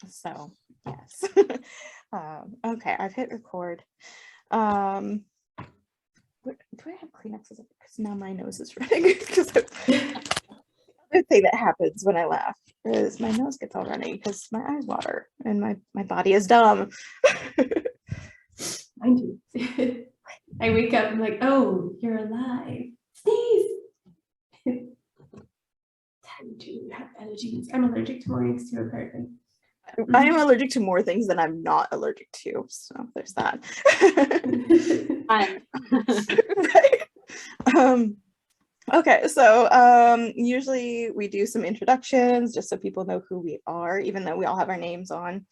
So yes. Okay, I've hit record. Do I have Kleenexes? Because now my nose is running. The thing that happens when I laugh is my nose gets all runny because my eyes water and my body is dumb. Mine too. I wake up, I'm like, oh, you're alive. Sneeze. Time to have allergies. I'm allergic to mornings too, apparently. I am allergic to more things than I'm not allergic to, so there's that. Right. Okay, so usually we do some introductions just so people know who we are, even though we all have our names on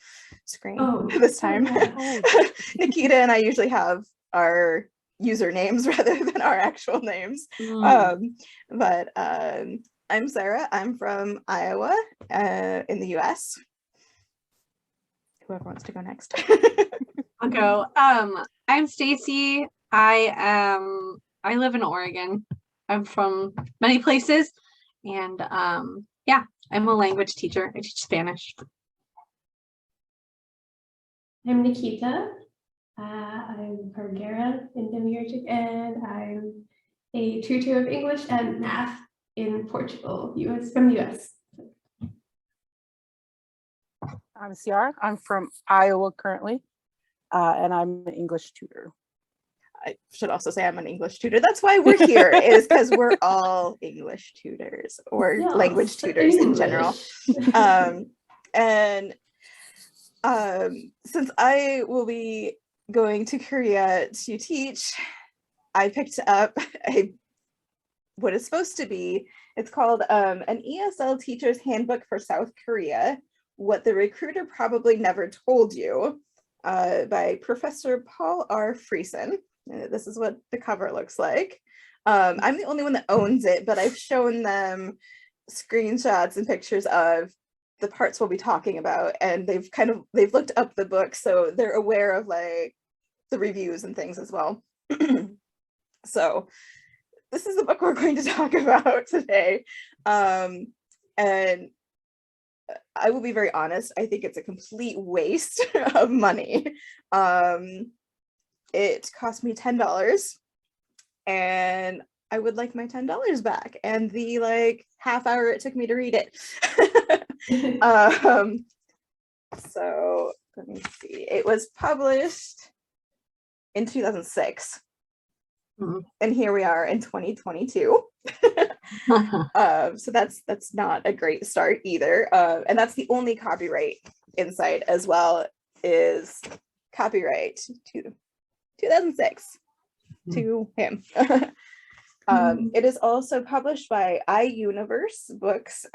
screen this time. Nikita and I usually have our usernames rather than our actual names. But I'm Sarah. I'm from Iowa in the US. Whoever wants to go next. I'll go. I'm Stacy. I live in Oregon. I'm from many places, and yeah, I'm a language teacher. I teach Spanish. I'm Nikita. I'm from Guerra in Demiurgic, and I'm a tutor of English and math in Portugal, from the US. I'm Ciara. I'm from Iowa currently, and I'm an English tutor. I should also say I'm an English tutor. That's why we're here, is because we're all English tutors or language tutors in general. And since I will be going to Korea to teach, I picked up what is supposed to be, it's called an ESL Teacher's Handbook for South Korea, What the Recruiter Probably Never Told You, by Professor Paul R. Friesen. This is what the cover looks like. I'm the only one that owns it, but I've shown them screenshots and pictures of the parts we'll be talking about, and they've looked up the book, so they're aware of like the reviews and things as well. So this is the book we're going to talk about today. And I will be very honest, I think it's a complete waste of money. It cost me $10 and I would like my $10 back and the like half hour it took me to read it. So let me see. It was published in 2006. And here we are in 2022. So that's not a great start either. And that's the only copyright inside as well, is copyright to 2006 to him. It is also published by iUniverse Books,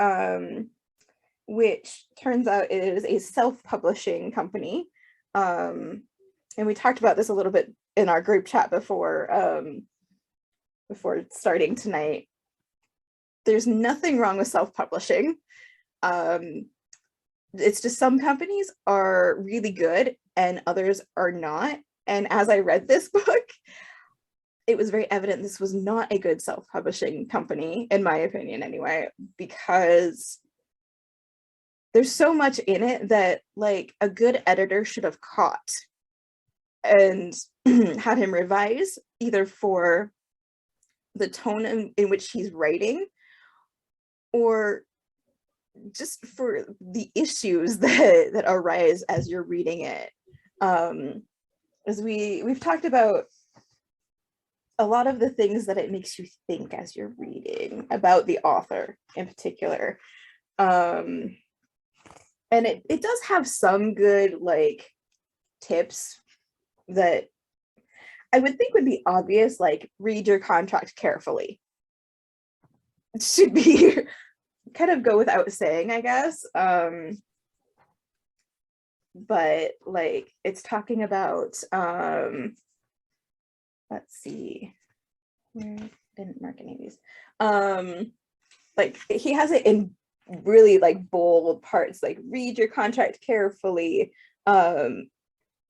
which turns out it is a self-publishing company. And we talked about this a little bit in our group chat before starting tonight. There's nothing wrong with self-publishing. It's just some companies are really good and others are not. And as I read this book, it was very evident this was not a good self-publishing company, in my opinion anyway, because there's so much in it that like a good editor should have caught and had him revise, either for the tone in which he's writing or just for the issues that arise as you're reading it. As we've talked about a lot of the things that it makes you think as you're reading about the author in particular. And it does have some good like tips that I would think would be obvious, like read your contract carefully. It should be kind of go without saying, I guess. But like it's talking about let's see, where didn't mark any of these. Like he has it in really like bold parts, like read your contract carefully.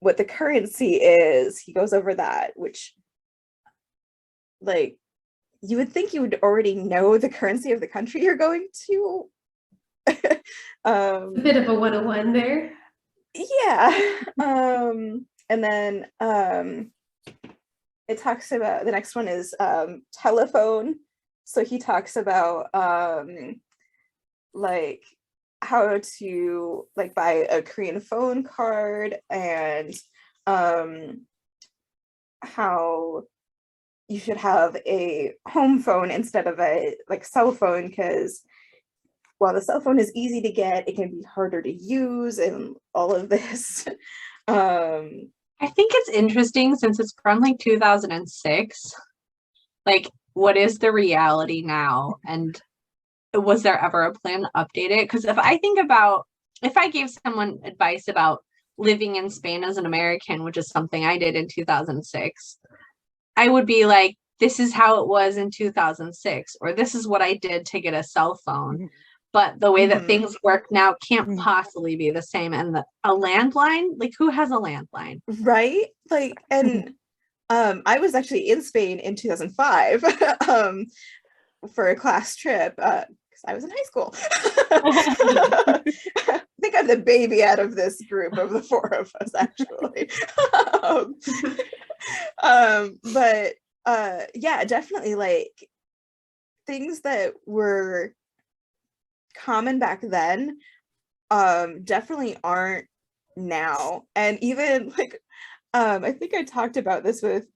What the currency is, he goes over that, which like you would think you would already know the currency of the country you're going to A bit of a 101 there. Yeah. And then it talks about, the next one is telephone. So he talks about like how to like buy a Korean phone card, and how you should have a home phone instead of a like cell phone, because while the cell phone is easy to get, it can be harder to use and all of this. I think it's interesting since it's from like 2006. Like, what is the reality now? And was there ever a plan to update it? Because if I gave someone advice about living in Spain as an American, which is something I did in 2006, I would be like, this is how it was in 2006, or this is what I did to get a cell phone. But the way that things work now can't possibly be the same. And a landline, like, who has a landline? Right? Like, and I was actually in Spain in 2005 for a class trip, because I was in high school. I think I'm the baby out of this group of the four of us, actually. But yeah, definitely, like, things that were common back then definitely aren't now. And even like I think I talked about this with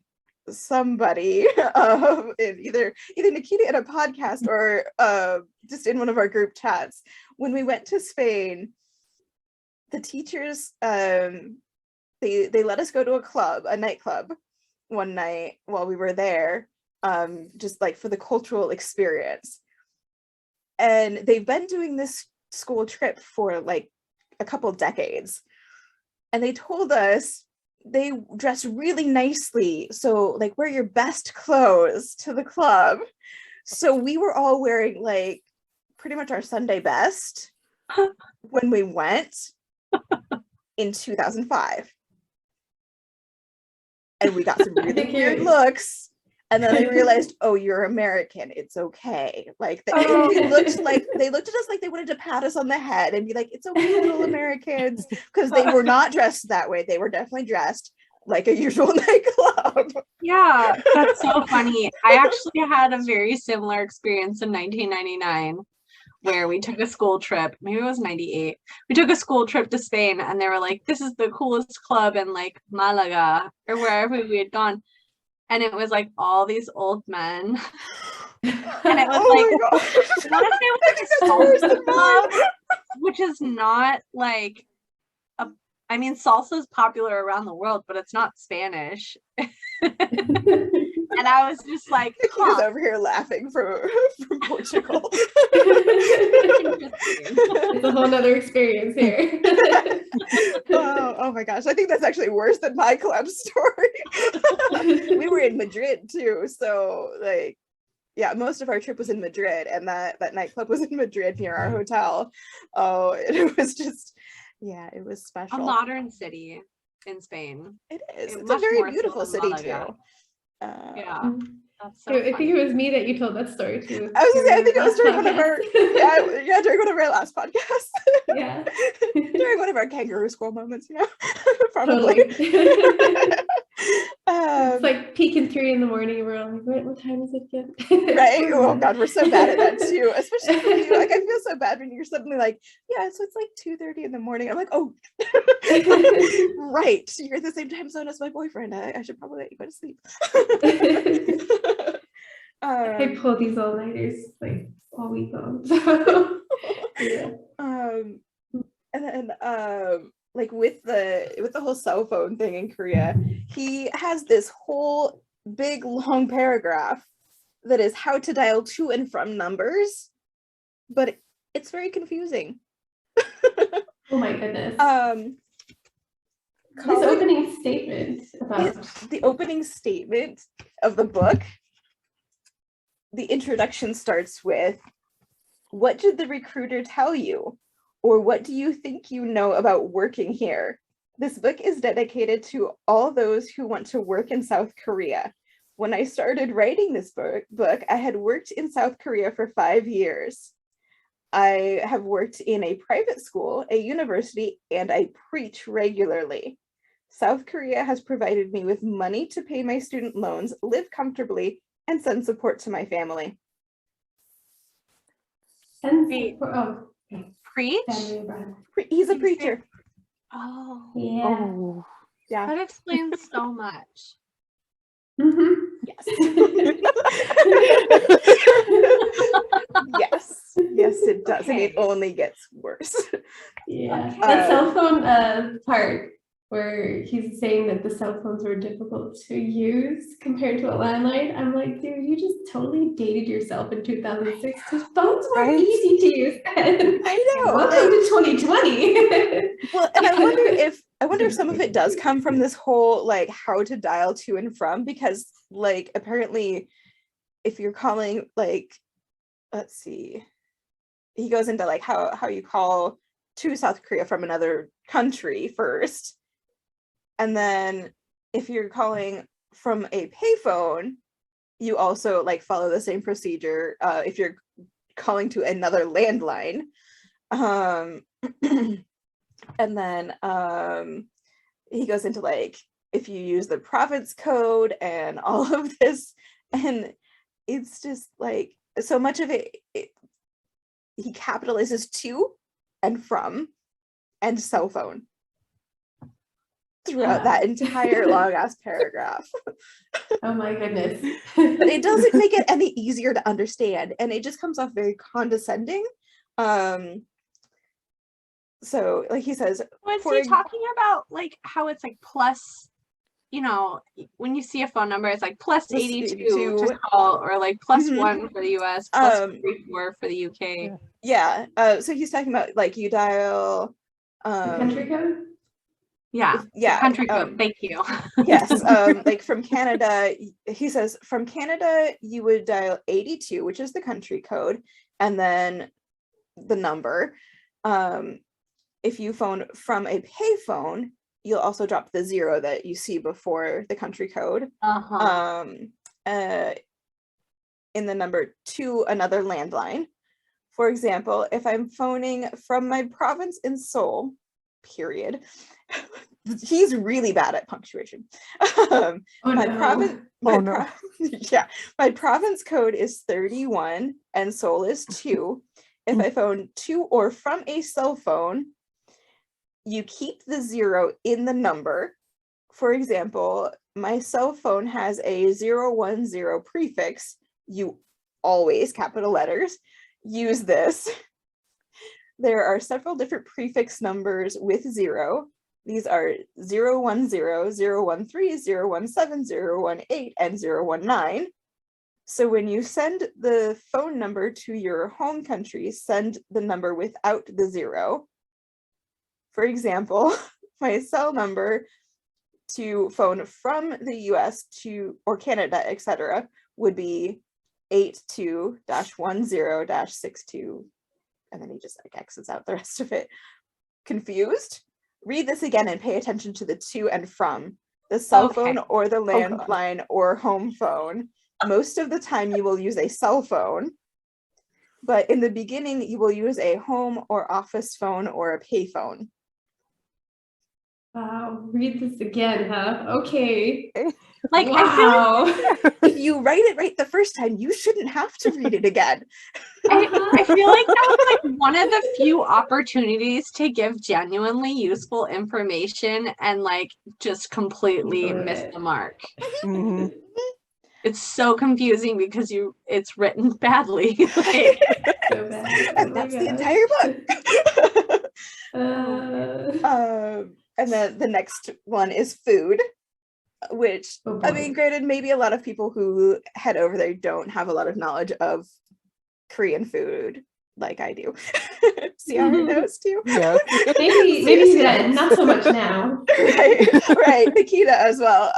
somebody in either Nikita in a podcast or just in one of our group chats. When we went to Spain, the teachers they let us go to a nightclub one night while we were there, just like for the cultural experience. And they've been doing this school trip for like a couple decades. And they told us they dress really nicely. So like wear your best clothes to the club. So we were all wearing like pretty much our Sunday best when we went in 2005. And we got some really weird looks. And then they realized, oh, you're American. It's okay. Like they looked at us like they wanted to pat us on the head and be like, it's okay, little Americans, because they were not dressed that way. They were definitely dressed like a usual nightclub. Yeah, that's so funny. I actually had a very similar experience in 1999 where we took a school trip. Maybe it was 98. We took a school trip to Spain, and they were like, this is the coolest club in like Malaga or wherever we had gone. And it was like all these old men. And it was I want to say it was like a salsa club, which is not like I mean, salsa is popular around the world, but it's not Spanish. And I was just like, He was over here laughing from Portugal. It's a whole nother experience here. Oh my gosh, I think that's actually worse than my club story. We were in Madrid too, so like, yeah, most of our trip was in Madrid, and that nightclub was in Madrid near our hotel. Oh, it was just, yeah, it was special. A modern city in Spain. It is. It's a very beautiful city too. Yeah. That's so I think it was me that you told that story to. I was gonna say, I think it was during one of our during one of our last podcasts. Yeah. During one of our kangaroo school moments, probably. It's like peeking 3 in the morning. We're all like, what time is it yet? Right? Oh God, we're so bad at that too. Especially for you. Like, I feel so bad when you're suddenly like, yeah, so it's like 2:30 in the morning. I'm like, oh, right. You're at the same time zone as my boyfriend. I should probably let you go to sleep. I pull these all-nighters like all week long. So yeah. And then like with the whole cell phone thing in Korea, he has this whole big long paragraph that is how to dial to and from numbers, but it's very confusing. Oh my goodness. His opening statement about the opening statement of the book, the introduction starts with, what did the recruiter tell you? Or what do you think you know about working here? This book is dedicated to all those who want to work in South Korea. When I started writing this book, I had worked in South Korea for 5 years. I have worked in a private school, a university, and I preach regularly. South Korea has provided me with money to pay my student loans, live comfortably, and send support to my family. And Wait. oh, Preach? family abroad. He's a preacher. Oh, Yeah. Oh, Yeah. that explains so much. Mhm. Yes. Yes, it does. And it Okay. only gets worse. Yeah, Okay. that cell phone part where he's saying that the cell phones were difficult to use compared to a landline. I'm like, dude, you just totally dated yourself in 2006 because phones were Right? easy to use then. I know. Welcome to 2020. Well, and I wonder if some of it does come from this whole like how to dial to and from, because like apparently if you're calling, like, let's see, he goes into like how you call to South Korea from another country first, and then if you're calling from a payphone, you also like follow the same procedure if you're calling to another landline. And then he goes into like if you use the province code and all of this, and it's just like so much of it, he capitalizes to and from and cell phone throughout that entire long ass paragraph. Oh my goodness. But it doesn't make it any easier to understand, and it just comes off very condescending. So like he says, Was for he talking about like how it's like plus, you know, when you see a phone number, it's like plus Plus 82 82. to call, or like plus Mhm. 1 for the US, plus Um, 34 for the UK. Yeah. yeah, so he's talking about like you dial The country code? Yeah, yeah, country code. Thank you. yes, like from Canada, he says from Canada you would dial 82, which is the country code, and then the number. If you phone from a payphone, you'll also drop the 0 that you see before the country code. Uh-huh. In the number to another landline. For example, if I'm phoning from my province in Seoul, period. He's really bad at punctuation. Oh my no. province, Oh, no. yeah, my province code is 31 and Seoul is 2. If I phone to or from a cell phone, you keep the 0 in the number. For example, my cell phone has a 010 prefix. You always, capital letters, use this. There are several different prefix numbers with 0. These are 010, 013, 017, 018, and 019. So when you send the phone number to your home country, send the number without the 0. For example, my cell number to phone from the US to or Canada, etc., would be 82-10-62, and then he just like X's out the rest of it. Confused? Read this again and pay attention to the to and from. The cell Okay. phone or the God. landline or home phone. Most of the time you will use a cell phone, but in the beginning you will use a home or office phone or a pay phone. Wow, read this again, huh? Okay. Like, I feel like Wow. If you write it right the first time, you shouldn't have to read it again. I feel like that was like one of the few opportunities to give genuinely useful information and like just completely Blew miss it. the mark. Mhm. It's so confusing because it's written badly. Like, So bad. Oh And my that's the gosh. entire book. Uh, And then the next one is food, which, oh I boy. mean, granted, maybe a lot of people who head over there don't have a lot of knowledge of Korean food like I do. Ciara knows too. Yes. Maybe not so much now. right, Nikita as well.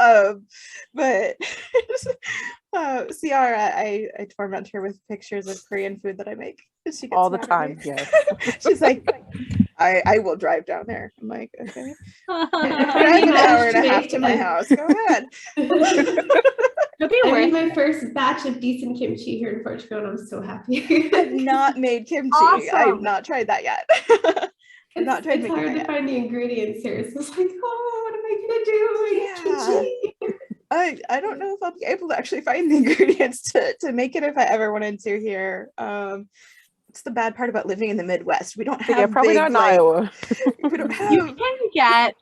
But Ciara, I torment her with pictures of Korean food that I make. She gets All the mad at time, me. yes. She's like, I will drive down there. I'm like, okay. I Drive an hour managed and a to half make to my a- house. Go ahead. It'll be I made worth my it. first batch of decent kimchi here in Portugal, and I'm so happy. I've not made kimchi. I've Awesome. not tried that yet. I've not tried It's making hard that to yet. find the ingredients here. So it's like, oh, what am I gonna do? I need kimchi. I don't know if I'll be able to actually find the ingredients to make it if I ever wanted to here. It's the bad part about living in the Midwest. We don't have Yeah, probably big, not in like, Iowa. we don't You have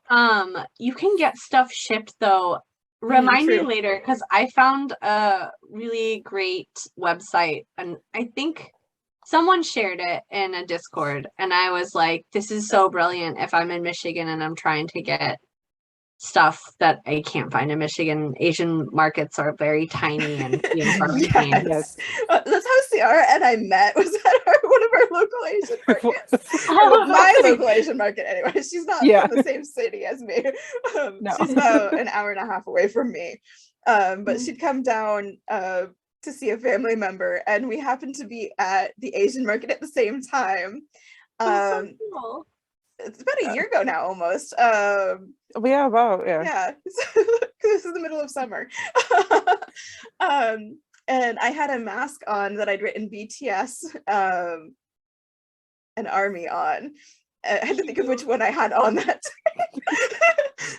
you can get stuff shipped though. Remind me true. later because I found a really great website and I think someone shared it in a Discord and I was like, this is so brilliant if I'm in Michigan and I'm trying to get stuff that I can't find in Michigan. Asian markets are very tiny and few and far between. Yes. That's how Ciara and I met, was at one of our local Asian markets. Or my local Asian market anyway. She's not Yeah. from the same city as me. No. She's about an hour and a half away from me. But she'd come down to see a family member and we happened to be at the Asian market at the same time. That's so cool. It's about a year ago now almost. Yeah, about, yeah. Yeah, this is the middle of summer. And I had a mask on that I'd written BTS and ARMY on. I had to think of which one I had on that time.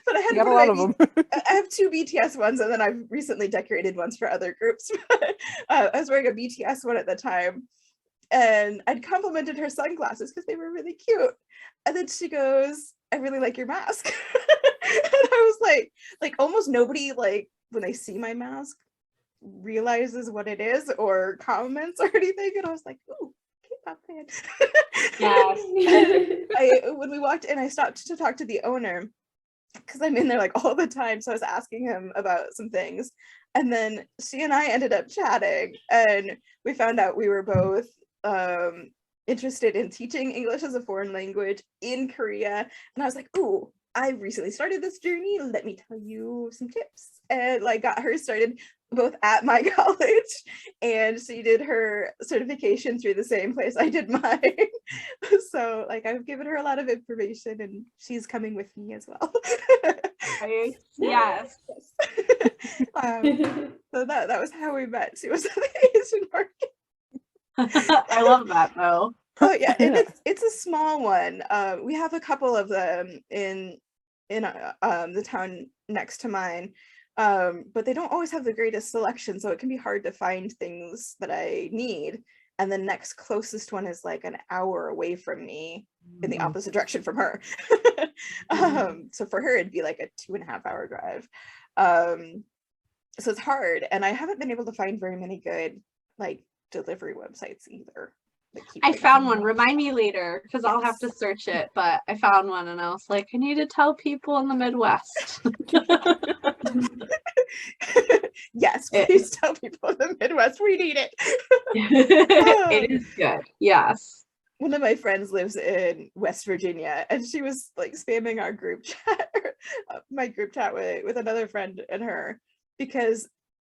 But I had You got a lot of them. I have 2 BTS ones and then I've recently decorated ones for other groups. I was wearing a BTS one at the time and I'd complimented her sunglasses because they were really cute. And then she goes, I really like your mask. And I was like almost nobody, like when they see my mask, realizes what it is or comments or anything. And I was like, ooh, K-pop fan. Yes. When we walked in, I stopped to talk to the owner because I'm in there like all the time. So I was asking him about some things. And then she and I ended up chatting and we found out we were both interested in teaching English as a foreign language in Korea. And I was like, ooh, I recently started this journey. Let me tell you some tips. And like got her started both at my college and she did her certification through the same place I did mine. So like I've given her a lot of information and she's coming with me as well. Right? Yes. So that was how we met. She was at the Asian market. I love that though. Oh yeah, and it's a small one. We have a couple of them in the town next to mine, but they don't always have the greatest selection, so it can be hard to find things that I need. And the next closest one is like an hour away from me in the opposite direction from her. So for her, it'd be like a 2.5-hour drive. So it's hard, and I haven't been able to find very many good like delivery websites either. I found one. Remind me later because I'll have to search it. But I found one and I was like, I need to tell people in the Midwest. Yes, please tell people in the Midwest we need it. It is good. Yes. One of my friends lives in West Virginia and she was like spamming our group chat, my group chat with another friend and her because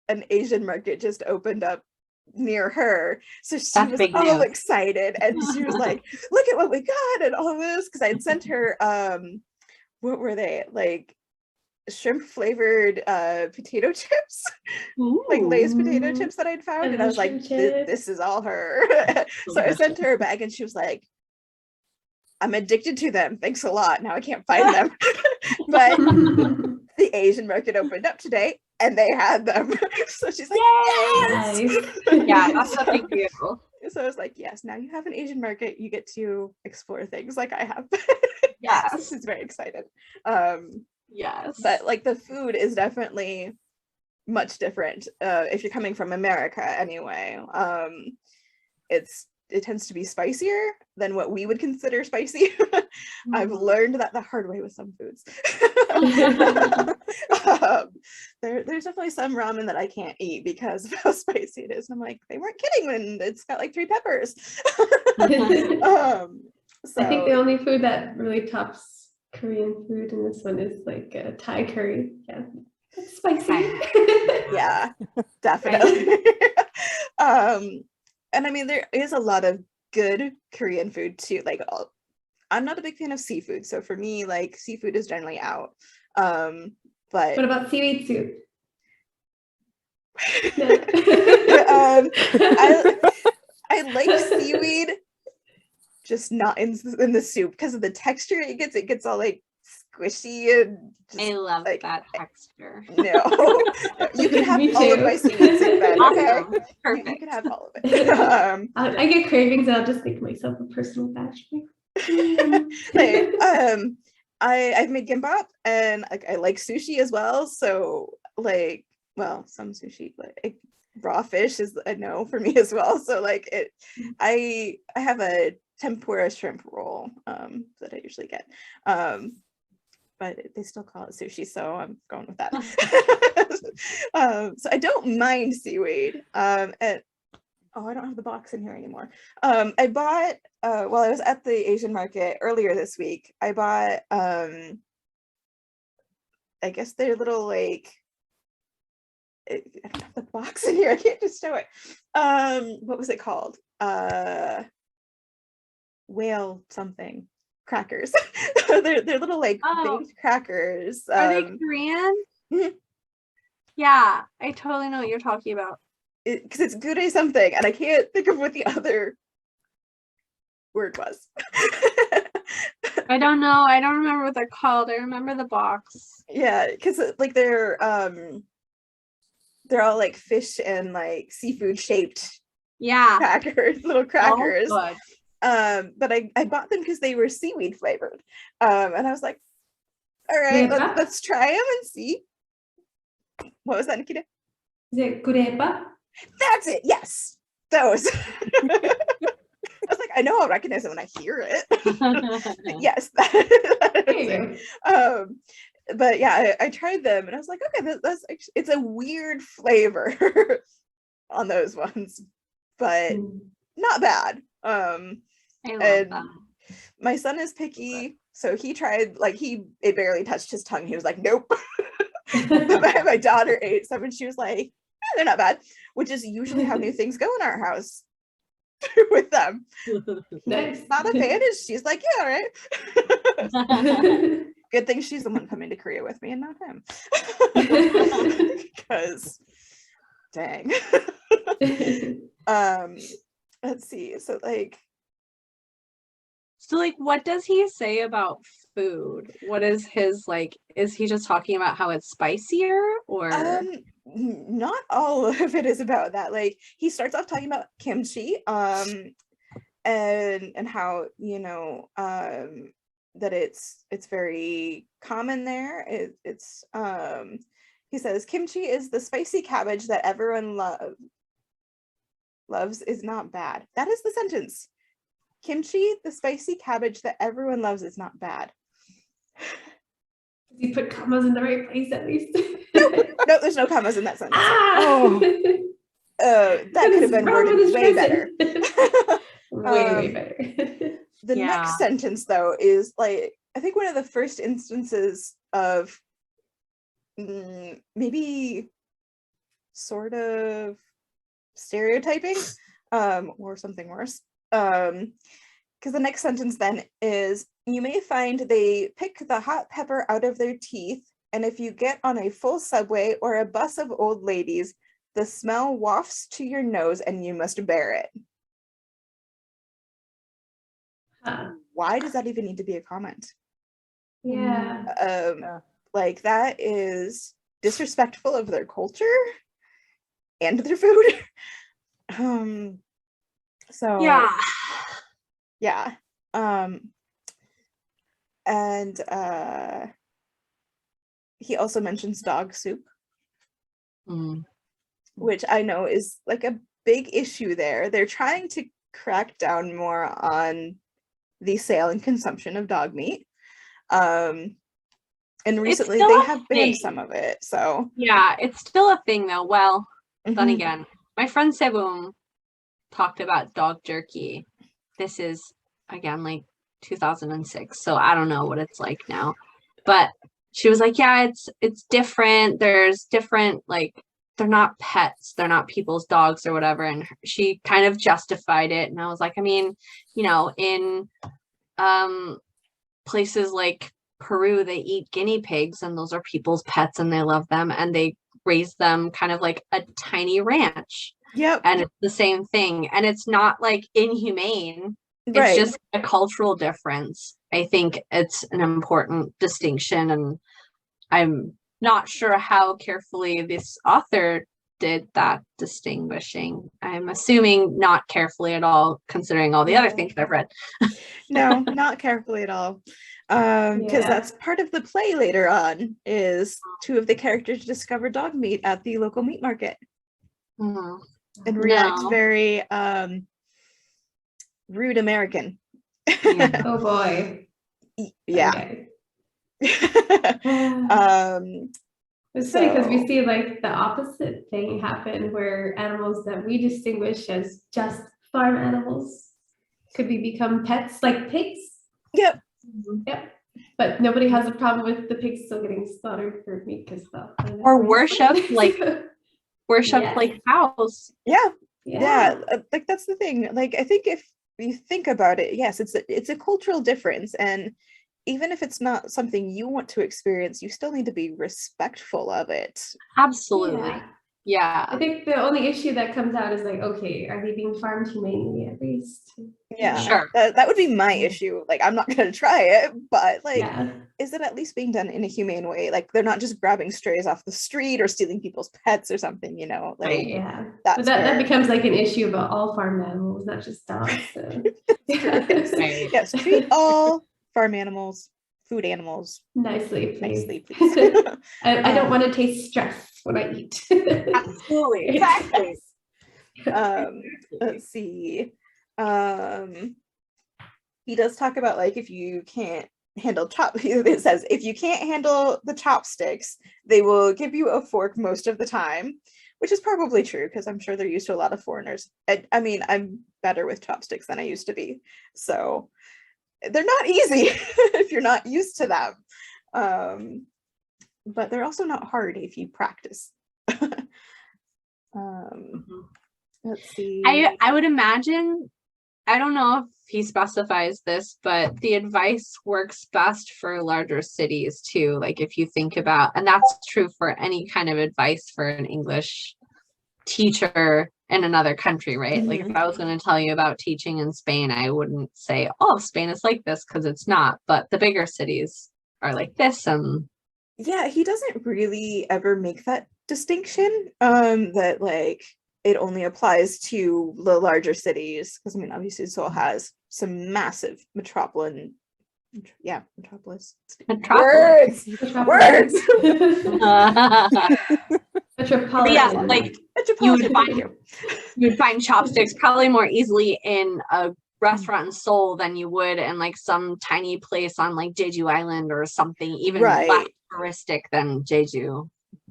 an Asian market just opened up near her, so she That's was big all news. excited and she was like, look at what we got and all this, because I had sent her what were they, like shrimp flavored potato chips, like Lay's potato chips that I'd found, and I was like, this is all her. So I sent her a bag and she was like, I'm addicted to them, thanks a lot, now I can't find them. But the Asian market opened up today and they had them. So she's like, yes! Yeah, that's a big deal. So I was like, yes, now you have an Asian market, you get to explore things like I have. Yes. She's very excited. Yes. But like the food is definitely much different if you're coming from America anyway. It tends to be spicier than what we would consider spicy. I've learned that the hard way with some foods. There's definitely some ramen that I can't eat because of how spicy it is. And I'm like, they weren't kidding when it's got like 3 peppers. So I think the only food that really tops Korean food in this one is like Thai curry. Yeah, it's spicy. Yeah, definitely. And I mean, there is a lot of good Korean food too. Like, I'm not a big fan of seafood, so for me, like, seafood is generally out. But what about seaweed soup? I like seaweed, just not in the soup because of the texture it gets. It gets all like squishy and just, I love like, that texture. No, you can have Me all of too. my seaweed sick bed. Okay, Awesome. you Perfect. can have all of it. I get cravings, and I'll just make myself a personal batch. Like, I've made gimbap, and like I like sushi as well. So like, well, some sushi, but raw fish is a no for me as well. So like I have a tempura shrimp roll that I usually get. But they still call it sushi, so I'm going with that. So I don't mind seaweed. And I don't have the box in here anymore. I bought while I was at the Asian market earlier this week. I bought I guess they're little like I don't have the box in here. I can't just show it. What was it called? Whale something. Crackers. they're little like baked crackers. Are they Korean? Mhm. Yeah, I totally know what you're talking about. Because it's gure something, and I can't think of what the other word was. I don't know. I don't remember what they're called. I remember the box. Yeah, because like they're all like fish and like seafood shaped Yeah. crackers, little crackers. Oh, good. But I bought them because they were seaweed flavored. And I was like, all right, let's try them and see. What was that, Nikita? Is it kurepa? That's it. Yes, those. I was like, I know I'll recognize it when I hear it. Yes, that is it. But yeah, I tried them and I was like, okay, that's actually, it's a weird flavor on those ones, but not bad. I love And them. my son is picky, so he tried, like, it barely touched his tongue. He was like, nope. My daughter ate some and she was like, they're not bad, which is usually how new things go in our house with them. Nice. Not a fan, is she's like, yeah, all right. Good thing she's the one coming to Korea with me and not him. Because dang. Let's see. So like what does he say about food? What is his like? Is he just talking about how it's spicier or not all of it is about that. Like he starts off talking about kimchi, and how, you know, that it's very common there. It's he says kimchi is the spicy cabbage that everyone loves is not bad. That is the sentence. Kimchi, the spicy cabbage that everyone loves, is not bad. You put commas in the right place at least. No, there's no commas in that sentence. That What could is have been wrong with worded this way person? better. Way better. The next sentence, though, is like, I think one of the first instances of maybe sort of stereotyping, or something worse. Because the next sentence then is, you may find they pick the hot pepper out of their teeth, and if you get on a full subway or a bus of old ladies, the smell wafts to your nose and you must bear it. Why does that even need to be a comment? Yeah. Like that is disrespectful of their culture and their food. So yeah. And he also mentions dog soup, which I know is like a big issue there. They're trying to crack down more on the sale and consumption of dog meat. And recently they have banned some of it. So yeah, it's still a thing though. Well, then again, my friend Sebum talked about dog jerky. This is again like 2006, so I don't know what it's like now, but she was like, yeah, it's different. There's different, like, they're not pets, they're not people's dogs or whatever, and she kind of justified it, and I was like, I mean, you know, in places like Peru, they eat guinea pigs and those are people's pets and they love them and they raised them kind of like a tiny ranch. Yep. And it's the same thing. And it's not like inhumane. It's Right. just a cultural difference. I think it's an important distinction. And I'm not sure how carefully this author did that distinguishing. I'm assuming not carefully at all, considering all the other things I've read. No, not carefully at all. Because that's part of the play later on, is two of the characters discover dog meat at the local meat market Mhm. and react No. very rude American. Yeah. Oh boy. Yeah. Okay. um It's funny because we So- see like the opposite thing happen where animals that we distinguish as just farm animals could become pets like pigs. Yep. Yep. But nobody has a problem with the pigs still getting slaughtered for meat because Or worshipped like Yes. like cows. Yeah. yeah. Like that's the thing. Like I think if you think about it, yes, it's a cultural difference, and even if it's not something you want to experience, you still need to be respectful of it. Absolutely. I Yeah. think the only issue that comes out is like, okay, are they being farmed humanely at least? Yeah. Sure. That would be my issue. Like I'm not gonna try it, but like Yeah. is it at least being done in a humane way? Like they're not just grabbing strays off the street or stealing people's pets or something, you know? Like Right. Yeah. that's But that where- becomes like an issue about all farm animals, not just dogs. So. Yes. Right. Yes, treat all farm animals, food animals Nicely, please. nicely, please. I don't want to taste stress when I eat. Absolutely. Exactly. Let's see. He does talk about like if you can't handle it says if you can't handle the chopsticks, they will give you a fork most of the time, which is probably true because I'm sure they're used to a lot of foreigners. I mean, I'm better with chopsticks than I used to be, so they're not easy if you're not used to them. But they're also not hard if you practice. Let's see. I would imagine, I don't know if he specifies this, but the advice works best for larger cities too. Like if you think about, and that's true for any kind of advice for an English teacher in another country, right? Like if I was going to tell you about teaching in Spain, I wouldn't say, oh, Spain is like this, because it's not. But the bigger cities are like this. And yeah, he doesn't really ever make that distinction, that like it only applies to the larger cities, because I mean obviously Seoul has some massive metropolis. Metropolis. Words. Metropolitan. Yeah, like you would find you. you would find chopsticks probably more easily in a restaurant in Seoul than you would in like some tiny place on like Jeju Island or something even Right. less touristic than Jeju.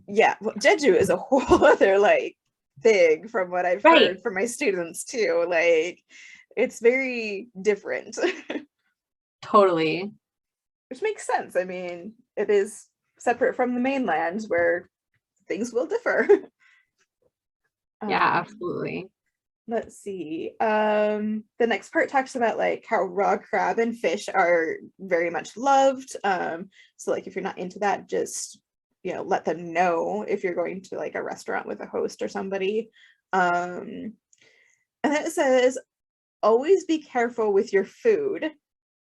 Yeah, well, Jeju is a whole other like thing from what I've Right. heard from my students too. Like it's very different. Totally. Which makes sense. I mean, it is separate from the mainland where things will differ. Yeah, Um, absolutely. Let's see. The next part talks about like how raw crab and fish are very much loved. So like if you're not into that, just let them know if you're going to like a restaurant with a host or somebody. And then it says, always be careful with your food.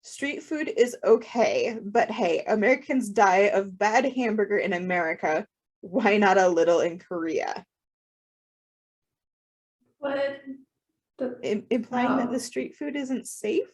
Street food is okay, but hey, Americans die of bad hamburger in America. Why not a little in Korea? What? Implying that Wow. the street food isn't safe?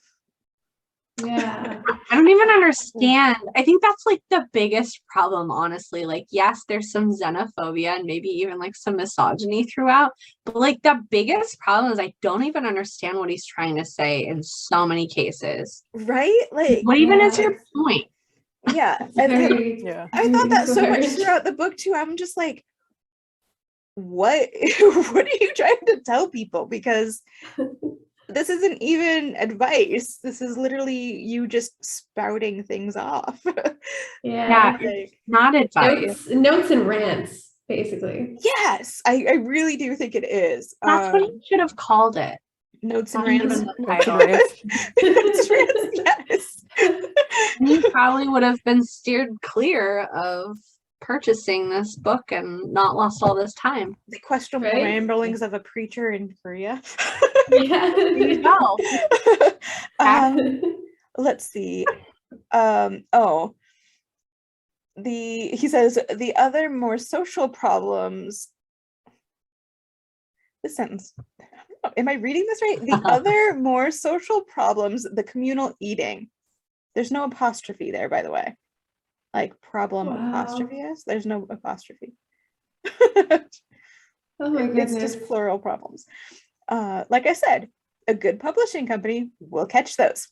Yeah. I don't even understand. I think that's like the biggest problem, honestly. Like, yes, there's some xenophobia and maybe even like some misogyny throughout, but like the biggest problem is I don't even understand what he's trying to say in so many cases. Right? Like, What even is Yeah. your point? yeah. It's And very, Yeah. I thought that so much incoherent. throughout the book too. I'm just like, what? What are you trying to tell people? Because this isn't even advice. This is literally you just spouting things off. Yeah. Like, Not advice. Notes and rants, basically. yes, I really do think it is. That's what he should have called it. Notes and Not even rants. the Notes and title. rants. Notes and rants, yes. He probably would have been steered clear of purchasing this book and not lost all this time. The questionable Right? ramblings of a preacher in Korea. Yeah. There you go. Let's see. He says the other more social problems. This sentence. Am I reading this right? The other more social problems, the communal eating. There's no apostrophe there, by the way. Like problem apostrophe is. There's no apostrophe. Oh my It's goodness. just plural problems. Like I said, a good publishing company will catch those.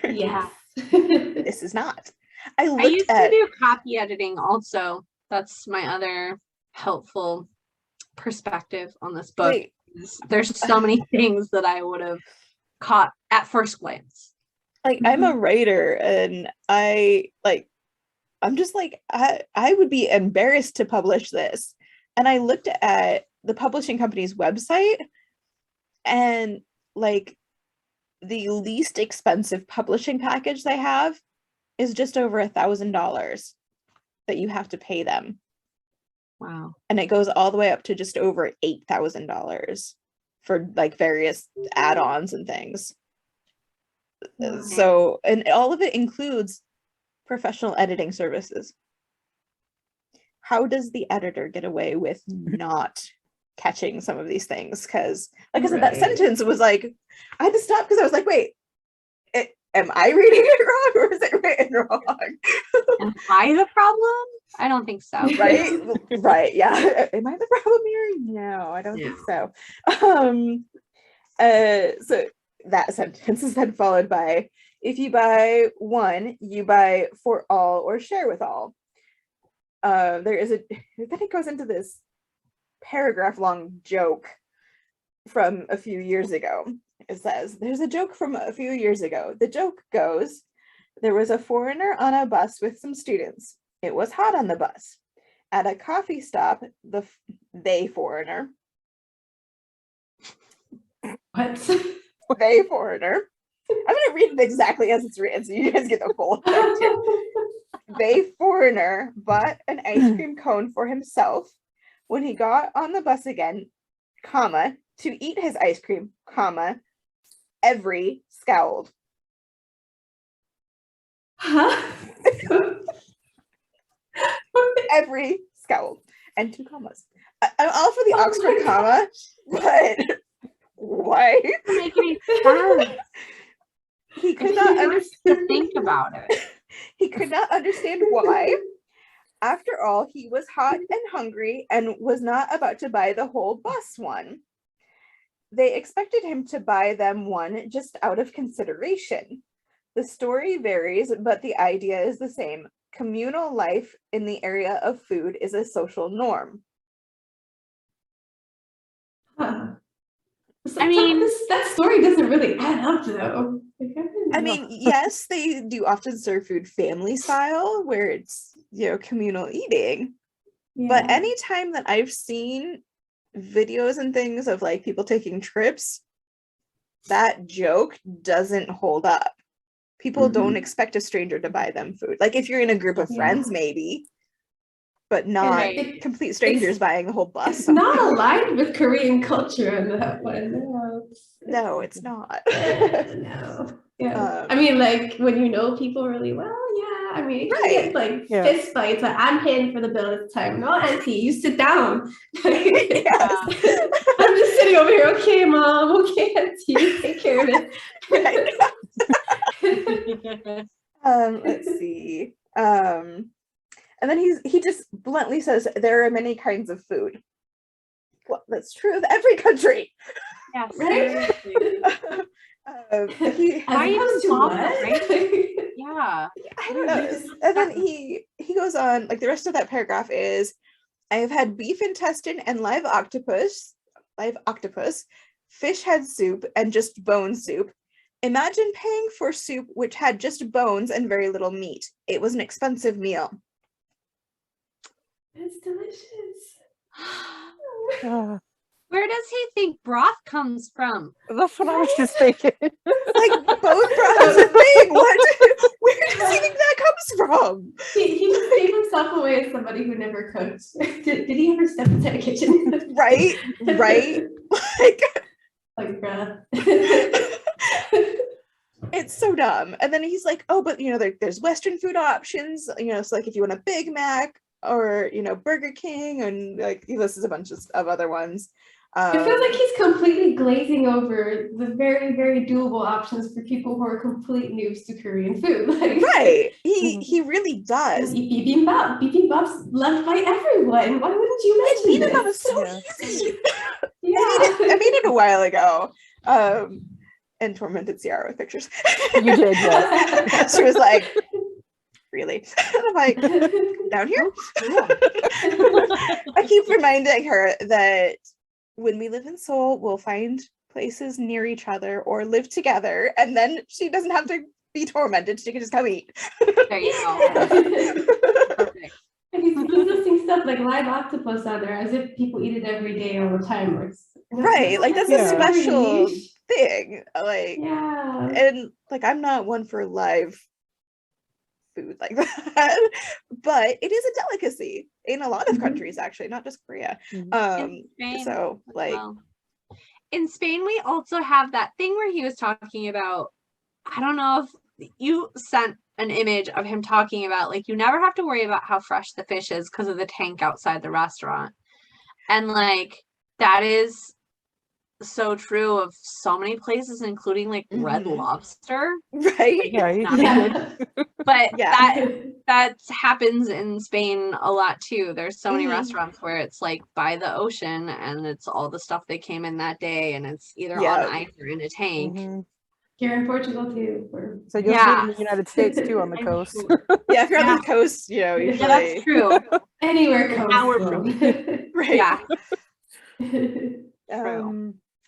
Yes. This is not. I I used looked to at do copy editing also. That's my other helpful perspective on this book. wait, There's so many things that I would have caught at first glance. like I'm a writer and I'm just like I would be embarrassed to publish this. And I looked at the publishing company's website and like the least expensive publishing package they have is just over $1,000 that you have to pay them. Wow. And it goes all the way up to just over $8,000 for like various add-ons and things. Wow. So, and all of it includes professional editing services. How does the editor get away with not catching some of these things? Because, like I said, that Right. sentence was like, I had to stop because I was like, wait, am I reading it wrong or is it written wrong? Am I the problem? I don't think so. Right? Right. Yeah. Am I the problem here? No, I don't think so. So that sentence is then followed by, if you buy one, you buy for all or share with all. Then it goes into this paragraph long joke from a few years ago. It says, there's a joke from a few years ago. The joke goes, there was a foreigner on a bus with some students. It was hot on the bus. At a coffee stop, they foreigner, What? foreigner. I'm going to read it exactly as it's written so you guys get the full effect here. They foreigner bought an ice cream cone for himself. When he got on the bus again, comma, to eat his ice cream, comma, every scowled. Huh? Every scowled. And 2 commas. I'm all for the Oh Oxford my comma, but why? Doesn't make any sense He could not to understand. think about it. He could not understand why. After all, he was hot and hungry and was not about to buy the whole bus one. They expected him to buy them one just out of consideration. The story varies, but the idea is the same. Communal life in the area of food is a social norm. Huh. I mean- that story doesn't really add up though. Like, I mean, yes, they do often serve food family style where it's, communal eating. But yeah. anytime that I've seen videos and things of like people taking trips, that joke doesn't hold up. People don't expect a stranger to buy them food. Like if you're in a group of friends, maybe, but not Right. complete strangers buying a whole bus. It's not aligned with Korean culture in that one. No, it's not. No. Yeah. I mean, like when you know people really well, yeah. I mean, it can get like Yeah. fist fights. Like, I'm paying for the bill this time. No, auntie, you sit down. Yes. I'm just sitting over here. Okay, mom. Okay, auntie, you take care of it. Let's see. And then he just bluntly says there are many kinds of food. Well, that's true of every country. Yes. Right? seriously. Why As even opposed to bother, what? right? Yeah. I don't know. And then he goes on, like the rest of that paragraph is, I have had beef intestine and live octopus, fish head soup and just bone soup. Imagine paying for soup which had just bones and very little meat. It was an expensive meal. It's delicious. Ah, Where does he think broth comes from? that's what I was just thinking. Like bone broth is a thing. What? Where does he think that comes from? He just gave himself away as somebody who never cooked. Did he ever step inside a kitchen? Right? Like, bruh. It's so dumb. And then he's like, oh, but there's Western food options, so like if you want a Big Mac or Burger King, and like he lists a bunch of other ones. It feels like he's completely glazing over the very, very doable options for people who are complete noobs to Korean food. Like, right. He really does. Bibimbap. Bibimbap's loved by everyone. Why wouldn't you mention Bibimbap this? is so Yeah. easy. Yeah. I made it a while ago. And tormented Ciara with pictures. You did, yes. She was like, really? And I'm like, down here? I keep reminding her that when we live in Seoul, we'll find places near each other or live together, and then she doesn't have to be tormented. She can just come eat. There you go. Perfect. He's listing stuff like live octopus out there as if people eat it every day all the time. Right, like that's a Yeah. special thing. Like, Yeah. and like I'm not one for live food like that, but it is a delicacy in a lot of countries, actually, not just Korea. In Spain So as like, well. In Spain, we also have that thing where he was talking about, I don't know if you sent an image of him talking about, like, you never have to worry about how fresh the fish is because of the tank outside the restaurant. And like, that is so true of so many places, including like Red Lobster. right? Yeah, he Not did. But Yeah. that happens in Spain a lot too. There's so many Mhm. restaurants where it's like by the ocean and it's all the stuff they came in that day, and it's either Yeah. on ice or in a tank. Mhm. Here in Portugal too. So you'll see it in the United States too on the I'm coast. sure. Yeah, if you're on Yeah. the coast, usually. Yeah, that's true. Anywhere Now we're coastal. Right. Yeah,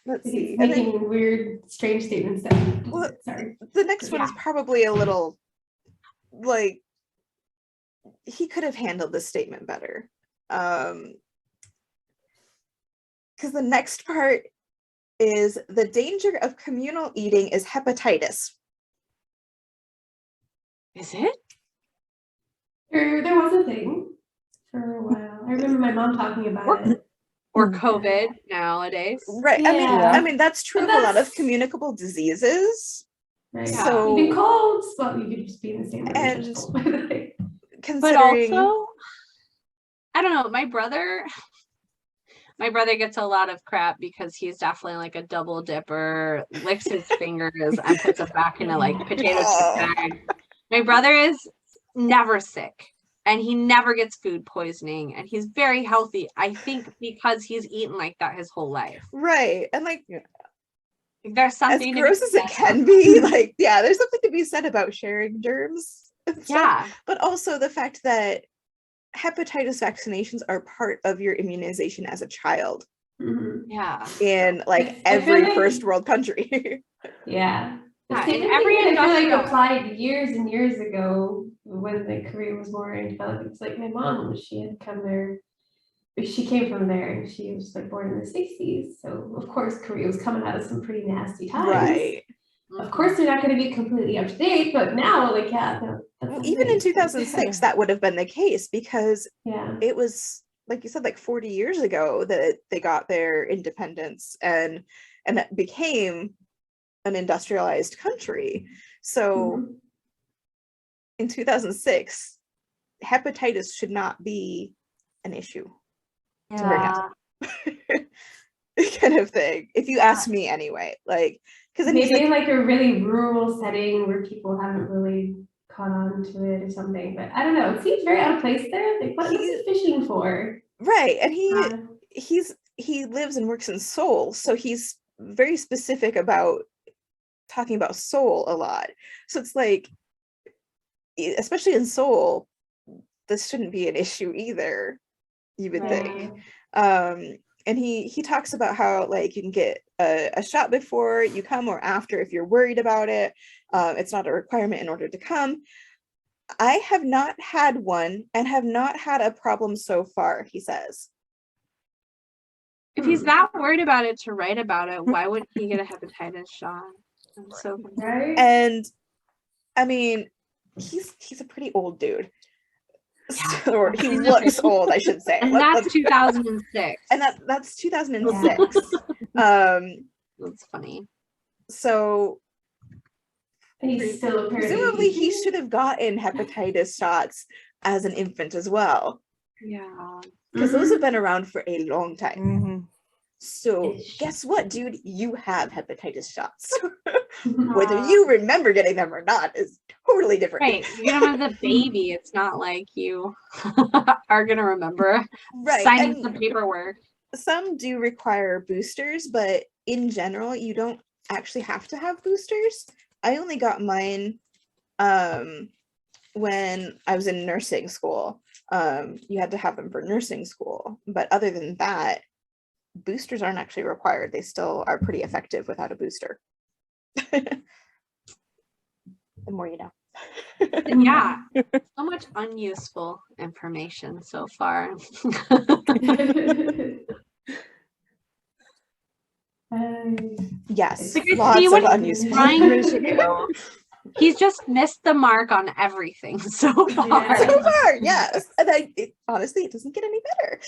Let's He's see. And then making weird, strange statements. That, Well, sorry. the next one is probably a little like he could have handled this statement better. Because the next part is the danger of communal eating is hepatitis. is it? There was a thing for a while. I remember my mom talking about it. Or COVID nowadays. Right. Yeah. I mean that's true But of a lot of that's- communicable diseases. Right. So- even colds, well, you could just be in the same room and And- touch cold. But Considering also, I don't know, my brother gets a lot of crap because he's definitely like a double dipper, licks his fingers and puts it back into like potato chip bag. My brother is never sick and he never gets food poisoning and he's very healthy. I think because he's eaten like that his whole life. right. And like There's as something to gross be as it said can about- be, like, yeah, there's something to be said about sharing germs. and stuff. Yeah. But also the fact that hepatitis vaccinations are part of your immunization as a child Mhm. Yeah. in like I feel every like- first world country. Yeah. The Yeah, same in thing every I feel like industrial- applied years and years ago when like Korea was more developed. It's like my mom, she had come there. She came from there and she was like born in the 60s. So of course Korea was coming out of some pretty nasty times. Right. Of course they're not going to be completely up to date, but now like yeah, no, that's Well, even in amazing. 2006, that would have been the case because Yeah. it was, like you said, like 40 years ago that they got their independence and it became an industrialized country. So Mhm. in 2006, hepatitis should not be an issue. Yeah. Kind of thing, if you ask me anyway. Like, because then he's Maybe in like, like a really rural setting where people haven't really caught on to it or something, but I don't know. It seems very out of place there. Like, what is he fishing for? right, and Uh, he lives and works in Seoul, so he's very specific about talking about Seoul a lot. So it's like, especially in Seoul, this shouldn't be an issue either, you would think. And he talks about how like you can get a shot before you come or after if you're worried about it. It's not a requirement in order to come. I have not had one and have not had a problem so far, he says. If he's that worried about it to write about it, why wouldn't he get a hepatitis shot? I'm so confused. Right? And I mean, he's a pretty old dude. Yeah. Or he looks old, I should say. And that's 2006. And that's 2006. That's funny. So And he's still apparently presumably he should have gotten hepatitis shots as an infant as well, Yeah. because those have been around for a long time. Mhm. So Ish. guess what, dude? You have hepatitis shots. Mhm. Whether you remember getting them or not is totally different. Right. You get them as a baby. It's not like you are gonna remember Right. signing And some paperwork. some do require boosters, but in general, you don't actually have to have boosters. I only got mine when I was in nursing school. You had to have them for nursing school, but other than that, boosters aren't actually required. They still are pretty effective without a booster. The more you know. Yeah. So much unuseful information so far. Yes, Like, I lots see of what he's unuseful trying to information. do. He's just missed the mark on everything so far. Yeah. So far, yes. And honestly, it doesn't get any better.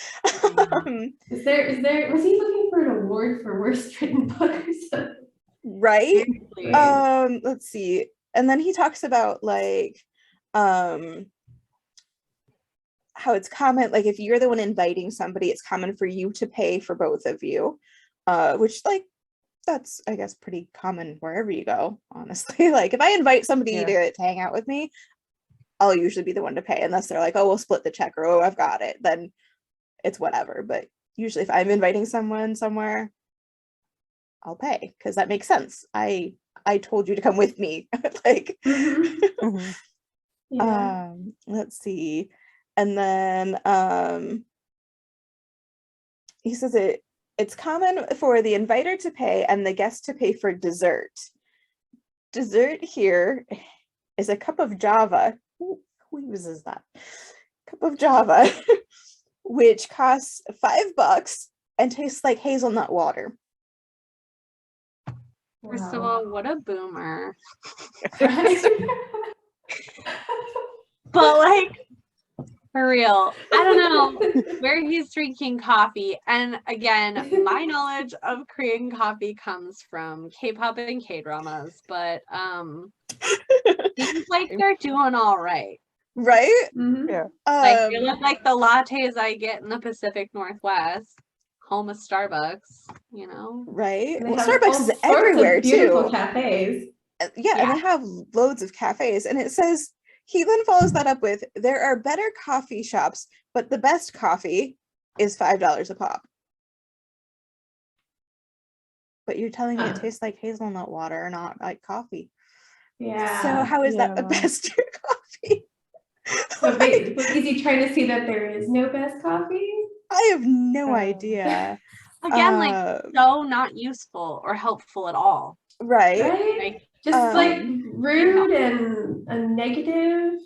Is there was he looking for an award for worst written book or something? Right? Seriously. Let's see. And then he talks about like how it's common, like if you're the one inviting somebody, it's common for you to pay for both of you. Which like that's I guess pretty common wherever you go, honestly. Like if I invite somebody to hang out with me, I'll usually be the one to pay, unless they're like, oh, we'll split the check, or oh, I've got it, then it's whatever. But usually if I'm inviting someone somewhere, I'll pay because that makes sense. I told you to come with me. Like Mhm. Yeah. let's see. And then he says it's common for the inviter to pay and the guest to pay for dessert. Dessert here is a cup of Java. Who uses that? Cup of Java, which costs $5 and tastes like hazelnut water. First of all, what a boomer. But like, for real, I don't know where he's drinking coffee. And again, my knowledge of Korean coffee comes from K-pop and K-dramas, but seems like they're doing all right. Right? Mhm. Yeah. Like they look like the lattes I get in the Pacific Northwest, home of Starbucks, you know? Right? They Well, have Starbucks all is sorts of everywhere beautiful too. cafes. Yeah, and they have loads of cafes. And it says, he then follows that up with, there are better coffee shops, but the best coffee is $5 a pop. But you're telling me it tastes like hazelnut water, not like coffee. Yeah. So how is that the Yeah. best coffee? So is he trying to see that there is no best coffee? I have no idea. Again, like so not useful or helpful at all. Right? Right? Like, Just like Um, rude and negative.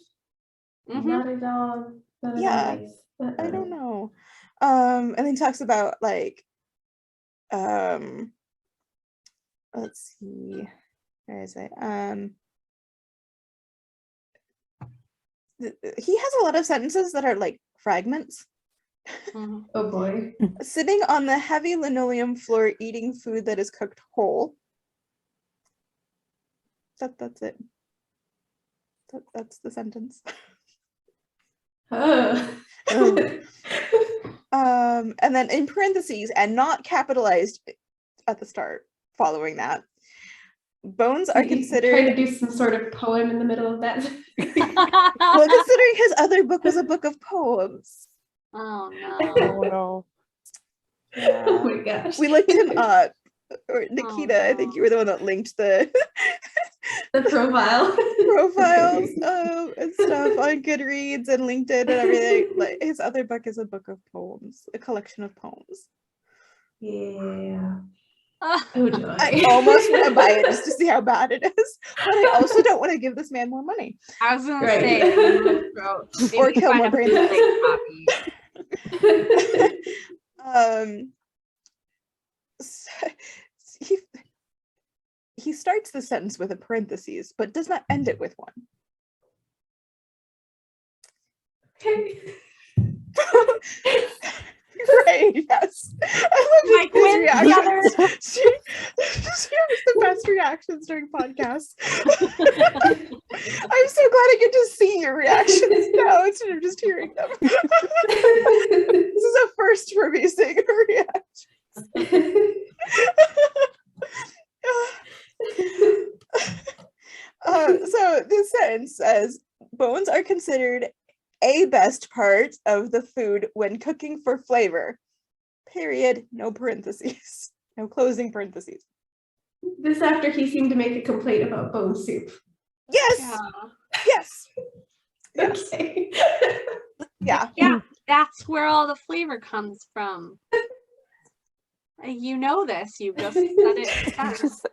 mhm. Not at all. Not at Yeah. all nice. I don't know. And then he talks about like let's see, where is it? He has a lot of sentences that are like fragments. Mhm. Oh boy. Sitting on the heavy linoleum floor eating food that is cooked whole. That's it. That's the sentence. Oh. And then in parentheses and not capitalized at the start following that, bones are considered, trying to do some sort of poem in the middle of that. well, considering his other book was a book of poems. Oh no. Oh no. Oh my gosh. We looked him up, or Nikita, I think you were the one that linked the The profile. profiles and stuff on Goodreads and LinkedIn and everything. Like his other book is a book of poems, a collection of poems. Yeah. Oh joy. I almost want to buy it just to see how bad it is, but I also don't want to give this man more money I was gonna Right. say or kill more brain cells. So he starts the sentence with a parentheses, but does not end it with one. Right, yes. I love Like, his win reactions. together. She has the best reactions during podcasts. I'm so glad I get to see your reactions now instead of just hearing them. This is a first for me seeing a reaction. So this sentence says, bones are considered a best part of the food when cooking for flavor. Period. No parentheses. No closing parentheses. This after he seemed to make a complaint about bone soup. Yes. Yeah. Yes. Yes. Okay. Yeah. Yeah, that's where all the flavor comes from. You know this. You just said it. Just-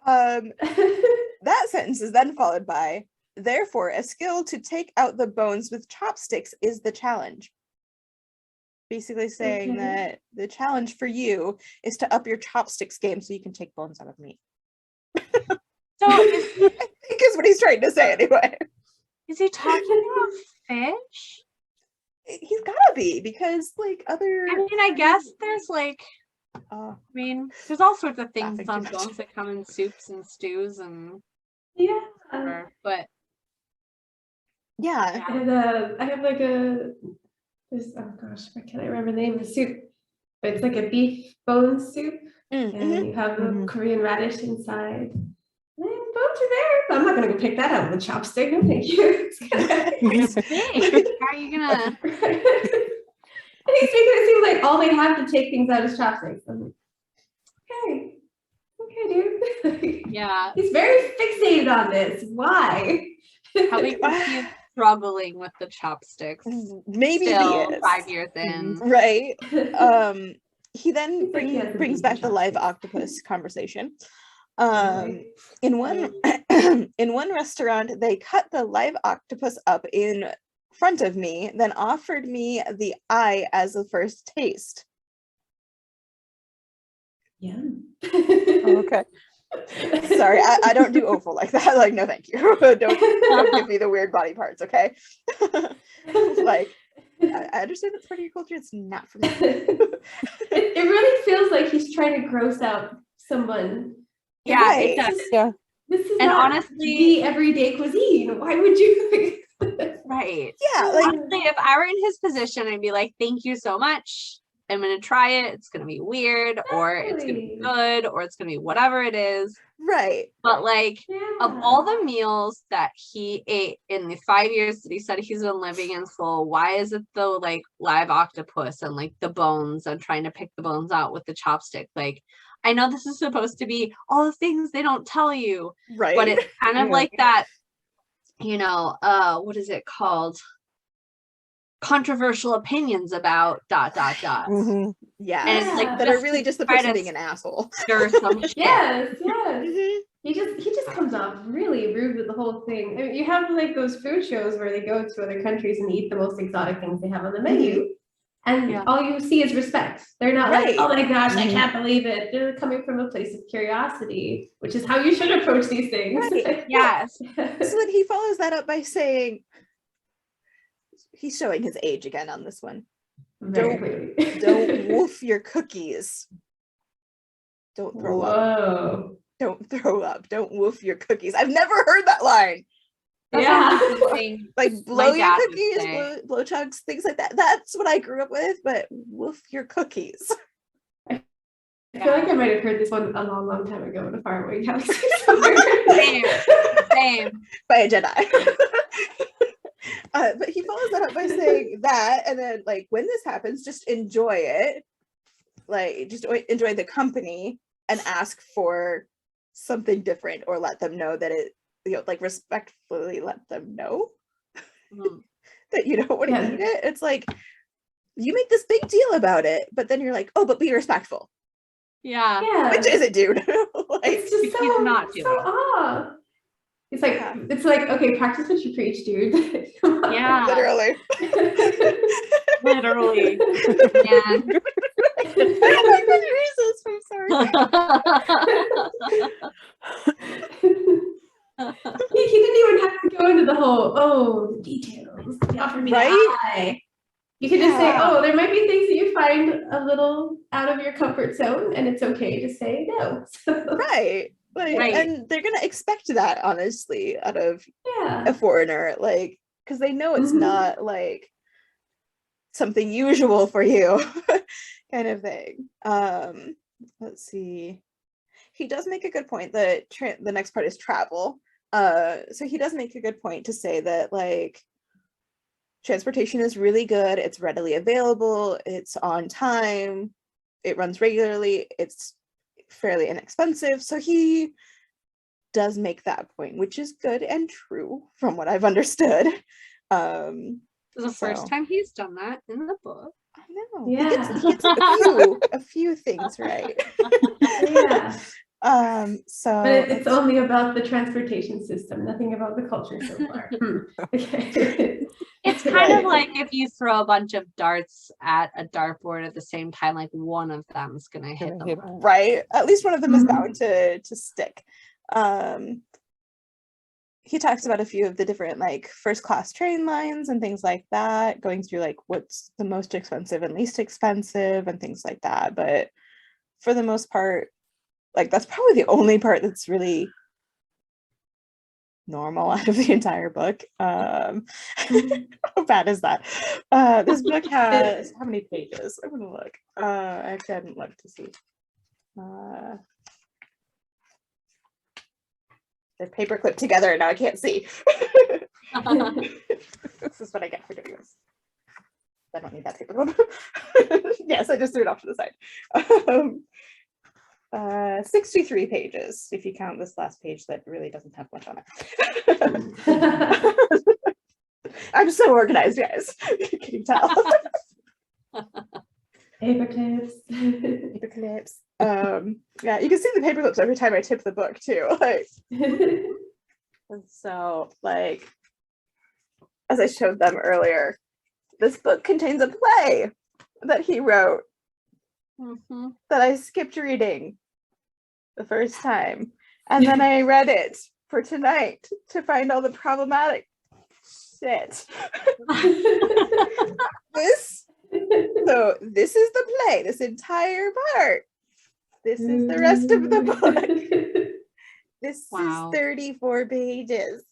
That sentence is then followed by, therefore, a skill to take out the bones with chopsticks is the challenge. Basically saying Okay. that the challenge for you is to up your chopsticks game so you can take bones out of meat. So I think is what he's trying to say anyway. is he talking about fish? He's gotta be, because like other I mean, I guess there's like, uh, there's all sorts of things Laughing too on much. bones that come in soups and stews and Yeah. whatever, but yeah. I have like this, oh gosh, why can't I remember the name of the soup? But it's like a beef bone soup, Mm-hmm. and you have the Mhm. Korean radish inside. And bones are there, but I'm not gonna go pick that out with a chopstick. No, thank you. it's big. How are you gonna? And he's making it seem like all they have to take things out is chopsticks. I'm like, okay, dude. Yeah, He's very fixated on this. Why? probably 'cause he's struggling with the chopsticks. Maybe Still he is. 5 years in. Right. He then Seems like he has a brings beef back the live chopsticks. octopus conversation. Boy. In one in one restaurant, they cut the live octopus up in front of me, then offered me the eye as a first taste. Yeah. Okay. Sorry, I don't do offal like that. Like, no, thank you. don't give me the weird body parts, okay? Like, I understand that's part of your culture. It's not for me. It really feels like he's trying to gross out someone. Yeah, Right. it does. Yeah. This is And not honestly- the everyday cuisine. Why would you? Right. Yeah, like, Honestly, if I were in his position, I'd be like, thank you so much. I'm gonna try it. It's gonna be weird, or it's gonna be Exactly. good, or it's gonna be whatever it is. right. But like, Yeah. of all the meals that he ate in the 5 years that he said he's been living in Seoul, why is it the like live octopus and like the bones and trying to pick the bones out with the chopstick? Like, I know this is supposed to be all the things they don't tell you, Right. but it's kind of Yeah. like that, what is it called? Controversial opinions about ... Mhm. yeah. And it's like that are just really to just the try person to being an asshole. Stir some shit. Yes, yes. Mhm. He just comes off really rude with the whole thing. I mean, you have like those food shows where they go to other countries and eat the most exotic things they have on the menu. And Yeah. all you see is respect. They're not Right. like, oh my gosh, I Mhm. can't believe it. They're coming from a place of curiosity, which is how you should approach these things. Right. Yes. So then he follows that up by saying, he's showing his age again on this one. Very clearly. Don't woof your cookies. Don't throw up. Whoa. Don't throw up. Don't woof your cookies. I've never heard that line. That's Yeah. something Like My blow your dad would cookies, say. blow chugs, things like that. That's what I grew up with, but woof your cookies. I feel like I might have heard this one a long, long time ago in a faraway galaxy Same. Same. By a Jedi. But he follows that up by saying that, and then like when this happens, just enjoy it. Like just enjoy the company and ask for something different, or let them know that it, like respectfully let them know Mm. that you don't want to Yeah. eat it. It's like you make this big deal about it, but then you're like, oh, but be respectful. Yeah. Yeah. Which is it, dude? Like, It's just He's so, not so doing it. off. It's like, Yeah. it's like, okay, practice what you preach, dude. Come on. Yeah. literally. Literally. Man. Jesus, I'm sorry. He didn't even have to go into the whole, the details. things. He offered me Right? the eye. You could just say, Yeah. oh, there might be things that you find a little out of your comfort zone, and it's okay to say no. So, Right. Like, Right. and they're gonna expect that, honestly, out of yeah. a foreigner, like, because they know it's Mhm. not like something usual for you, kind of thing. Let's see. He does make a good point that the next part is travel. So he does make a good point to say that, like, transportation is really good, it's readily available, it's on time, it runs regularly, it's fairly inexpensive. So he does make that point, which is good and true from what I've understood. This is the first So- time he's done that in the book. I know. Yeah. He gets a few things right. Yeah. So But it's only about the transportation system, nothing about the culture so far. Okay. It's kind of like if you throw a bunch of darts at a dartboard at the same time, like one of them is gonna hit them. right. At least one of them is Mhm. bound to stick. He talks about a few of the different, like, first class train lines and things like that, going through like what's the most expensive and least expensive and things like that. But for the most part, like, that's probably the only part that's really normal out of the entire book. How bad is that? This book has how many pages? I'm gonna look. Actually, I hadn't looked to see. They're paperclip together and now I can't see. This is what I get for doing this. I don't need that paperclip. Yes, I just threw it off to the side. 63 pages, if you count this last page that really doesn't have much on it. I'm so organized, guys. Can you tell? Paper clips. Paper clips. Yeah, you can see the paper clips every time I tip the book too. Like, and so, like, as I showed them earlier, this book contains a play that he wrote Mhm. that I skipped reading the first time, and then I read it for tonight to find all the problematic shit. So this is the play, this entire part. This is the rest of the book. This Wow. is 34 pages.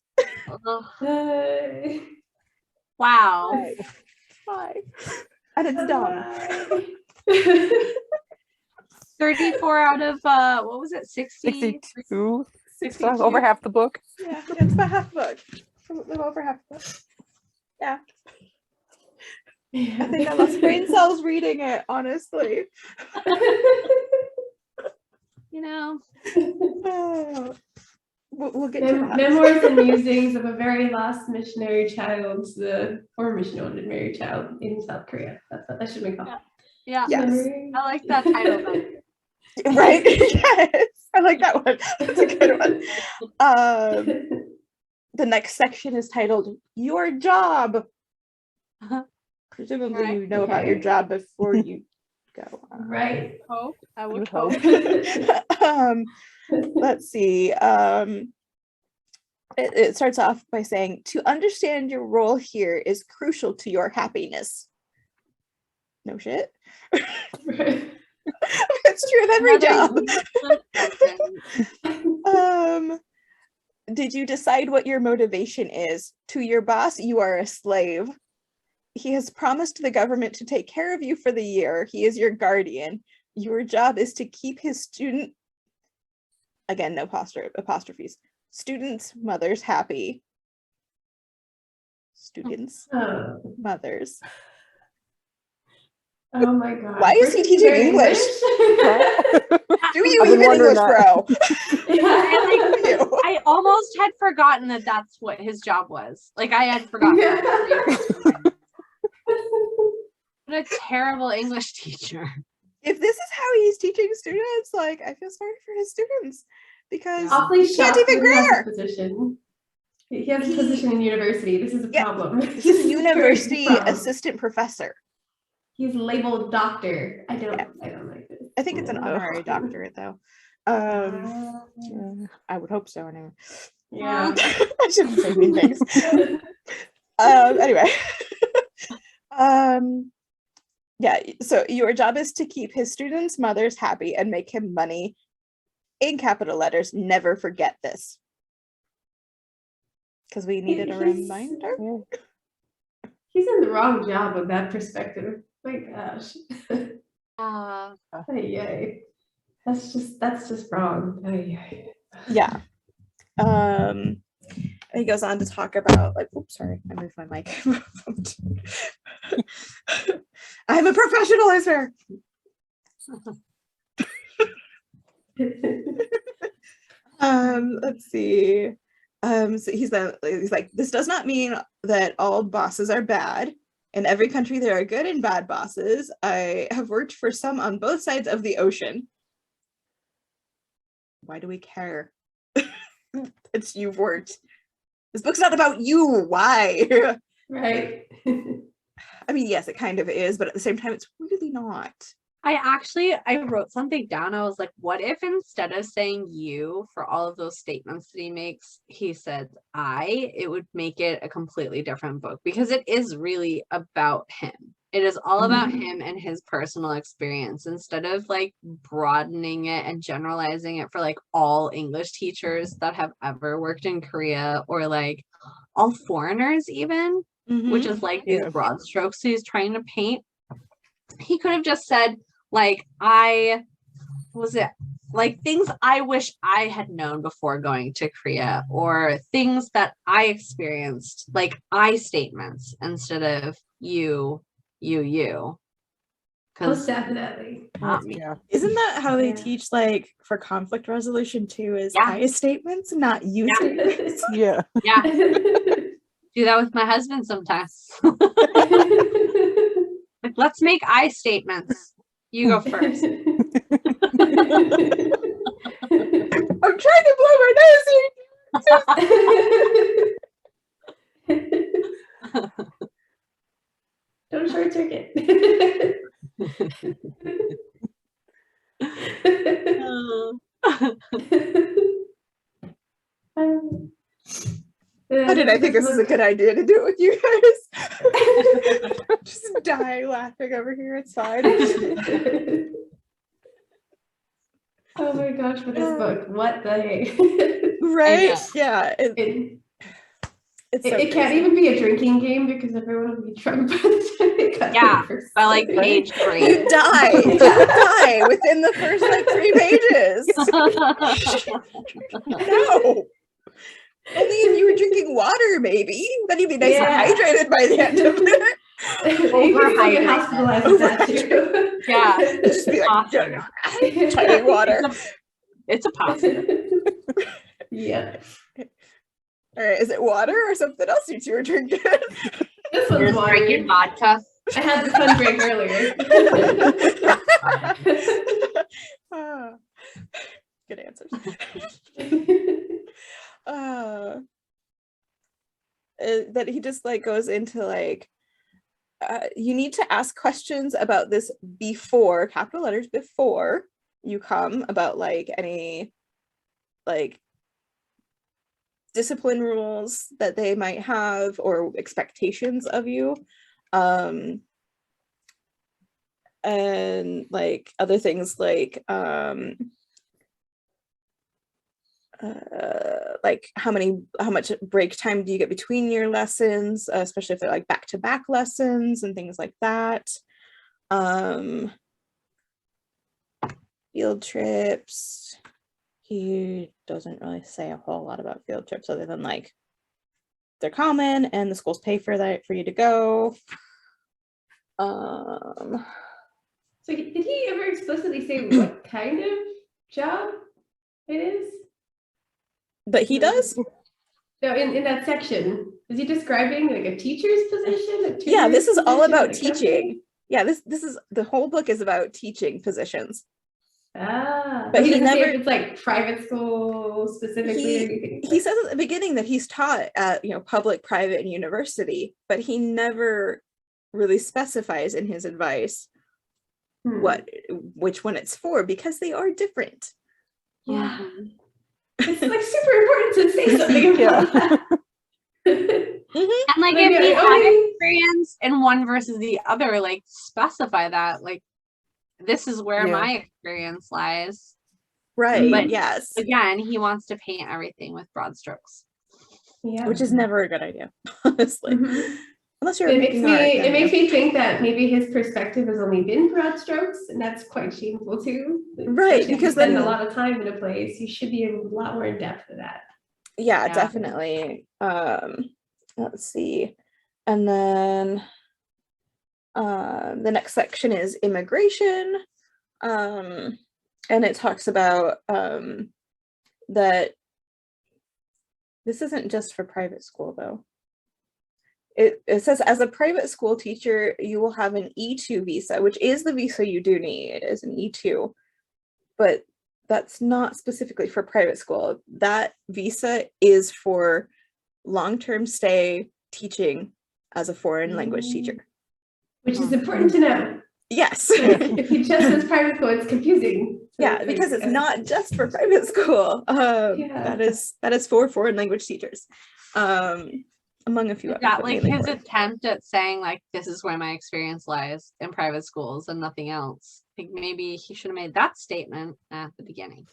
Ugh. Bye. Wow. Bye. And it's done. 34 out of what was it? 60? 62. 62? So over half the book. Yeah, it's about half the book. A little over half the book. Yeah. I think I lost brain cells reading it, honestly. You know. Oh, we'll get to that. Memoirs and musings of a very last missionary child, or missionary child in South Korea. That's what that should be called. Yeah. Yes. Memory. I like that title better. Right? Yes. I like that one. That's a good one. The next section is titled Your Job. Presumably Right. you know about your Okay. job before you go. Right. Hope. I would Would hope. hope. Let's see. It starts off by saying, to understand your role here is crucial to your happiness. No shit. Right. It's true of every job. Another Did you decide what your motivation is? To your boss, you are a slave. He has promised the government to take care of you for the year. He is your guardian. Your job is to keep his student, again, no apostrophes, students' mothers happy. Students' Oh. mothers. Oh my god. Why is he First teaching you're English? Do you I've been even wondering English, that. bro? Yeah. You. I almost had forgotten that that's what his job was. Like I had forgotten. That. What a terrible English teacher. If this is how he's teaching students, like, I feel sorry for his students because Yeah. Awfully he can't shocked even that he has grammar. a position. He has a position in university. This is a Yeah. problem. He's a university Problem. assistant professor. He's labeled doctor. I don't like this. I think it's an honorary doctorate, though. I would hope so, anyway. Yeah. I shouldn't say mean things. Anyway. Yeah, so your job is to keep his students' mothers happy and make him money in capital letters. Never forget this. Because we needed a reminder. He's in the wrong job with that perspective. My gosh. Ay. That's just wrong. Ay. Yeah. He goes on to talk about like, oops, sorry, I moved my mic. I'm a professional, I swear. Let's see. So he's like, this does not mean that all bosses are bad. In every country there are good and bad bosses. I have worked for some on both sides of the ocean. Why do we care? It's you've worked. This book's not about you. Why? Right. I mean, yes, it kind of is, but at the same time, it's really not. I wrote something down. I was like, what if instead of saying you for all of those statements that he makes, he said I, it would make it a completely different book because it is really about him. It is all about him and his personal experience instead of like broadening it and generalizing it for like all English teachers that have ever worked in Korea or like all foreigners even, which is like these broad strokes he's trying to paint. He could have just said like things I wish I had known before going to Korea or things that I experienced, like I statements instead of you. Most definitely. Not me. Yeah. Isn't that how they teach like for conflict resolution too? Is I statements, not you statements? Yeah. Yeah. Do that with my husband sometimes. Like, let's make I statements. You go first. I'm trying to blow my nose here. Don't short circuit. How did I think this is a good idea to do it with you guys? Just die laughing over here. It's fine. Oh my gosh, for this book, what the heck? Right? Yeah. It can't even be a drinking game because everyone will be drunk by the time they got Yeah, the first by like page 3. You die. You die within the first like 3 pages. No. Only if you were drinking water, maybe. Then you'd be nice and hydrated by the end of it. Overhydrated. Hospitalized that too. Yeah. Just be like, tiny water. It's a positive. Yeah. All right, is it water or something else you two are drinking? This one's You're water. drinking vodka. I had the fun drink earlier. Good answers. That he just like goes into like you need to ask questions about this before, capital letters, before you come, about like any like discipline rules that they might have or expectations of you, and like other things like how much break time do you get between your lessons, especially if they're like back-to-back lessons and things like that. Field trips, he doesn't really say a whole lot about field trips other than like they're common and the schools pay for that for you to go. So did he ever explicitly say what kind of job it is? But he does? No, in that section, is he describing like a teacher's position? Yeah, this is all about teaching. Yeah, this is the whole book is about teaching positions. But he doesn't say if it's like private school specifically or anything. He says at the beginning that he's taught at public, private, and university, but he never really specifies in his advice which one it's for, because they are different. Yeah. It's like super important to say something about that. And like Maybe if you I- have experience in one versus the other, like specify that. Like this is where Yeah. my experience lies. Right. But yes. again, he wants to paint everything with broad strokes. Yeah. Which is never a good idea, honestly. Mhm. Unless you're It making art. it then makes yeah. me think that maybe his perspective has only been broad strokes, and that's quite shameful too. Right, Especially if because you spend then- a lot of time in a place, you should be a lot more in depth with that. Yeah, Yeah. definitely. Let's see. And then the next section is immigration. And it talks about that this isn't just for private school though. It says as a private school teacher, you will have an E2 visa, which is the visa you do need, is an E2, but that's not specifically for private school. That visa is for long-term stay teaching as a foreign language teacher. Which is important to know. Yes. If he just says private school, it's confusing. So Yeah, like, because it's not just for private school. Yeah. That is for foreign language teachers. Among a few Is others, that but like mainly his for- attempt at saying like this is where my experience lies in private schools and nothing else? I think maybe he should have made that statement at the beginning.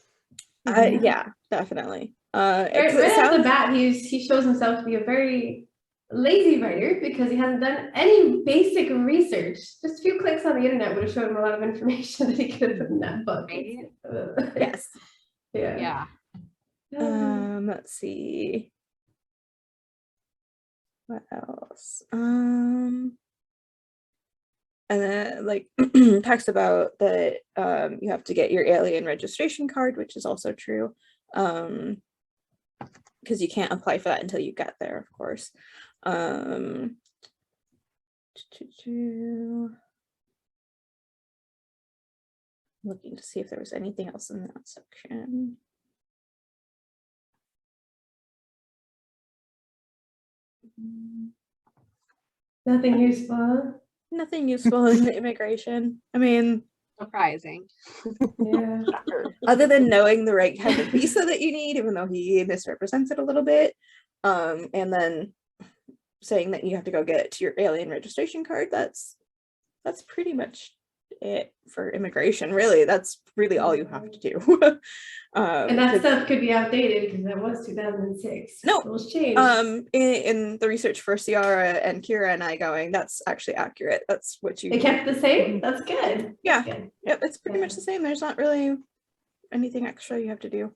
Yeah, definitely. Right, 'Cause it right off the sounds- bat, he shows himself to be a very lazy writer because he hasn't done any basic research. Just a few clicks on the internet would have shown him a lot of information that he could have put in that book. Right? Yes. Yeah. Yeah. Let's see. What else? And then like talks about that you have to get your alien registration card, which is also true. Because you can't apply for that until you get there, of course. Looking to see if there was anything else in that section. Nothing useful. Nothing useful in the immigration. I mean, Surprising. Yeah. other than knowing the right kind of visa that you need, even though he misrepresents it a little bit, and then saying that you have to go get your alien registration card. That's pretty much it for immigration. Really, that's really all you have to do. And that 'cause, stuff could be outdated because that was 2006. No, Rules changed. in the research for Ciara and Kira and I going, that's actually accurate. That's what you. They kept the same? That's good. Yeah. That's good. Yep, it's pretty much the same. There's not really anything extra you have to do.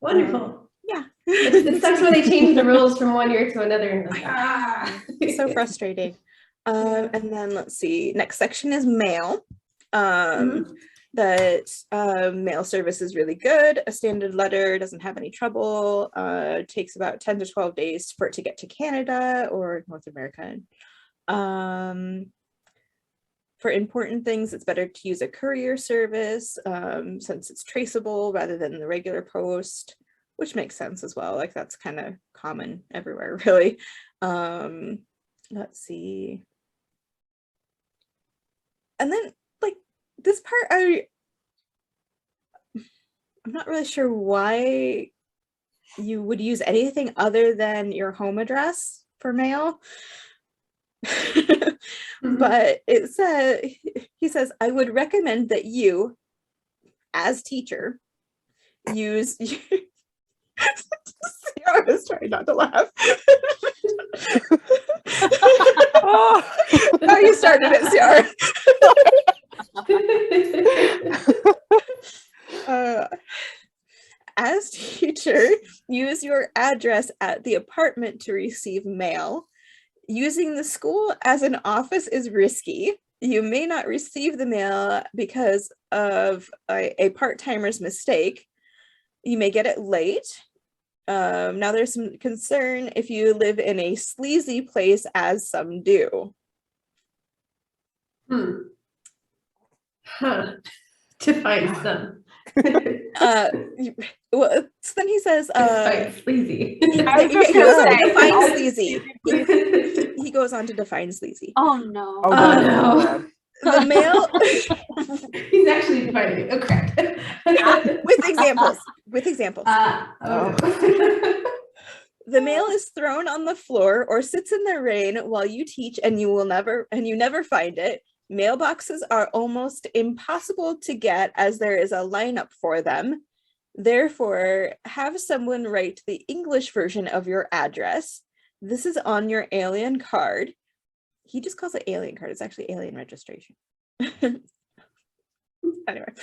Wonderful. Yeah. It sucks when they change the rules from one year to another. And like, ah. So frustrating. And then let's see, next section is mail. Mhm. That mail service is really good. A standard letter doesn't have any trouble. Takes about 10 to 12 days for it to get to Canada or North America. For important things, it's better to use a courier service since it's traceable rather than the regular post, which makes sense as well. Like that's kind of common everywhere, really. Let's see. And then like this part, I'm not really sure why you would use anything other than your home address for mail. But it says, he says, I would recommend that you, as teacher, use. I was trying not to laugh. Oh. Now you started it, Ciara. As teacher, use your address at the apartment to receive mail. Using the school as an office is risky. You may not receive the mail because of a part-timer's mistake. You may get it late. Now there's some concern if you live in a sleazy place, as some do. Huh. Define some. Well, so then he says, Define sleazy. I was just he goes on gonna to say, define oh, sleazy. He goes on to define sleazy. Oh no. Oh, Oh, God. no. The mail He's actually defining it. Oh crap. with examples. With examples. Oh. The mail is thrown on the floor or sits in the rain while you teach, and you never find it. Mailboxes are almost impossible to get as there is a lineup for them. Therefore, have someone write the English version of your address. This is on your alien card. He just calls it alien card. It's actually alien registration. Anyway,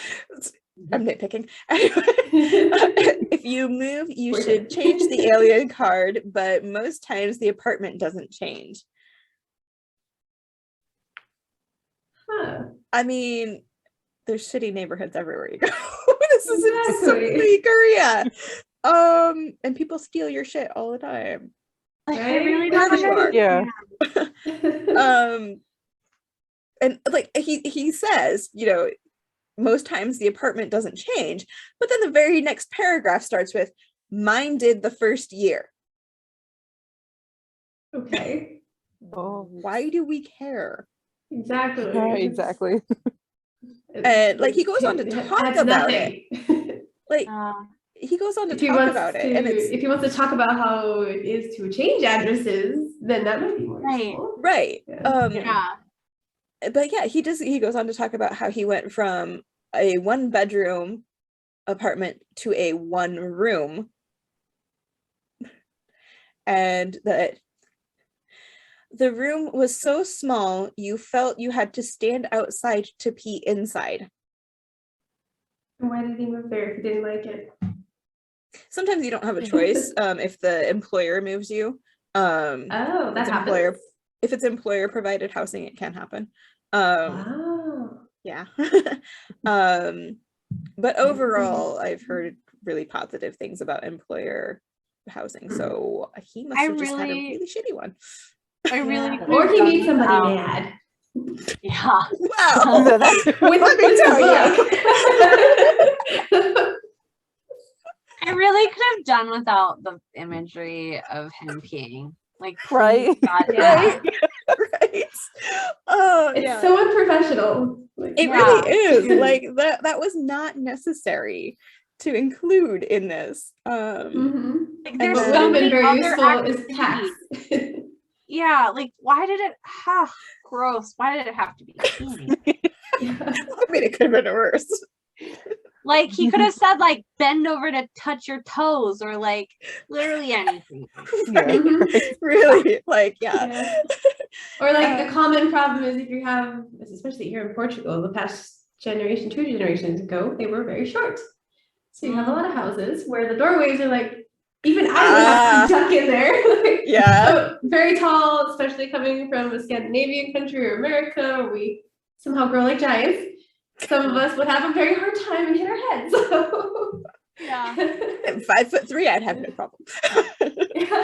I'm nitpicking. If you move, you should change the alien card, but most times the apartment doesn't change. Huh. I mean, there's shitty neighborhoods everywhere you go. This is Exactly. specifically Korea. And people steal your shit all the time. Like, I Right? really Wherever don't you are. understand. Yeah. And like he says, you know, most times the apartment doesn't change, but then the very next paragraph starts with, mine did the first year. Okay. Oh, Why do we care? Exactly. yeah, exactly. And like he goes on to talk Adds about it. nothing. Like Uh, he goes on to If he talk wants about it, to, and it's if he wants to talk about how it is to change addresses, then that might be more Right. useful. right. yeah. But yeah, he goes on to talk about how he went from a 1-bedroom apartment to a 1-room, and that the room was so small you felt you had to stand outside to pee inside. Why did he move there if he didn't like it? Sometimes you don't have a choice if the employer moves you. Oh, that it's happens. if it's employer provided housing, it can happen. Wow. Yeah. But overall, I've heard really positive things about employer housing, so he must I have just had a really- really shitty one. I really Yeah. Or he could've made done somebody without- mad. Yeah. Wow. No, that's With Let me tell you. I really could have done without the imagery of him peeing. Like, Right. please, God, Yeah. Right. Right. Oh, It's yeah. so unprofessional. Like, It Yeah. really is. Like that was not necessary to include in this. mhm. Like, And there's then- What would so have been many very other useful is tax. activities. Yeah, like, why did it? Gross. Why did it have to be peeing? Yeah. I mean, it could have been worse. Like, he could have said, like, bend over to touch your toes, or like literally anything. yeah. Mhm. Really, like, yeah. Yeah. Or like a Um, common problem is if you have, especially here in Portugal, the past generation, 2 generations ago, they were very short. So you have a lot of houses where the doorways are like, even I would have to duck in there. Like, Yeah. so very tall, especially coming from a Scandinavian country or America, where we somehow grow like giants. Some of us would have a very hard time and hit our heads. So Yeah. At 5'3", I'd have no problem. yeah,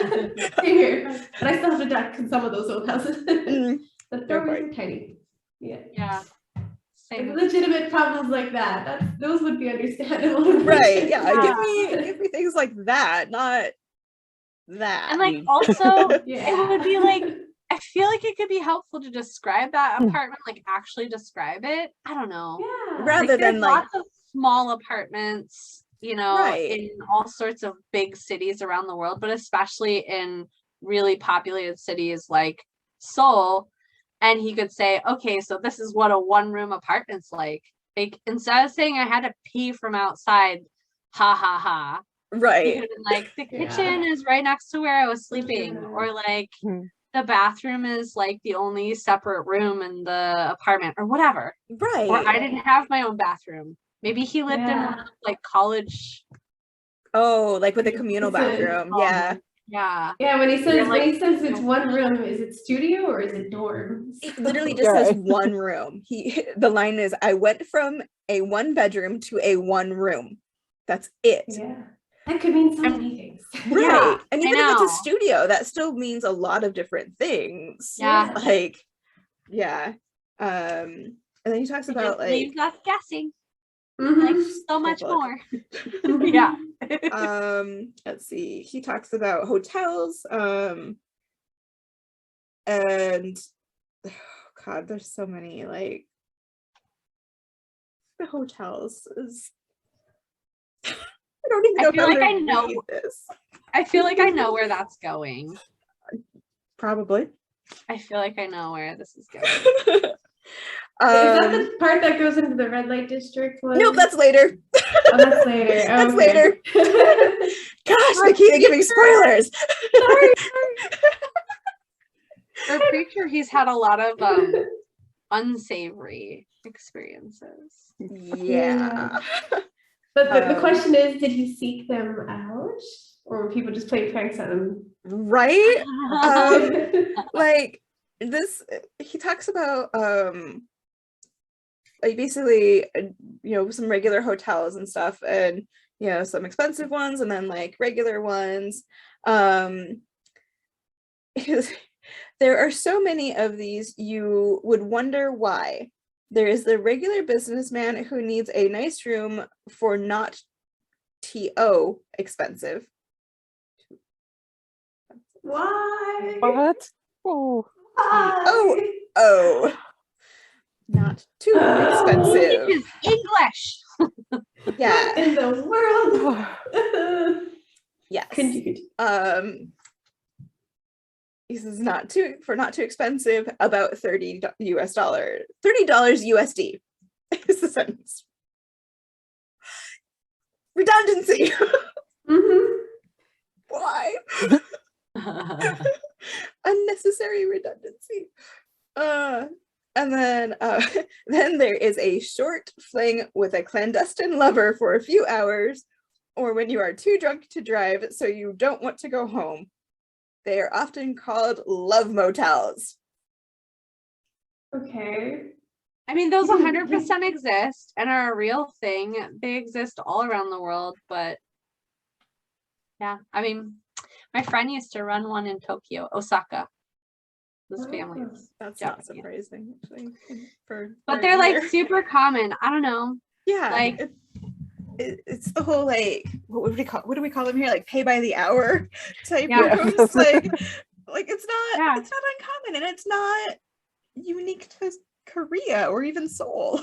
same here. But I still have to duck in some of those old houses. Mm, The Fair doorways point. are tiny. Yeah. Yeah. Like Same. legitimate problems like that. Those would be understandable. right. Yeah. Yeah. Give me things like that, not that. And like, also, Yeah. it would be like, I feel like it could be helpful to describe that Mm. apartment, like actually describe it. I don't know. Yeah. Rather Like, there's than, like- lots of small apartments, you know, Right. in all sorts of big cities around the world, but especially in really populated cities like Seoul. And he could say, okay, so this is what a 1-room apartment's like. Like, instead of saying I had to pee from outside, ha ha ha. He could Right. have been like, the Yeah. kitchen is right next to where I was sleeping, Yeah. or like Hmm. the bathroom is like the only separate room in the apartment, or whatever. Right. Or I didn't have my own bathroom. Maybe he lived in one Yeah. of those, like, college. Oh, like with a communal It's a- bathroom. Yeah. Yeah. Yeah, when he You're says like- it's 1 room, is it studio or is it dorm? It literally just Right. says 1 room. The line is, I went from a 1-bedroom to a 1-room. That's it. Yeah. That could mean so many things. Right. Yeah, And I even if it's know. a studio, that still means a lot of different things. Yeah. Like, yeah. And then he talks It about, just like, leaves us guessing, Mhm. like, so much book. more. Yeah. let's see. He talks about hotels. And oh God, there's so many, like, the hotels is don't even I know feel how like to I know. read this. I feel like I know where that's going. Probably. I feel like I know where this is going. Is that the part that goes into the red light district one? Nope, that's later. Oh, that's later. Oh, That's okay. later. Gosh, Nikita giving spoilers. Sorry. For a preacher, he's had a lot of unsavory experiences. Yeah. But the Um, question is, did he seek them out? Or were people just playing pranks on him? Right? Like this, he talks about like basically some regular hotels and stuff, and some expensive ones, and then like regular ones. There are so many of these, you would wonder why. There is the regular businessman who needs a nice room for not TO expensive. Why? What? Oh, Why? Oh, not too expensive. Teaches English. Yeah. What in the world? Yes. Continue. He says not too expensive, about $30 USD is the sentence. Redundancy. Mm-hmm. Why? Unnecessary redundancy. And then then there is a short fling with a clandestine lover for a few hours, or when you are too drunk to drive so you don't want to go home. They are often called love motels. Okay. I mean, those 100% exist and are a real thing. They exist all around the world, but yeah, I mean, my friend used to run one in Tokyo, Osaka. His family. That's Japanese. not surprising, actually. But they're like super common. I don't know. yeah, like it's the whole like what do we call them here, like pay by the hour type Yeah. rooms. like it's not Yeah. it's not uncommon, and it's not unique to Korea or even Seoul.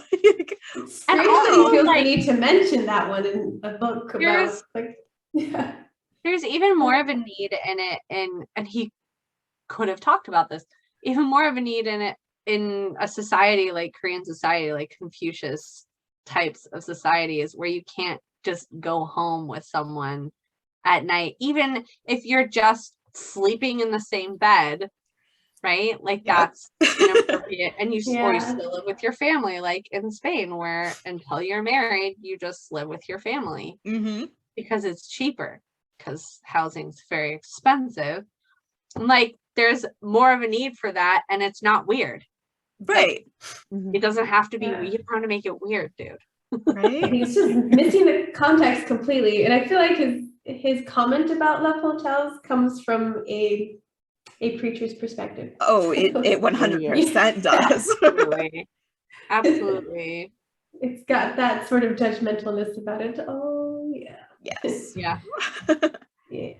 And also, he feels like, the need to mention that one in a book about yeah. There's even more of a need in it, and he could have talked about this. Even more of a need in it in a society like Korean society, like Confucius types of societies, where you can't just go home with someone at night, even if you're just sleeping in the same bed, right? Like that's inappropriate. And or you still live with your family, like in Spain, where until you're married, you just live with your family because it's cheaper, because housing's very expensive. Like there's more of a need for that, and it's not weird. Right. Like, it doesn't have to be, you don't have to make it weird, dude. Right. He's just missing the context completely. And I feel like his comment about love hotels comes from a preacher's perspective. Oh, it 100% does. Absolutely. Absolutely. It's got that sort of judgmentalness about it. Oh yeah. Yes. Yeah. Yeah.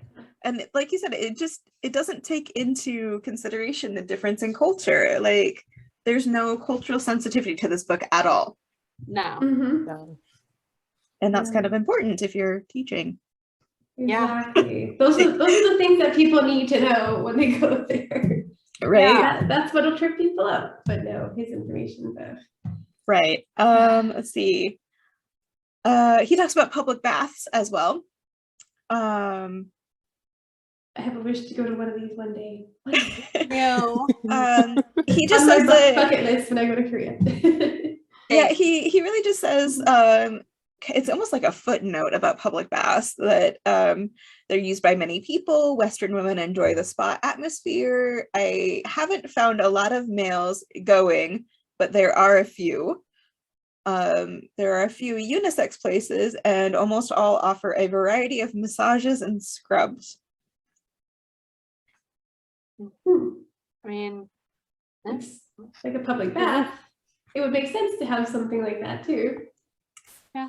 And like you said, it doesn't take into consideration the difference in culture. Like there's no cultural sensitivity to this book at all. No. Mm-hmm. And that's kind of important if you're teaching. Exactly. Those are the things that people need to know when they go there. Right. Yeah, that's what'll trip people up. But no, his information though. Right. Let's see. He talks about public baths as well. I have a wish to go to one of these one day. No. He just on says my that bucket list when I go to Korea. yeah, he really just says it's almost like a footnote about public baths that they're used by many people. Western women enjoy the spa atmosphere. I haven't found a lot of males going, but there are a few. There are a few unisex places, and almost all offer a variety of massages and scrubs. I mean, It's like a public bath. It would make sense to have something like that too. Yeah.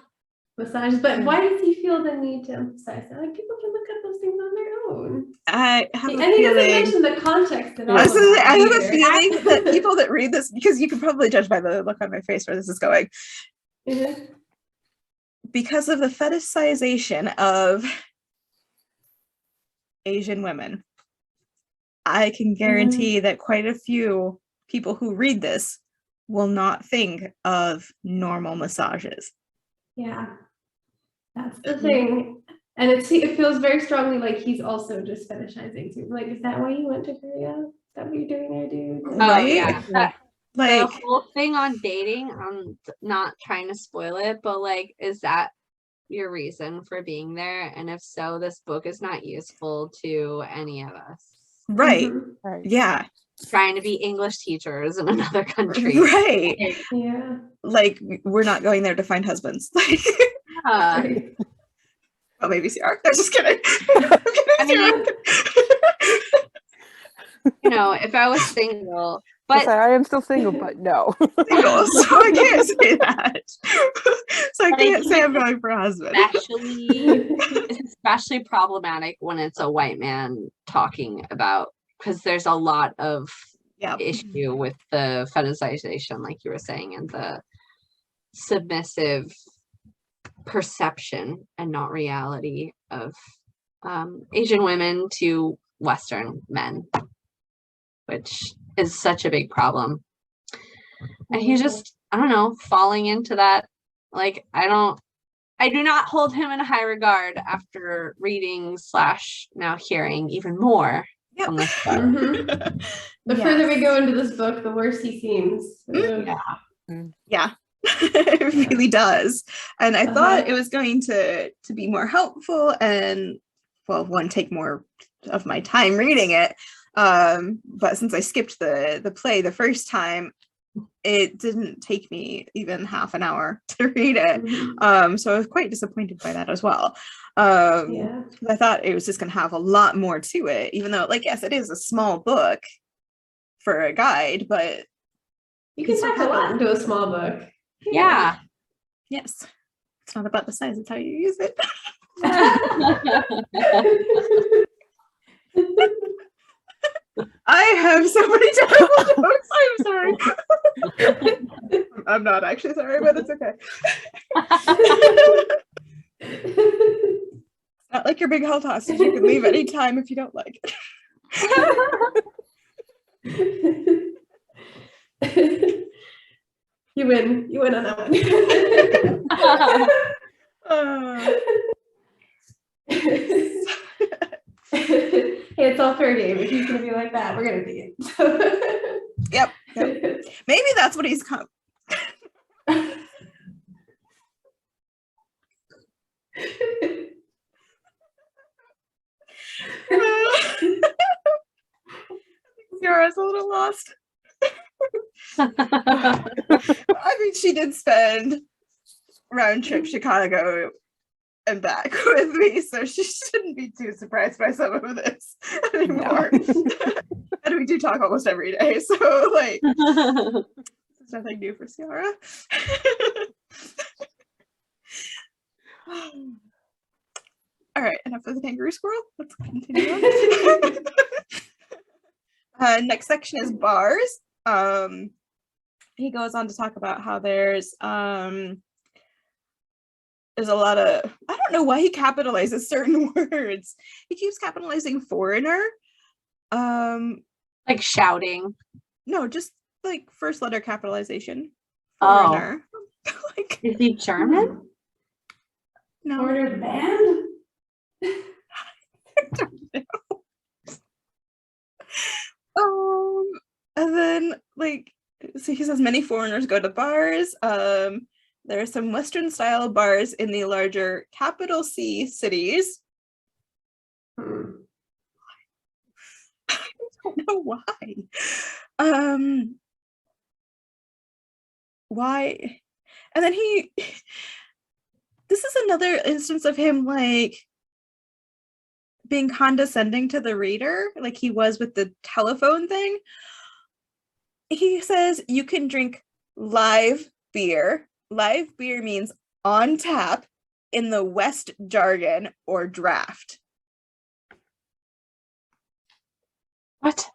Massages, but why does he feel the need to emphasize that? Like people can look up those things on their own. I have And a he doesn't feeling. mention the context at all. I have a either. feeling that people that read this, because you can probably judge by the look on my face where this is going. Mhm. because of the fetishization of Asian women, I can guarantee that quite a few people who read this will not think of normal massages. Yeah, that's the thing. And it feels very strongly like he's also just fetishizing too. Like, is that why you went to Korea? Is that what you're doing there, dude? Oh Right? yeah. The Like, whole thing on dating, I'm not trying to spoil it, but like, is that your reason for being there? And if so, this book is not useful to any of us. right. Mhm. Right. Yeah. Trying to be English teachers in another country. Right. Yeah. Like, we're not going there to find husbands. Like, Yeah. Right. oh, maybe CR. I'm just kidding. I mean, you know, if I was single, Yes, but I am still single, but no. Single, so I can't say that. So I But I can't say think I'm going for a husband. it's especially problematic when it's a white man talking about, because there's a lot of Yeah. issue with the fetishization, like you were saying, and the submissive perception and not reality of Asian women to Western men, which is such a big problem. And he's just, I don't know, falling into that. Like, I do not hold him in high regard after reading / now hearing even more Yep. from this book. Mhm. The further we go into this book, the worse he seems. Mm. Ugh. Yeah. It really does. And I thought Uh-huh. it was going to be more helpful and, well, one, take more of my time reading it. But since I skipped the play the first time, it didn't take me even half an hour to read it. Mhm. So I was quite disappointed by that as well. Yeah. I thought it was just going to have a lot more to it, even though, like, yes, it is a small book for a guide, but You can pack a lot into a small book. Yeah. yes, it's not about the size, it's how you use it. I have so many terrible jokes. I'm sorry. I'm not actually sorry, but it's okay. It's not like your big health hostage. You can leave any time if you don't like it. You win. You win on that one. Hey, it's all fair game. If he's gonna be like that, we're gonna be it. Yep. Maybe that's what he's come. Yara's a little lost. I mean, she did spend round trip Chicago and back with me, so she shouldn't be too surprised by some of this anymore. And we do talk almost every day, so like, it's nothing new for Ciara. All right, enough of the kangaroo squirrel. Let's continue on. Next section is bars. He goes on to talk about how there's a lot of, I don't know why he capitalizes certain words. He keeps capitalizing foreigner. Like shouting. No, just like first letter capitalization. Oh. Foreigner. Like, Is he German? no. Order the band? And then like, so he says many foreigners go to bars. There are some Western style bars in the larger capital C cities. I don't know why. Why? And then this is another instance of him like being condescending to the reader, like he was with the telephone thing. He says you can drink live beer. Live beer means on tap in the West jargon or draft. What?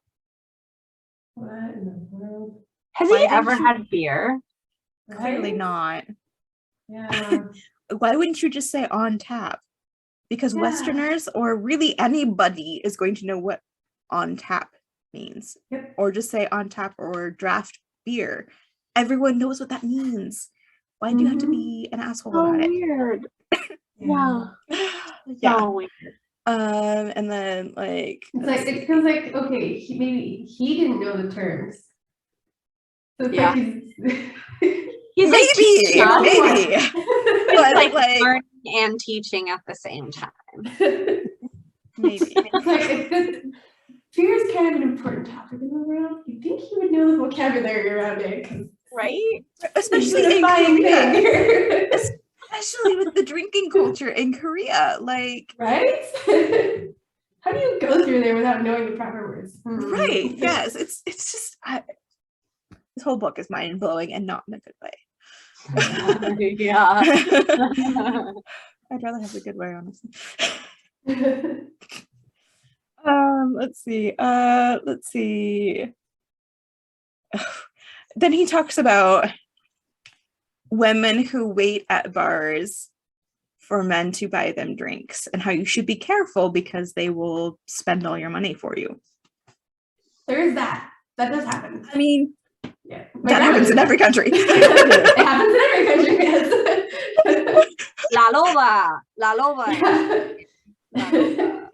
What in the world? Has Why he didn't ever you- had beer? Clearly Right? not. Yeah. why wouldn't you just say on tap? Because Yeah. Westerners or really anybody is going to know what on tap means. Yep. Or just say on tap or draft beer. Everyone knows what that means. Why do you have to be an asshole So about it? weird. Yeah. Yeah. So weird. And then like It's like it feels like okay, maybe he didn't know the terms. So it's Yeah. like He's like maybe, teaching us. maybe. He's But like like learning and teaching at the same time. maybe. It's like if this fear is kind of an important topic in the world. You think he would know the vocabulary around it? 'Cause Right? it's Especially a in unifying Korea. thing. Especially with the drinking culture in Korea. Like Right? How do you go through there without knowing the proper words? right, yes. It's just this whole book is mind blowing and not in a good way. Yeah. I'd rather have the good way, honestly. Let's see. Then he talks about women who wait at bars for men to buy them drinks and how you should be careful because they will spend all your money for you. There is that. That does happen. I mean, Yeah. that happens in every country. It happens in every country, yes. La loba. La loba. La loba.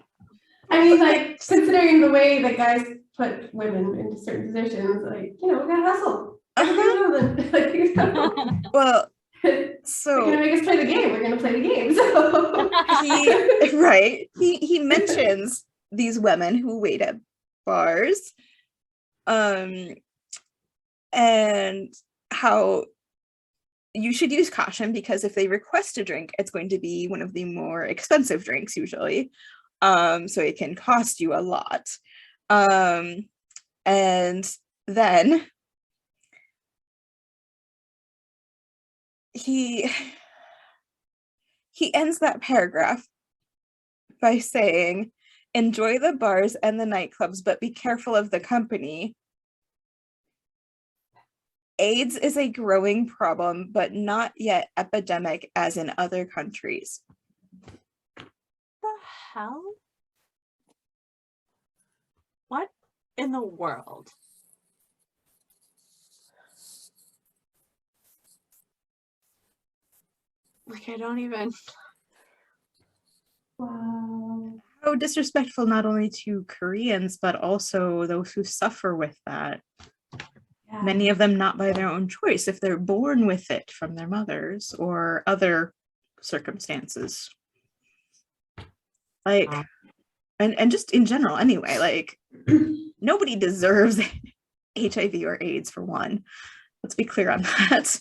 I mean, like, considering the way that guys put women into certain positions, like, we gotta hustle. Like, Well, they're so gonna make us play the game. We're gonna play the game. So he mentions these women who wait at bars, and how you should use caution because if they request a drink, it's going to be one of the more expensive drinks usually. So it can cost you a lot. And then he ends that paragraph by saying, enjoy the bars and the nightclubs, but be careful of the company. AIDS is a growing problem, but not yet epidemic as in other countries. The hell? What in the world? Like, I don't even. wow. How disrespectful not only to Koreans, but also those who suffer with that. Yeah. Many of them not by their own choice, if they're born with it from their mothers or other circumstances. Like, and just in general anyway, like, nobody deserves HIV or AIDS for one. Let's be clear on that.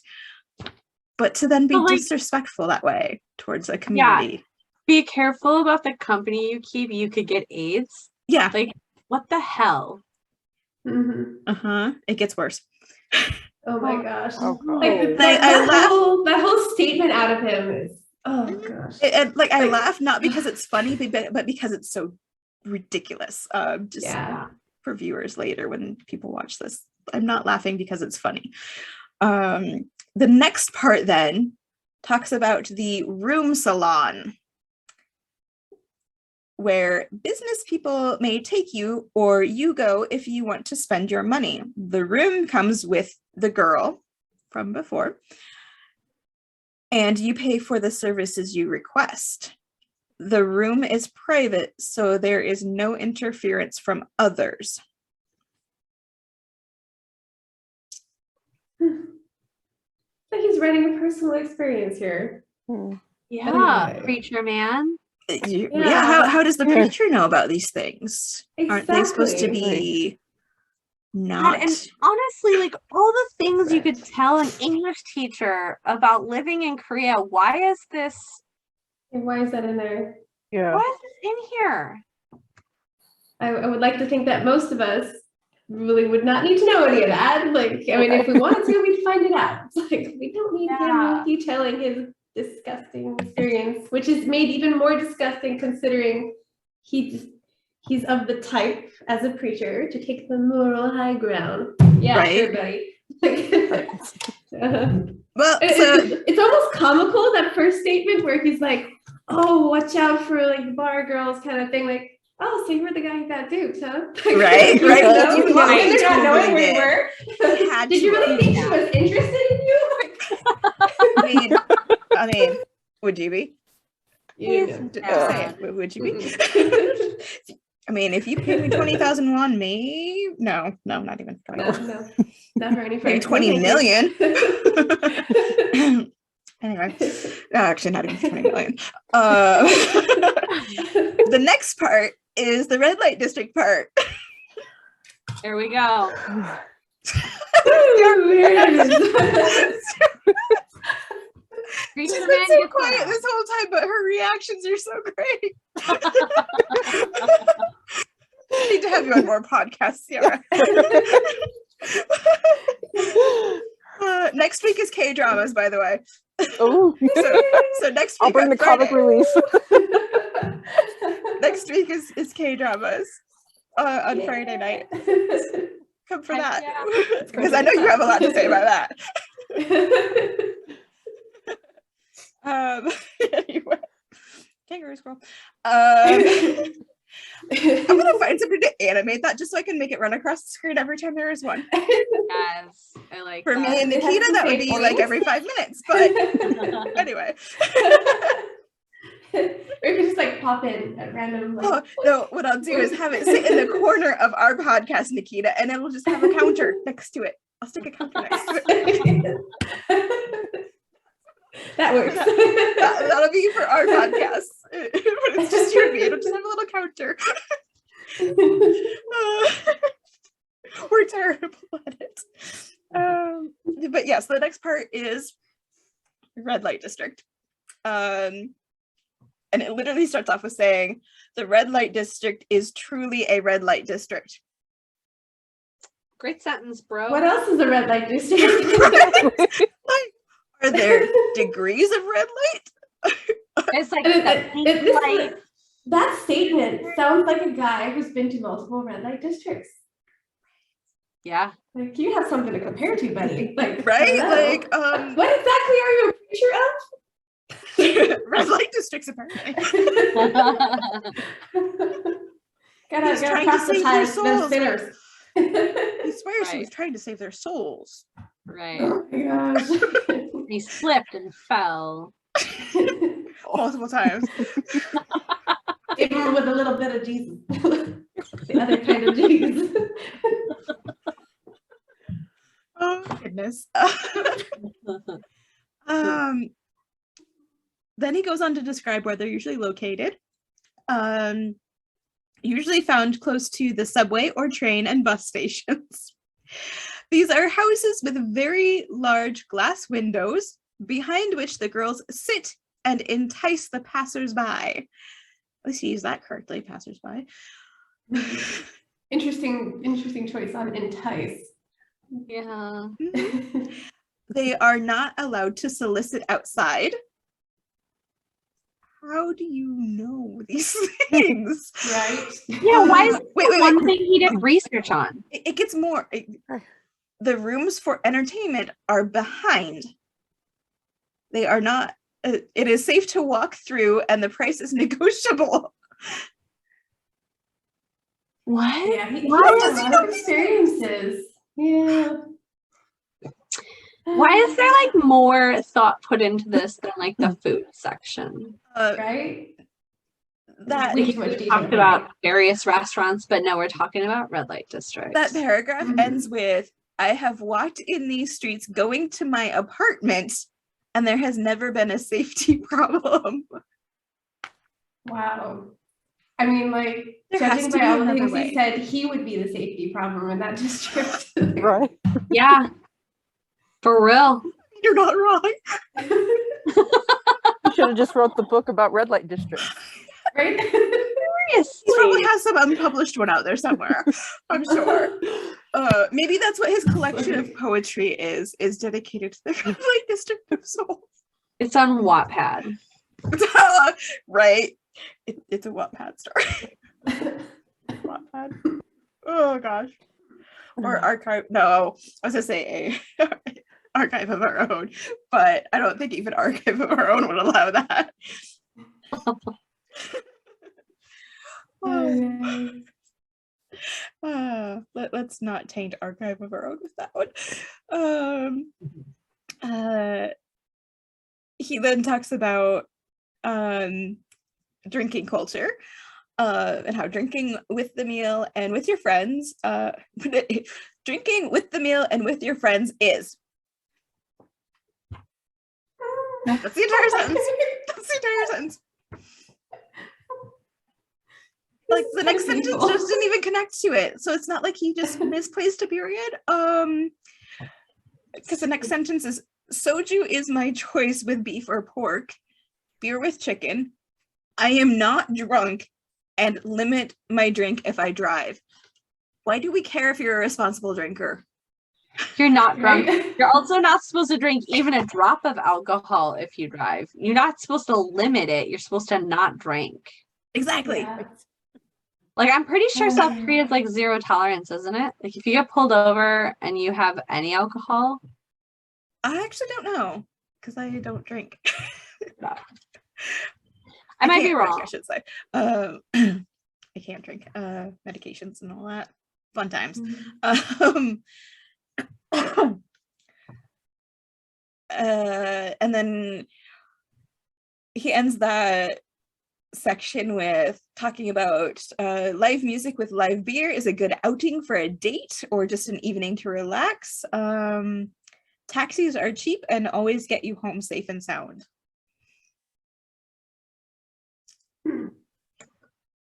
But to then be But, like, disrespectful that way towards a community. Be careful about the company you keep. You could get AIDS. Yeah. Like, what the hell? Mm-hmm. It gets worse. Oh my gosh. Oh, God. Like that whole statement out of him is, oh gosh. And like I Like- laugh not because it's funny, but because it's so ridiculous. Just Yeah. for viewers later when people watch this, I'm not laughing because it's funny. The next part then talks about the room salon, where business people may take you or you go if you want to spend your money. The room comes with the girl from before, and you pay for the services you request. The room is private, so there is no interference from others. Like he's writing a personal experience here. Yeah, Anyway. preacher man. Yeah, how does the preacher know about these things? Aren't they supposed to Exactly. be God, not? and honestly, like all the things you could tell an English teacher about living in Korea. Why is this? And why is that in there? Yeah. Why is this in here? I would like to think that most of us really would not need to know any of that. Like, I mean, if we wanted to, we'd find it out. It's like, we don't need Yeah. him detailing his disgusting experience, which is made even more disgusting considering he's of the type as a preacher to take the moral high ground. Yeah, Right. sure, buddy. Well, so It's almost comical, that first statement where he's like, oh, watch out for like bar girls kind of thing. Like, oh, so you were the guy who got duped, huh? Right, right. No, You walked in there not totally knowing where you did. were. You had Did you to. really think she was interested in you? Like, I mean, would you be? you Just know. saying, would you be? I mean, if you paid me 20,000 won, me, no, not even 20. No, never any Maybe friends. 20 No, million. thank you. Anyway, no, actually, not even 20 million. The next part is the red light district part. Here we go. Ooh, here it is. Preach She's the been man so gets quiet down. this whole time, but her reactions are so great. I need to have you on more podcasts, Ciara. Next week is K-dramas, by the way. Oh, So next week I'll bring on the comic Friday, relief. next week is K-dramas on Friday night. Come for Heck that. yeah. Because I know you have a lot to say about that. Anyway, kangaroo squirrel. I'm gonna find something to animate that just so I can make it run across the screen every time there is one. Yes, I like For that. me and It has Nikita, to that would say be like points. every 5 minutes. But anyway. Or you can just like pop in at random. Like, Oh, no, what I'll do is have it sit in the corner of our podcast, Nikita, and it will just have a counter next to it. I'll stick a counter next to it. That works. That'll be for our podcast. But it's just you and me. It'll just have a little counter. We're terrible at it. But yes, the next part is red light district. And it literally starts off with saying, the red light district is truly a red light district. Great sentence, bro. What else is a red light district? Like, are there degrees of red light? It's like And the pink this- light. That statement sounds like a guy who's been to multiple red light districts. Yeah. Like, you have something to compare to, buddy. Like, Right? hello. Like, What exactly are you a picture of? red light districts apparently. Gotta He's trying to save their proselytize souls. those sinners. He swears he was Right. trying to save their souls. Right. Oh my gosh. He slipped and fell. Multiple times. Even with a little bit of Jesus. The other kind of Jesus. Oh goodness. Then he goes on to describe where they're usually located. Usually found close to the subway or train and bus stations. These are houses with very large glass windows, behind which the girls sit and entice the passersby. At least he used that correctly, passersby. Interesting choice on entice. Yeah. They are not allowed to solicit outside. How do you know these things? Right? Yeah, why is Wait. one thing he did research on? It gets more. The rooms for entertainment are behind. They are not. It is safe to walk through, and the price is negotiable. What? Yeah, he Why has a lot of experiences. Yeah. Why is there like more thought put into this than like the food section? Right? That Way We too much detail. talked about various restaurants, but no, we're talking about red light district. that paragraph Mhm. ends with, "I have walked in these streets going to my apartment, and there has never been a safety problem." Wow. I mean, like, There has judging to by be all the another things way. he said, he would be the safety problem in that district. Right. Yeah. For real. You're not wrong. You should have just wrote the book about red light districts. Right? Seriously. He probably has some unpublished one out there somewhere. I'm sure. Maybe that's what his collection of poetry is dedicated to the red light district of Seoul. It's on Wattpad. Right? It's a Wattpad story. Wattpad. Oh gosh. Or archive. No, I was gonna say archive of our own, but I don't think even archive of our own would allow that. Let's not taint archive of our own with that one. He then talks about drinking culture, and how drinking with the meal and with your friends, drinking with the meal and with your friends is. That's the entire sentence. That's the entire sentence. Like the next sentence just didn't even connect to it. So it's not like he just misplaced a period. Because the next sentence is soju is my choice with beef or pork, beer with chicken. I am not drunk and limit my drink if I drive. Why do we care if you're a responsible drinker? You're not drunk. You're also not supposed to drink even a drop of alcohol if you drive. You're not supposed to limit it. You're supposed to not drink. Exactly. Yeah. Like, I'm pretty sure South Korea is like 0 tolerance, isn't it? Like, if you get pulled over and you have any alcohol. I actually don't know because I don't drink. I might be can't drink, wrong. I should say. I can't drink medications and all that. Fun times. And then he ends that section with talking about live music with live beer is a good outing for a date or just an evening to relax. Taxis are cheap and always get you home safe and sound.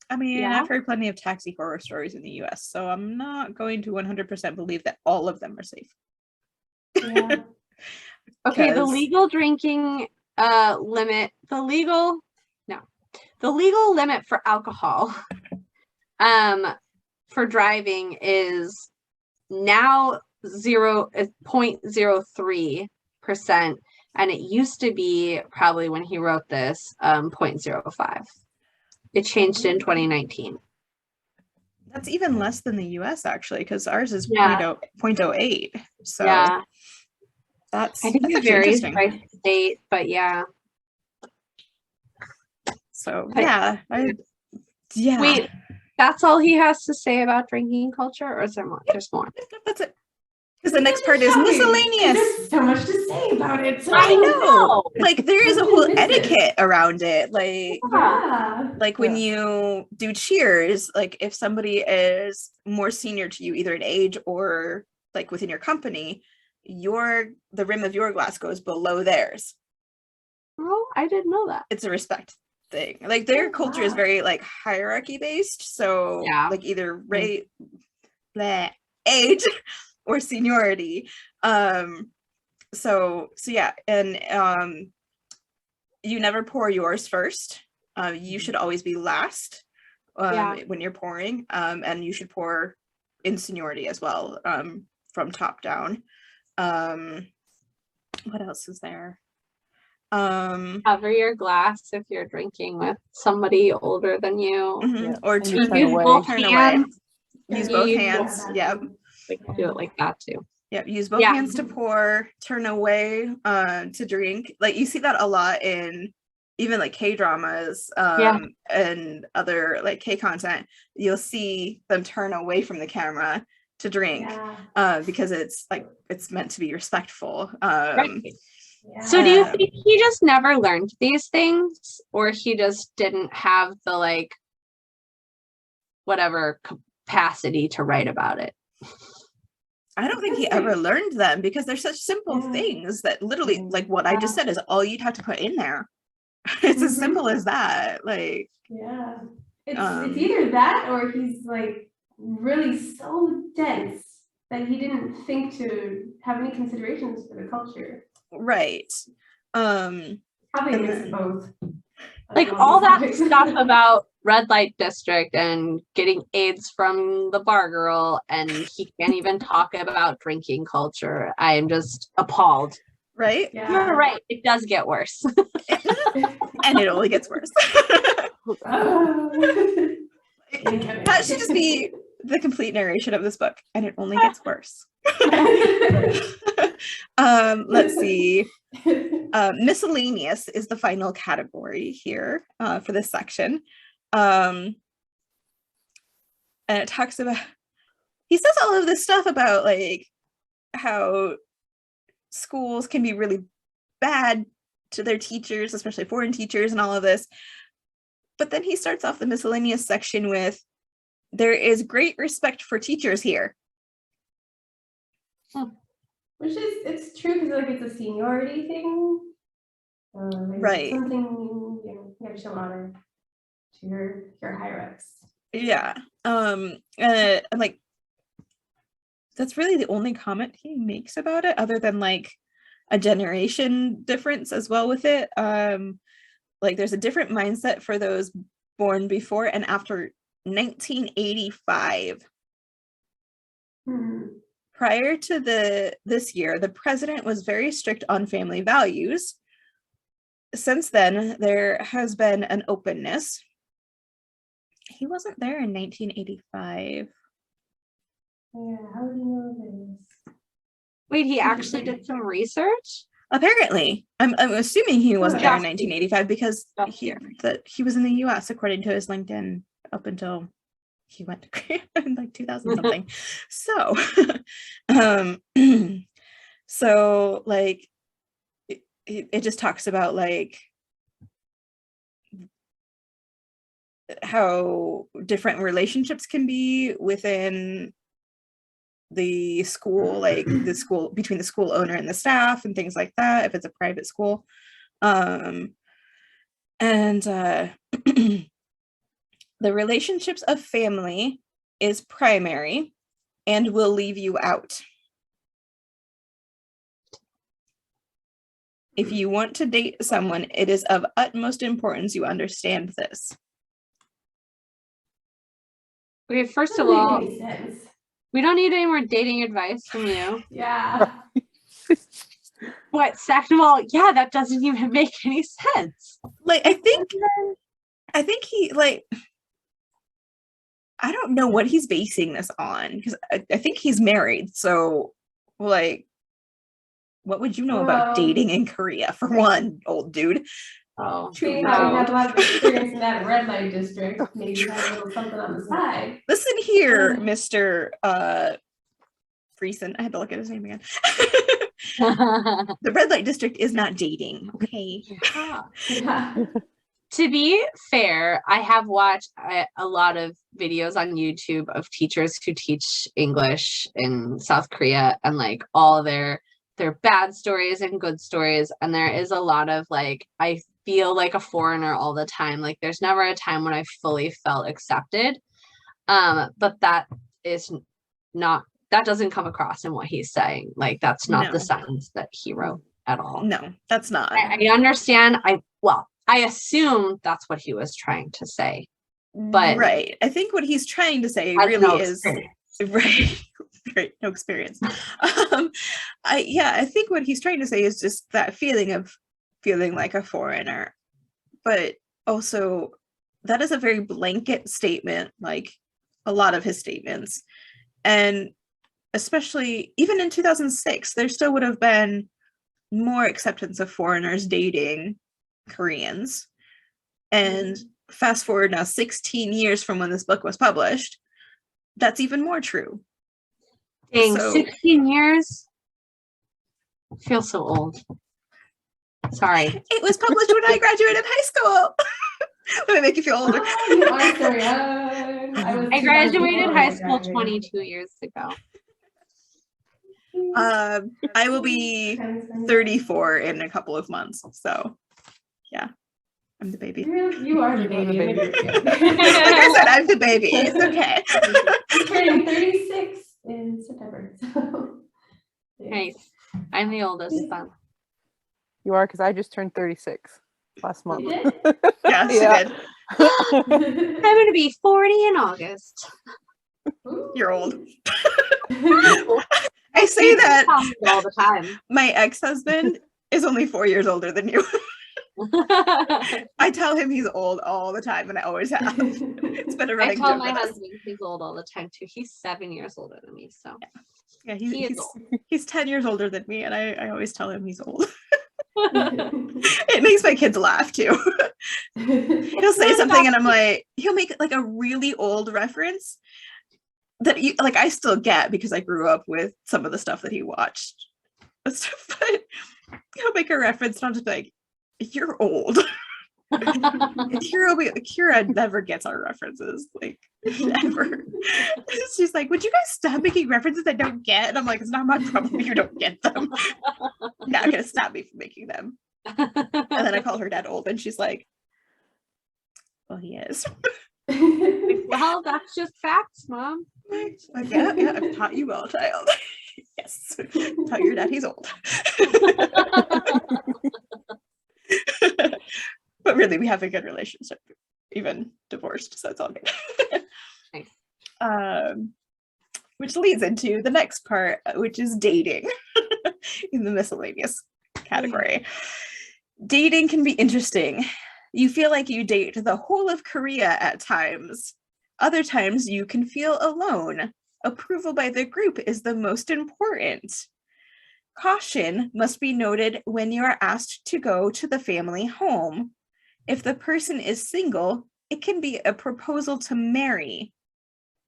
I mean, Yeah. I've heard plenty of taxi horror stories in the US, so I'm not going to 100% believe that all of them are safe. Yeah. Okay, the 'Cause- legal drinking limit, the legal limit for alcohol for driving is now 0.03%, and it used to be, probably when he wrote this, 0.05. It changed in 2019. That's even less than the US actually, because ours is Yeah. 0.08. So Yeah, that's I think it actually varies interesting. by state, but yeah. So But- yeah. Wait, that's all he has to say about drinking culture, or is there more? There's more. That's it. Because the next part is Shocking, 'cause miscellaneous. There's so much to say about it. So I know. know. Like there is a How whole did I miss it? etiquette around it. Like Yeah. when you do cheers, like if somebody is more senior to you, either in age or like within your company, the rim of your glass goes below theirs. Oh, I didn't know that. It's a respect thing. Like their Oh, culture is wow. very like hierarchy based. So Yeah. like either age or seniority. So yeah, and you never pour yours first. You should always be last when you're pouring, and you should pour in seniority as well, from top down. What else is there? Cover your glass if you're drinking with somebody older than you. Mhm. Or And you turn turn Use away. both Turn away. hands. Use You both use hands. both Yep. Like, do it like that too. Yep. Use both Yeah. hands to pour, turn away to drink. Like you see that a lot in even like K-dramas and other like K content. You'll see them turn away from the camera to drink because it's like it's meant to be respectful. Right. Yeah. So do you think he just never learned these things, or he just didn't have the like whatever capacity to write about it? I don't think he ever learned them because they're such simple things that literally like what I just said is all you'd have to put in there. It's as simple as that. Like Yeah. It's either that or he's like really so dense that he didn't think to have any considerations for the culture. right. Probably a And mix then- of both. Like all that stuff about red light district and getting AIDS from the bar girl, and he can't even talk about drinking culture. I am just appalled. Right. Yeah. You're right, it does get worse. And it only gets worse. That should just be the complete narration of this book, and it only gets worse. Let's see. Miscellaneous is the final category here for this section. And it talks about, he says all of this stuff about like how schools can be really bad to their teachers, especially foreign teachers and all of this. But then he starts off the miscellaneous section with, there is great respect for teachers here. Which is, it's true because like it's a seniority thing. Like Right. Something, you gotta show honor to your higher ups. Yeah. I'm like, that's really the only comment he makes about it, other than like a generation difference as well with it. Like there's a different mindset for those born before and after 1985. Prior to this year, the president was very strict on family values. Since then, there has been an openness. He wasn't there in 1985. Yeah, how do you know this? Wait, he actually did some research? Apparently, I'm assuming he wasn't there in Just 1985 because just he was in the US according to his LinkedIn up until he went to Korea in like 2000 something. So, so like it just talks about like how different relationships can be within the school, like the school between the school owner and the staff and things like that, if it's a private school. And the relationships of family is primary and will leave you out. If you want to date someone, it is of utmost importance you understand this. Okay, first of Doesn't make all, any sense. we don't need any more dating advice from you. Yeah. But second of all, yeah, that doesn't even make any sense. Like I think he like, I don't know what he's basing this on because I think he's married. So like, what would you know about dating in Korea for one, old dude? Oh, Seeing Too how you old. have a lot of experience in that red light district, maybe you have a little something on the side. Listen here, Mr. Friesen. I had to look at his name again. The red light district is not dating. Okay. Yeah. To be fair, I have watched a lot of videos on YouTube of teachers who teach English in South Korea and like all their bad stories and good stories. And there is a lot of like, I feel like a foreigner all the time. Like there's never a time when I fully felt accepted. But that is not, that doesn't come across in what he's saying. Like that's not the No. sentence that he wrote at all. No, that's not. I understand. I assume that's what he was trying to say. But right. I think what he's trying to say has really no is experience. right. Right. No experience. I think what he's trying to say is just that feeling of feeling like a foreigner. But also that is a very blanket statement, like a lot of his statements. And especially even in 2006, there still would have been more acceptance of foreigners dating Koreans. And fast forward now 16 years from when this book was published, that's even more true. Dang, So- 16 years? I feel so old. Sorry. It was published when I graduated high school. Let me make you feel older. Oh, you are so young. I graduated 2004 high when I school graduated. 22 years ago. I will be 34 in a couple of months. So yeah, I'm the baby. You are the You are the baby. baby. Like I said, I'm the baby. It's okay. I'm turning 36 in September. So. yeah. Nice. I'm the oldest son. You are, because I just turned 36 last month. You did? Yes, Yeah. you did. I'm going to be 40 in August. Ooh. You're old. I say that Tell me all the time. my ex-husband is only 4 years older than you. I tell him he's old all the time, and I always have. It's been a I running tell joke my with us. husband he's old all the time too. He's 7 years older than me. So Yeah, He is old. he's 10 years older than me, and I always tell him he's old. It makes my kids laugh too. He'll say something and I'm like, he'll make like a really old reference that like I still get because I grew up with some of the stuff that he watched. But he'll make a reference and I'll just be like, you're old. Kira never gets our references, like ever. She's like, would you guys stop making references I don't get? And I'm like, it's not my problem if you don't get them. You're not gonna stop me from making them. And then I call her dad old and she's like, well, he is. Well, that's just facts, Mom. Like, yeah, I've taught you well, child. Yes, tell your dad he's old. But really, we have a good relationship, even divorced, so it's all good. Nice. Which leads into the next part, which is dating in the miscellaneous category. Dating can be interesting. You feel like you date the whole of Korea at times. Other times you can feel alone. Approval by the group is the most important. Caution must be noted when you are asked to go to the family home. If the person is single, it can be a proposal to marry.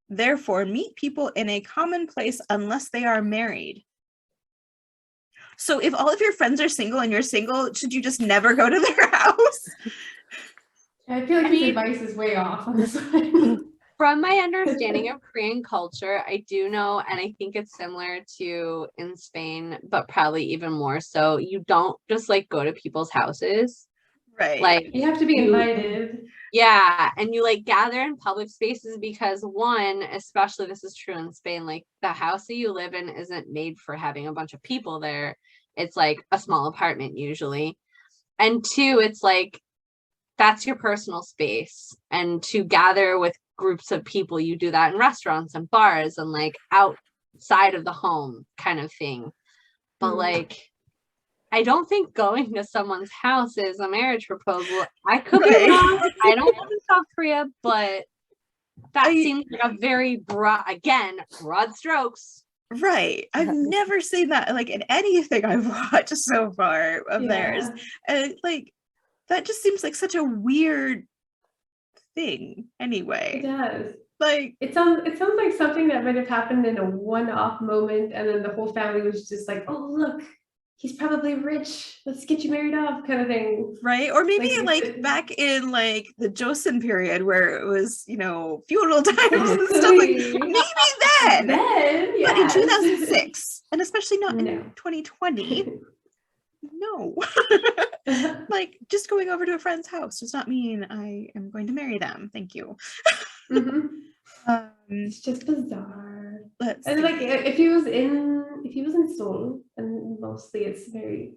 Therefore, meet people in a common place unless they are married. So if all of your friends are single and you're single, should you just never go to their house? I feel like his advice is way off on this one. From my understanding of Korean culture, I do know, and I think it's similar to in Spain, but probably even more so, you don't just like go to people's houses. Right. Like You have to be invited. Yeah, and you like gather in public spaces because one, especially this is true in Spain, like the house that you live in isn't made for having a bunch of people there. It's like a small apartment usually. And two, it's like that's your personal space. And to gather with groups of people, you do that in restaurants and bars and like outside of the home kind of thing. But like I don't think going to someone's house is a marriage proposal. I could be wrong. I don't live in South Korea, but that seems like a very broad strokes. Right. I've never seen that like in anything I've watched so far of theirs. And like that just seems like such a weird thing anyway. It does. Like it sounds like something that might have happened in a one-off moment and then the whole family was just like, oh look, he's probably rich, let's get you married off kind of thing. Right. Or maybe like back in like the Joseon period where it was, you know, feudal times and stuff like maybe then. Yeah. But in 2006 and especially not in 2020. No. Like just going over to a friend's house does not mean I am going to marry them. Thank you. It's just bizarre. And like if he was in Seoul, and mostly it's very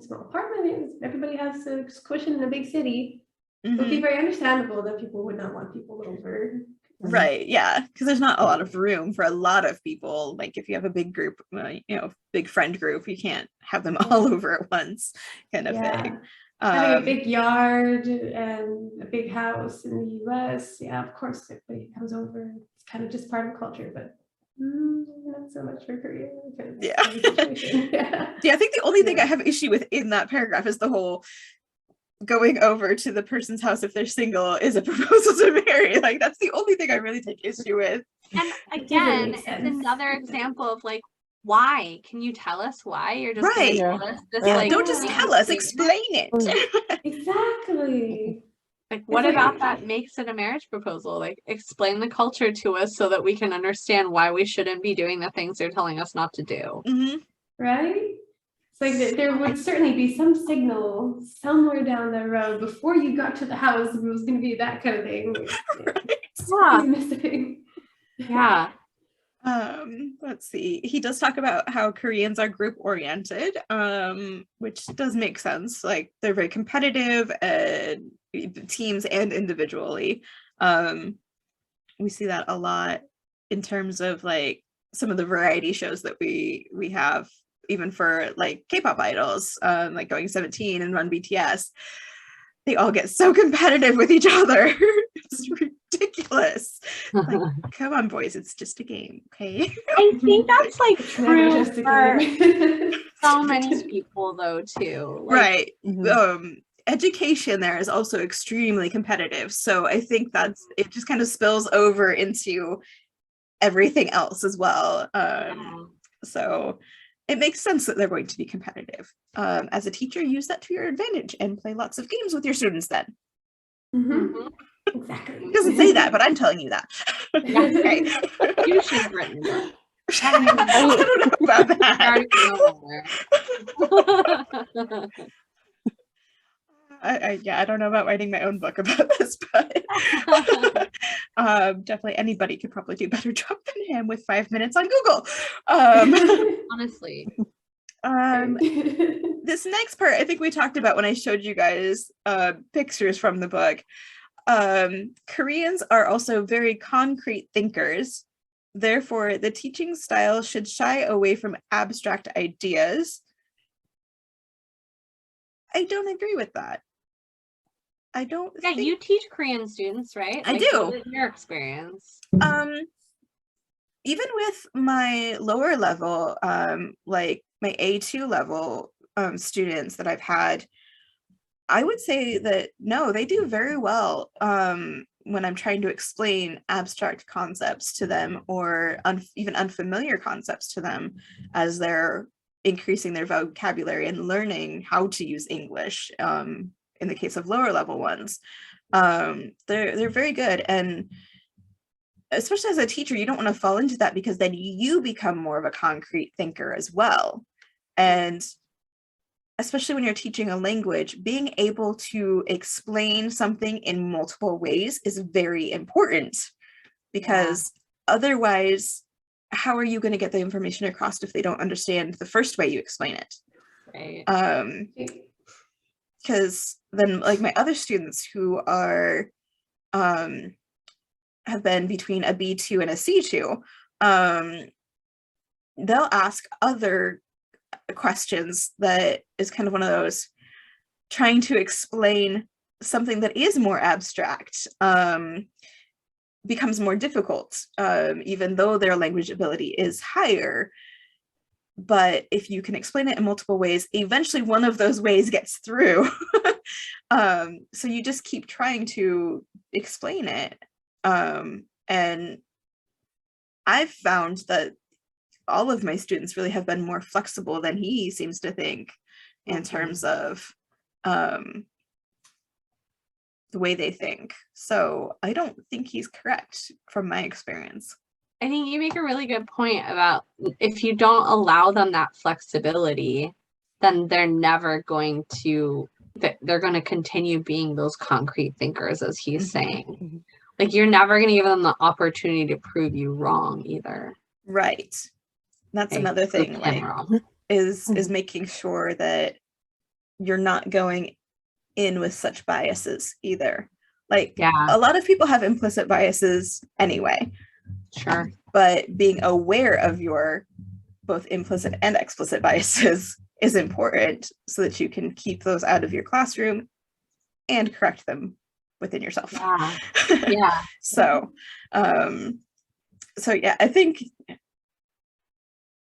small apartment, everybody has to cushion in a big city. It would be very understandable that people would not want people over. Right. Yeah. Because there's not a lot of room for a lot of people. Like if you have a big group, big friend group, you can't have them all over at once kind of thing. Having a big yard and a big house in the US, of course everybody comes over. It's kind of just part of culture, but not so much for Korea. Yeah. I think the only thing I have issue with in that paragraph is the whole going over to the person's house if they're single is a proposal to marry. Like that's the only thing I really take issue with. And again, it's another example of like, why? Can you tell us why? You're just right. Tell us this, Don't just tell us, explain it. Exactly. Like what about that makes it a marriage proposal? Like explain the culture to us so that we can understand why we shouldn't be doing the things they're telling us not to do. Right? It's like there would certainly be some signal somewhere down the road before you got to the house if it was going to be that kind of thing. Right. Missing. Yeah. Let's see. He does talk about how Koreans are group oriented, which does make sense. Like they're very competitive and teams and individually. We see that a lot in terms of like some of the variety shows that we have, even for like K-pop idols, like Going 17 and Run BTS. They all get so competitive with each other. It's ridiculous. Like, come on, boys, it's just a game, okay? I think that's like It's never true just a for game. so many people though too. Like, Right. Mhm. Education there is also extremely competitive. So I think it just kind of spills over into everything else as well. So it makes sense that they're going to be competitive. As a teacher, use that to your advantage and play lots of games with your students then. Mhm. Exactly. It doesn't say that, but I'm telling you that. Okay. You should have written a book. I don't know about that. I don't know about writing my own book about this, but definitely anybody could probably do a better job than him with 5 minutes on Google. Honestly. This next part, I think we talked about when I showed you guys pictures from the book. Koreans are also very concrete thinkers. Therefore, the teaching style should shy away from abstract ideas. I don't agree with that. I don't think... you teach Korean students, right? I do. What is your experience? Even with my lower level, like my A2 level students that I've had, I would say that no, they do very well when I'm trying to explain abstract concepts to them, or even unfamiliar concepts to them as they're increasing their vocabulary and learning how to use English. In the case of lower level ones, they're very good. And especially as a teacher, you don't want to fall into that, because then you become more of a concrete thinker as well. And especially when you're teaching a language, being able to explain something in multiple ways is very important, because otherwise, how are you going to get the information across if they don't understand the first way you explain it? Right. Because then, like, my other students who are have been between a B2 and a C2, they'll ask other questions that is kind of one of those trying to explain something that is more abstract, becomes more difficult, even though their language ability is higher. But if you can explain it in multiple ways, eventually one of those ways gets through. So you just keep trying to explain it. And I've found that all of my students really have been more flexible than he seems to think, in terms of the way they think. So I don't think he's correct from my experience. I think you make a really good point about if you don't allow them that flexibility, then they're never going to, they're going to continue being those concrete thinkers, as he's saying. Like, you're never going to give them the opportunity to prove you wrong either. Right. That's another thing, like, is making sure that you're not going in with such biases either. Like, a lot of people have implicit biases anyway. Sure. But being aware of your both implicit and explicit biases is important, so that you can keep those out of your classroom and correct them within yourself. Yeah. So yeah, I think,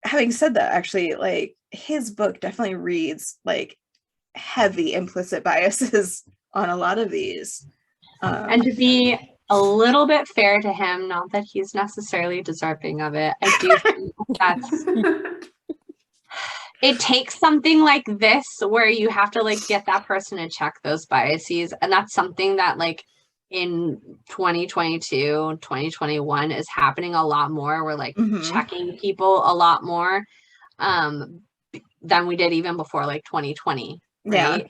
having said that, actually, like, his book definitely reads like heavy implicit biases on a lot of these. And to be a little bit fair to him, not that he's necessarily deserving of it, I do think that's it takes something like this where you have to, like, get that person to check those biases. And that's something that, like, in 2022, 2021 is happening a lot more. We're like checking people a lot more than we did even before, like, 2020, right?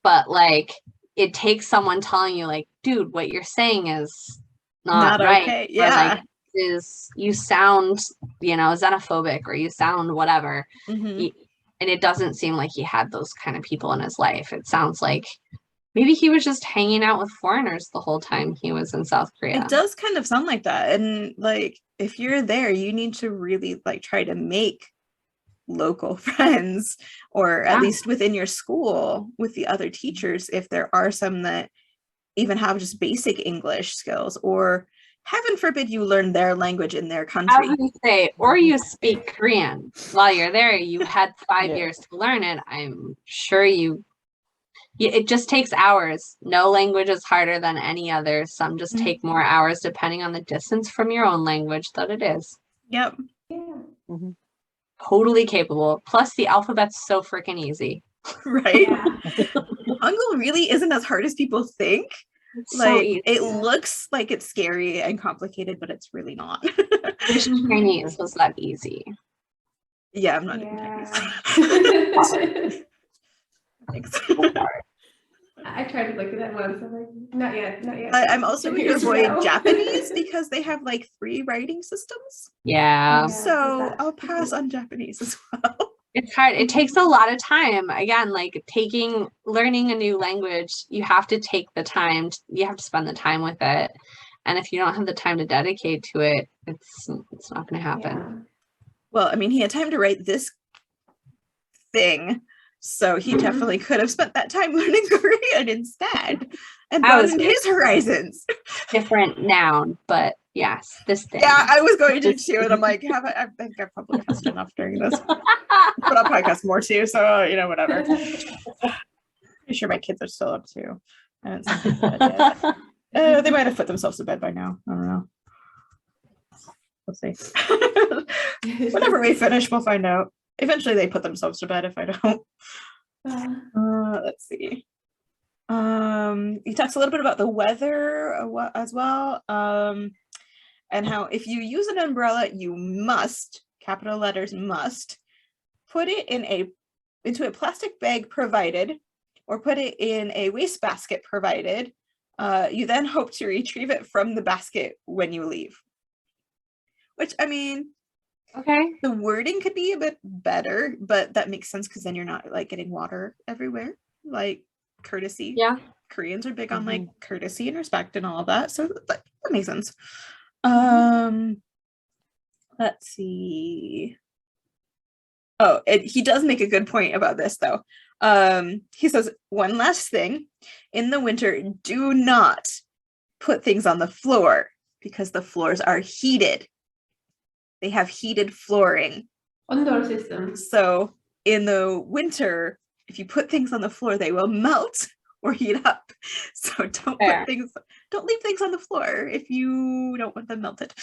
But, like, it takes someone telling you, like, dude, what you're saying is not right. Okay. Or, like, you sound, xenophobic, or you sound whatever. And it doesn't seem like he had those kind of people in his life. It sounds like maybe he was just hanging out with foreigners the whole time he was in South Korea. It does kind of sound like that. And, like, if you're there, you need to really, like, try to make local friends, or at least within your school with the other teachers, if there are some that even have just basic English skills, or heaven forbid you learn their language in their I country. was gonna say, or you speak Korean while you're there. You had 5 Yeah. years to learn it. I'm sure it just takes hours. No language is harder than any other. Some just Mhm. take more hours depending on the distance from your own language that it is. Yep. Yeah. Totally capable. Plus the alphabet's so freaking easy. Right. Yeah. Hangul really isn't as hard as people think. It's so Like easy. it looks like it's scary and complicated, but it's really not. I wish Chinese was that easy. Yeah, I'm not doing Yeah. Chinese. Thanks. I tried to look at that once. I'm like, not yet, not yet. I'm also going to Years avoid ago. Japanese because they have like 3 writing systems. Yeah. Yeah, So that's- I'll pass on Japanese as well. It's hard. It takes a lot of time. Again, like learning a new language, you have to take the time. You have to spend the time with it. And if you don't have the time to dedicate to it, it's not going to happen. Yeah. Well, I mean, he had time to write this thing, so he definitely could have spent that time learning Korean instead and I was broadened his horizons. Different noun, but yes, this thing. Yeah, I was going to too, and I'm like, I think I probably cussed enough during this, but I'll probably cuss more too. So whatever. Pretty sure my kids are still up too. I haven't sent them to bed yet. They might have put themselves to bed by now. I don't know. We'll see. Whenever we finish, we'll find out. Eventually, they put themselves to bed if I don't. Let's see. He talks a little bit about the weather as well, and how if you use an umbrella, you must, capital letters must, put it into a plastic bag provided, or put it in a wastebasket provided. You then hope to retrieve it from the basket when you leave. Which, I mean, Okay. the wording could be a bit better, but that makes sense because then you're not like getting water everywhere. Like courtesy. Yeah. Koreans are big on like courtesy and respect and all of that. So that makes sense. Let's see. Oh, he does make a good point about this though. He says, one last thing. In the winter, do not put things on the floor because the floors are heated. They have heated flooring. Indoor system. So in the winter, if you put things on the floor, they will melt or heat up. So don't leave things on the floor if you don't want them melted.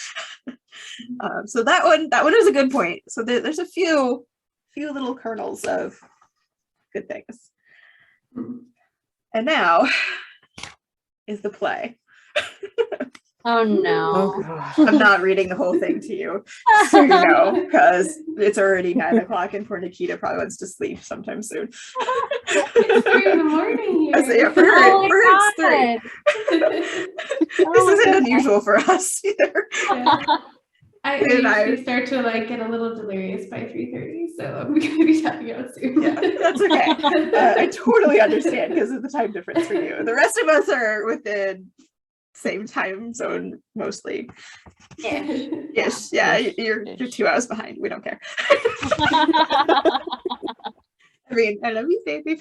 So that one is a good point. So there's a few little kernels of good things. And now is the play. Oh no. Oh gosh. I'm not reading the whole thing to you, so you know, because it's already 9 o'clock and poor Nikita probably wants to sleep sometime soon. It's 3 in the morning I say, here. yeah, for her, Oh my it's 3. God. This isn't unusual for us either. Yeah. I And I- usually start to like get a little delirious by 3:30, so I'm gonna be tapping out soon. Yeah, that's okay. I totally understand because of the time difference for you. The rest of us are within same time zone mostly. Yes, yeah, you're 2 hours behind. We don't care. I mean, I love you, baby.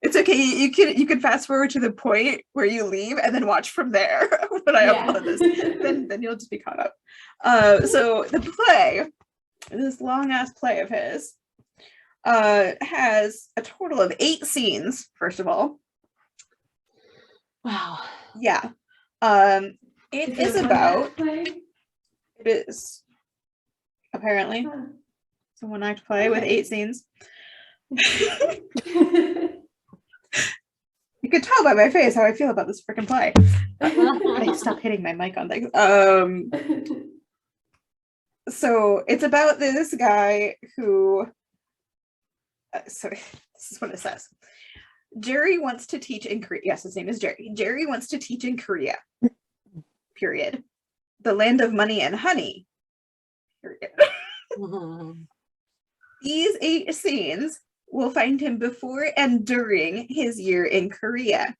It's okay. You can fast forward to the point where you leave and then watch from there when I upload this. Then you'll just be caught up. So the play, this long ass play of his, has a total of 8 scenes. First of all, Wow. yeah. It is about. It is apparently it's a 1-act play with 8 scenes. You could tell by my face how I feel about this freaking play. Hey, stop hitting my mic on things. So it's about this guy who. So this is what it says. Jerry wants to teach in Korea. Yes, his name is Jerry. Jerry wants to teach in Korea. Period. The land of money and honey. Period. These 8 scenes will find him before and during his year in Korea.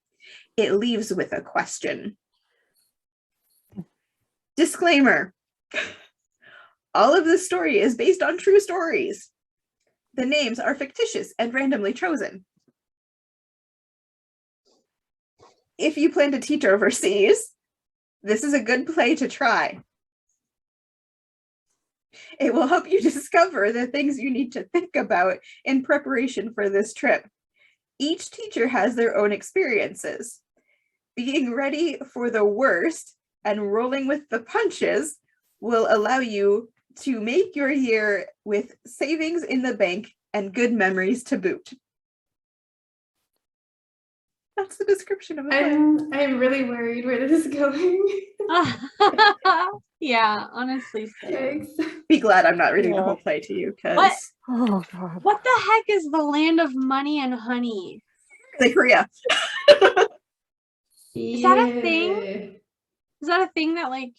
It leaves with a question. Disclaimer. All of this story is based on true stories. The names are fictitious and randomly chosen. if you plan to teach overseas, this is a good play to try. It will help you discover the things you need to think about in preparation for this trip. Each teacher has their own experiences. Being ready for the worst and rolling with the punches will allow you to make your year with savings in the bank and good memories to boot. That's the description of the play. I'm really worried where this is going. Yeah, honestly. So. Yikes. Be glad I'm not reading the Yeah. whole play to you, because What? Oh God. What the heck is the land of money and honey? Korea. Is that a thing? Yeah. Is that a thing that like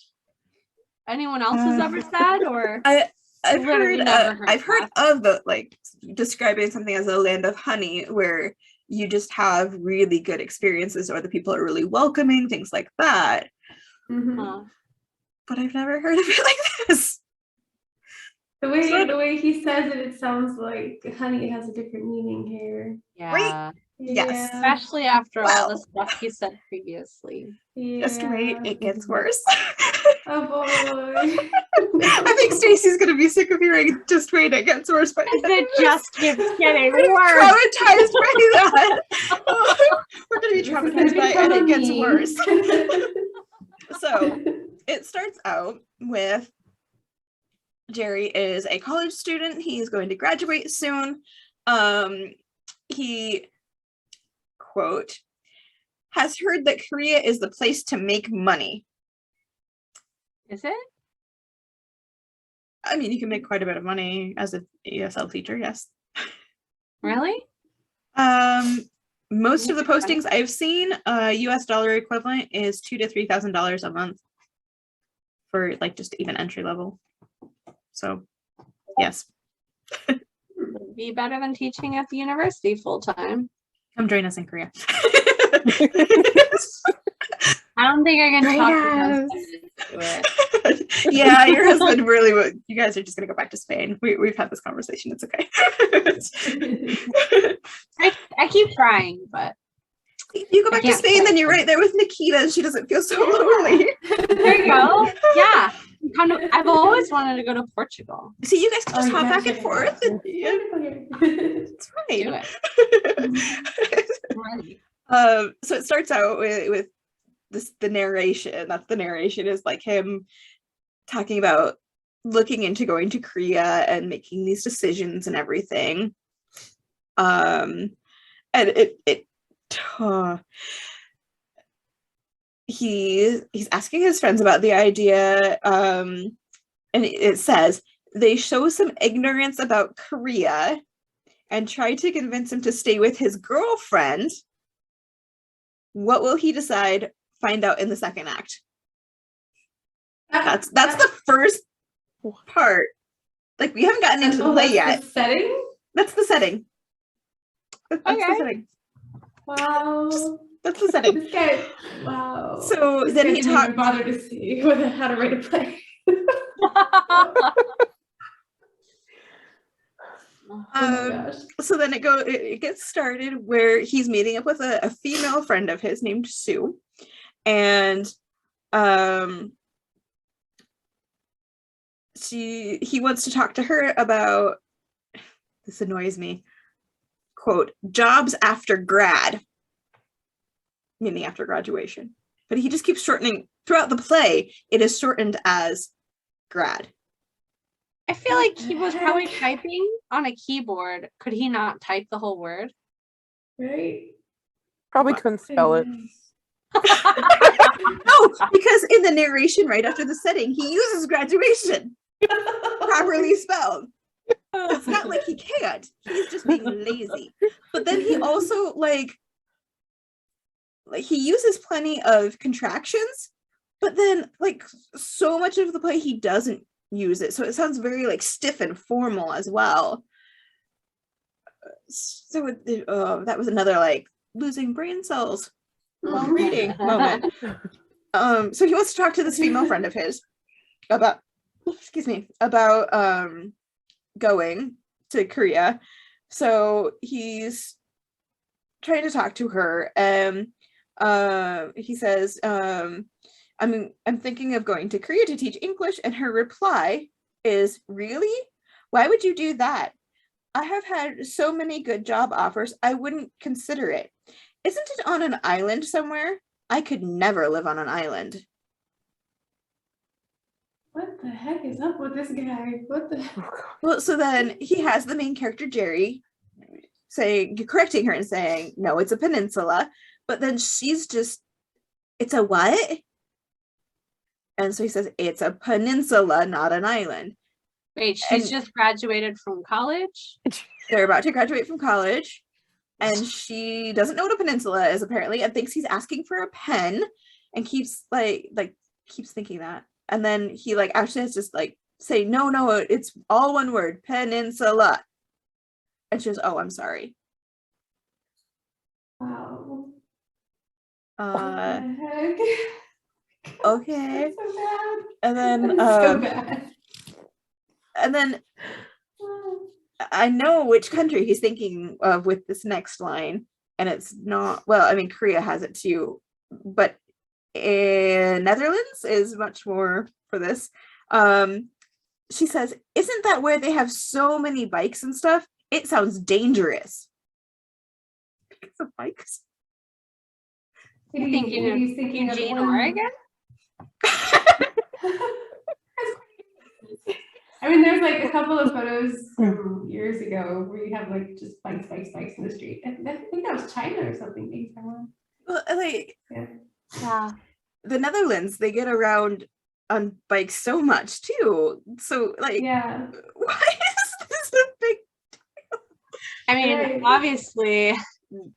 anyone else has ever said, or I've Literally heard, never heard I've heard that. of the, like, describing something as a land of honey, where you just have really good experiences, or the people are really welcoming, things like that. Mhm. Huh. But I've never heard of it like this. The way he says it, it sounds like honey has a different meaning here. Yeah. Yes. Yeah. Especially after all the Wow. stuff he said previously. Just wait, it gets worse. Oh boy. I think Stacey's gonna be sick of hearing "just wait, it gets worse." But It just keeps getting we're worse. traumatized by that. We're gonna be This is gonna traumatized by it, and it become gets a worse. meme. So it starts out with Jerry is a college student. He's going to graduate soon. He, quote, has heard that Korea is the place to make money. Is it? I mean, you can make quite a bit of money as an ESL teacher, yes. Really? Most of the postings I've seen, US dollar equivalent is $2,000 to $3,000 a month for like just even entry level. So, yes. Would be better than teaching at the university full time. Come join us in Korea. I don't think I can Join talk your us. husband into it. Yeah, your husband really would. You guys are just gonna go back to Spain. We've had this conversation. It's okay. I keep trying, but If you go back to can't Spain, quit. then you're right there with Nikita, and she doesn't feel so lonely. there you go. Yeah. I've always wanted to go to Portugal. See, you guys can just Oh, hop yeah, back and check it forth. out. And, yeah, it's Do fine. it. I'm ready. So it starts out with the narration. That's the narration is like him talking about looking into going to Korea and making these decisions and everything. And he's asking his friends about the idea, and it says they show some ignorance about Korea and try to convince him to stay with his girlfriend. What will he decide? Find out in the second act. That's the first part. Like, we haven't gotten into the play yet. The setting? That's the setting. That's the Okay. setting. Wow. That's the setting. This guy, wow. So This then guy he didn't even talks. bother to see how to write a play. Oh my gosh. So then it gets started where he's meeting up with a female friend of his named Sue, and he wants to talk to her about, this annoys me, quote, jobs after grad, meaning after graduation. But he just keeps shortening throughout the play. It is shortened as grad. I feel like he was probably typing on a keyboard. Could he not type the whole word? Right? Probably couldn't spell it. No, because in the narration right after the setting, he uses graduation properly spelled. It's not like he can't. He's just being lazy. But then he also like he uses plenty of contractions, but then like so much of the play he doesn't use it. So it sounds very like stiff and formal as well. So that was another like losing brain cells while reading moment. So he wants to talk to this female friend of his about going to Korea. So he's trying to talk to her, and He says, I'm thinking of going to Korea to teach English, and her reply is, really? Why would you do that? I have had so many good job offers, I wouldn't consider it. Isn't it on an island somewhere? I could never live on an island. What the heck is up with this guy? What the? Well, so then he has the main character, Jerry, correcting her and saying, no, it's a peninsula. But then she's just, it's a what? And so he says, it's a peninsula, not an island. Wait, she's just graduated from college? They're about to graduate from college, and she doesn't know what a peninsula is, apparently, and thinks he's asking for a pen, and keeps keeps thinking that. And then he actually has to say, no, it's all one word, peninsula. And she goes, oh, I'm sorry. Wow. Uh, What the heck? okay. That's so bad. And then That's so bad. and then I know which country he's thinking of with this next line, and it's not, well, I mean, Korea has it too, but in Netherlands is much more for this. She says, isn't that where they have so many bikes and stuff? It sounds dangerous. Because of bikes? He's thinking of Eugene, one- Oregon? I mean, there's a couple of photos from years ago where you have just bikes in the street. I think that was China or something. Maybe Taiwan. Well, Yeah. the Netherlands, they get around on bikes so much too. So Yeah. why is this a big deal? I mean, Right. obviously,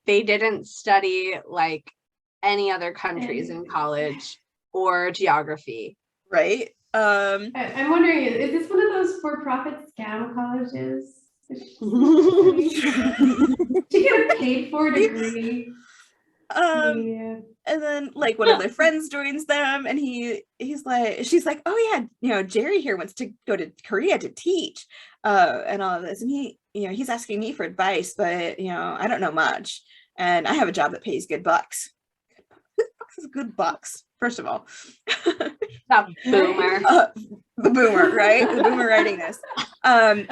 they didn't study any other countries in college or geography. Right? I'm wondering, is this one of those for-profit scam colleges? To get a paid for degree. Yeah. And then one of their friends joins them, and she's like, oh yeah, Jerry here wants to go to Korea to teach, and all of this, and he's asking me for advice, but I don't know much, and I have a job that pays good bucks. Good bucks is good bucks, first of all. That boomer. The boomer, right? The boomer writing this. And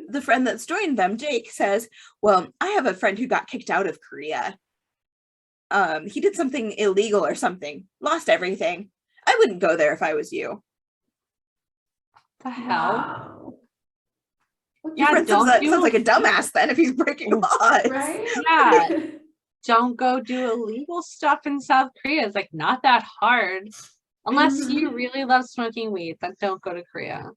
the friend that's joined them, Jake, says, well, I have a friend who got kicked out of Korea. He did something illegal or something, lost everything. I wouldn't go there if I was you. The hell? Wow. Your friend sounds like a dumbass then if he's breaking laws. Right? Yeah. Don't go do illegal stuff in South Korea. It's not that hard. Unless you really love smoking weed, then don't go to Korea.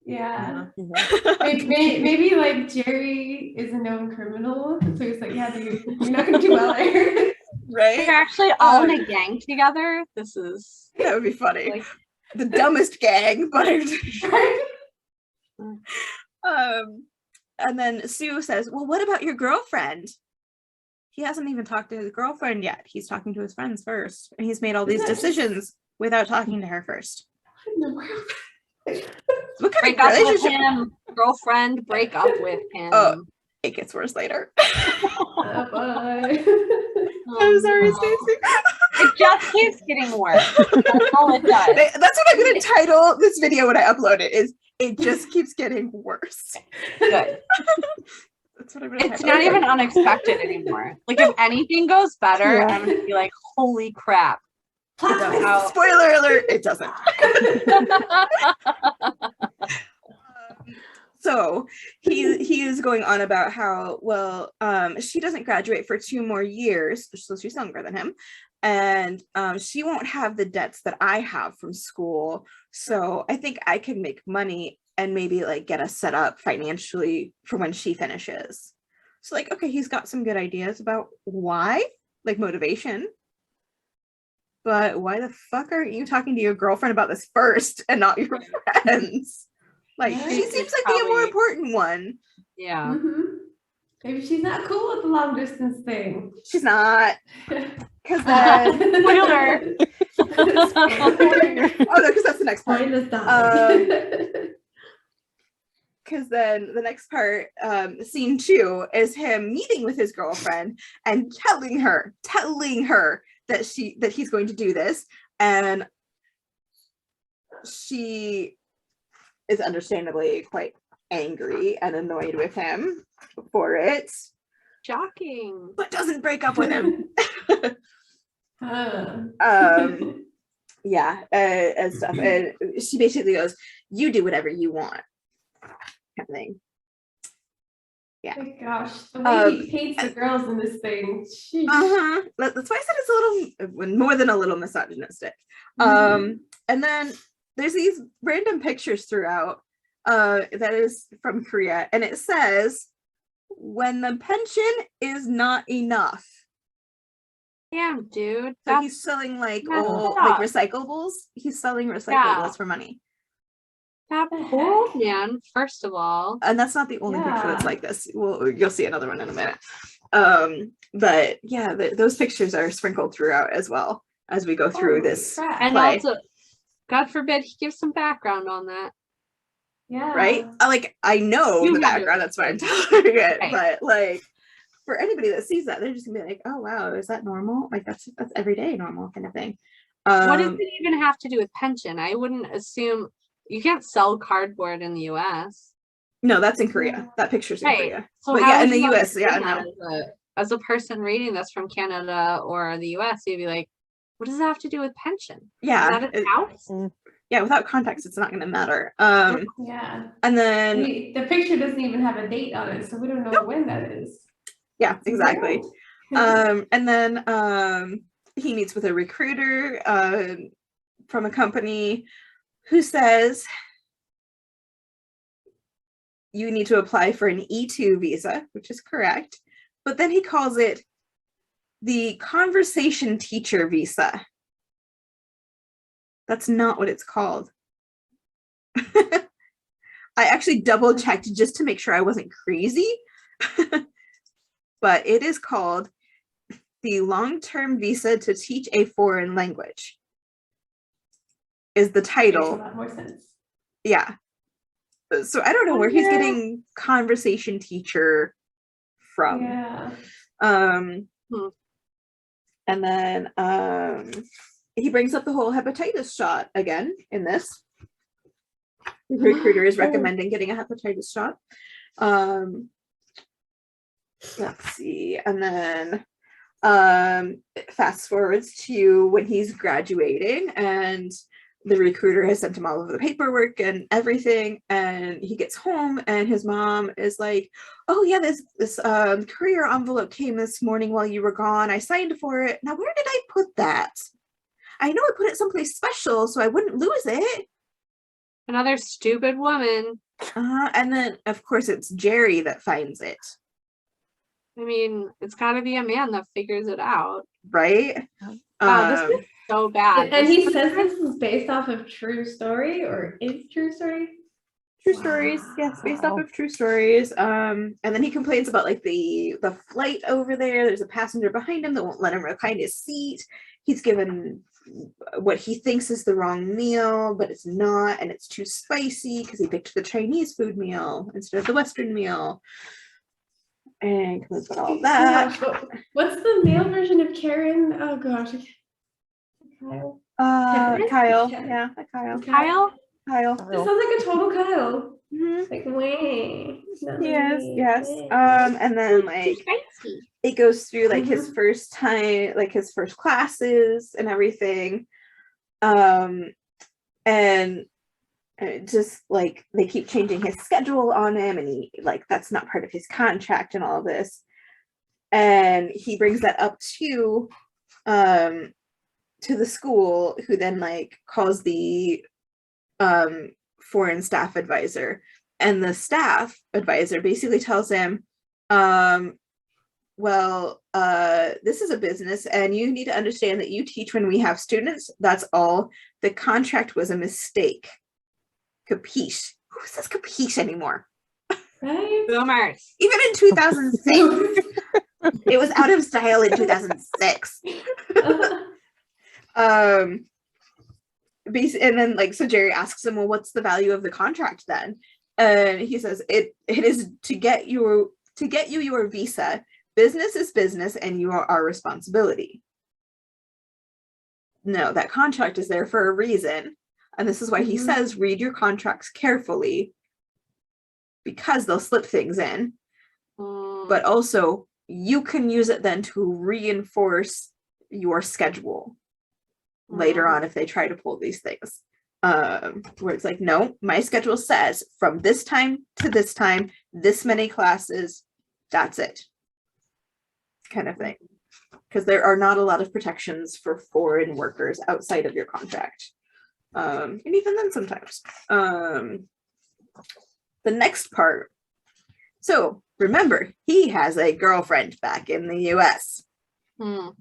Yeah. Maybe Jerry is a known criminal, so he's like, yeah, dude, you're not gonna do well here. Right? They're actually all in a gang together. This is That would be funny. The dumbest gang, but and then Sue says, well, what about your girlfriend? He hasn't even talked to his girlfriend yet. He's talking to his friends first, and he's made all these decisions without talking to her first. What kind break of up with relationship? him, girlfriend, break up with him. Oh, it gets worse later. Bye. I'm sorry, no. Stacey. It just keeps getting worse. That's all it does. That's what I'm going to title this video when I upload it. Is it just keeps getting worse? Good. That's what I'm going to. It's not even unexpected anymore. If anything goes better, Yeah. I'm gonna be like, holy crap. Spoiler alert! It doesn't. So he is going on about how, well, she doesn't graduate for 2 more years, so she's younger than him, and she won't have the debts that I have from school. So I think I can make money and maybe get us set up financially for when she finishes. So okay, he's got some good ideas about why, motivation. But why the fuck aren't you talking to your girlfriend about this first and not your friends? She seems like the more important one. Yeah. Maybe she's not cool with the long distance thing. She's not. Because then... Spoiler. Oh no, because that's the next part. Because then the next part, scene 2, is him meeting with his girlfriend and telling her that he's going to do this, and she is understandably quite angry and annoyed with him for it, Shocking. but doesn't break up with him. Huh. Yeah, and stuff. And she basically goes, "You do whatever you want," kind of thing. Yeah. Oh my gosh, the way he paints the girls in this thing. Sheesh. That's why I said it's a little more than a little misogynistic. Mhm. And then there's these random pictures throughout that is from Korea, and it says, "When the pension is not enough." Damn, dude. So he's selling like messed old, up. like recyclables. He's selling recyclables for money. That The poor heck? man, first of all. And that's not the only picture that's Yeah. like this. You'll see another one in a minute. But yeah, those pictures are sprinkled throughout as well as we go through Holy this crap. And play. also, God forbid he gives some background on that. Yeah. Right? Like, I know You the have background, it. that's why I'm telling it. Right. But like, for anybody that sees that, they're just gonna be like, "Oh wow, is that normal?" Like that's everyday normal kind of thing. What does it even have to do with pension? I wouldn't assume you can't sell cardboard in the US. No, that's in Korea. That picture's in Right. Korea. So But how yeah, in would the you US, yeah, understand no. that as a person reading this from Canada or the US, you'd be like, what does that have to do with pension? Yeah. Is that his house? Yeah, without context, it's not gonna matter. Yeah. And then The picture doesn't even have a date on it, so we don't know when that is. yeah, exactly. Wow. And then he meets with a recruiter from a company who says you need to apply for an E2 visa, which is correct. But then he calls it the conversation teacher visa. That's not what it's called. I actually double checked just to make sure I wasn't crazy. But it is called the long-term visa to teach a foreign language is the Makes a title. lot more sense. Yeah. So I don't know where he's getting conversation teacher from. Yeah. And then he brings up the whole hepatitis shot again in this. The recruiter is recommending getting a hepatitis shot. Let's see. And then fast forwards to when he's graduating, and the recruiter has sent him all of the paperwork and everything, and he gets home and his mom is like, "Oh yeah, this career envelope came this morning while you were gone. I signed for it. Now where did I put that? I know I put it someplace special so I wouldn't lose it." Another stupid woman. And then of course it's Jerry that finds it, I mean, it's got to be a man that figures it out. right? Wow, this is so bad. And he says this is based off of true story or is true story? True stories, yes, based off of true stories. And then he complains about like the flight over there. There's a passenger behind him that won't let him recline his seat. He's given what he thinks is the wrong meal, but it's not, and it's too spicy because he picked the Chinese food meal instead of the Western meal. And complains about all that. Gosh, what's the male version of Karen? Oh gosh. Kyle. Kyle. Yeah. Yeah, Kyle. Kyle? Kyle. It sounds like a total Kyle. Mhm. Like, wait. Yes, yes. And then like it goes through like his first time, like his first classes and everything. And just like they keep changing his schedule on him, and he like that's not part of his contract and all of this. And he brings that up to the school, who then like calls the foreign staff advisor, and the staff advisor basically tells him, well, this is a business and you need to understand that you teach when we have students. That's all. The contract was a mistake. Capiche? Who says capiche anymore? Right? Boomers. Even in 2006. It was out of style in 2006. And then like so Jerry asks him, well, what's the value of the contract then? And he says it is to get you your visa. Business is business and you are our responsibility. no, that contract is there for a reason. And this is why he says, read your contracts carefully, because they'll slip things in. But also, you can use it then to reinforce your schedule later on if they try to pull these things. Where it's like, no, my schedule says from this time to this time, this many classes, that's it. Kind of thing. Because there are not a lot of protections for foreign workers outside of your contract. And even then sometimes. The next part. So remember, he has a girlfriend back in the US. Oh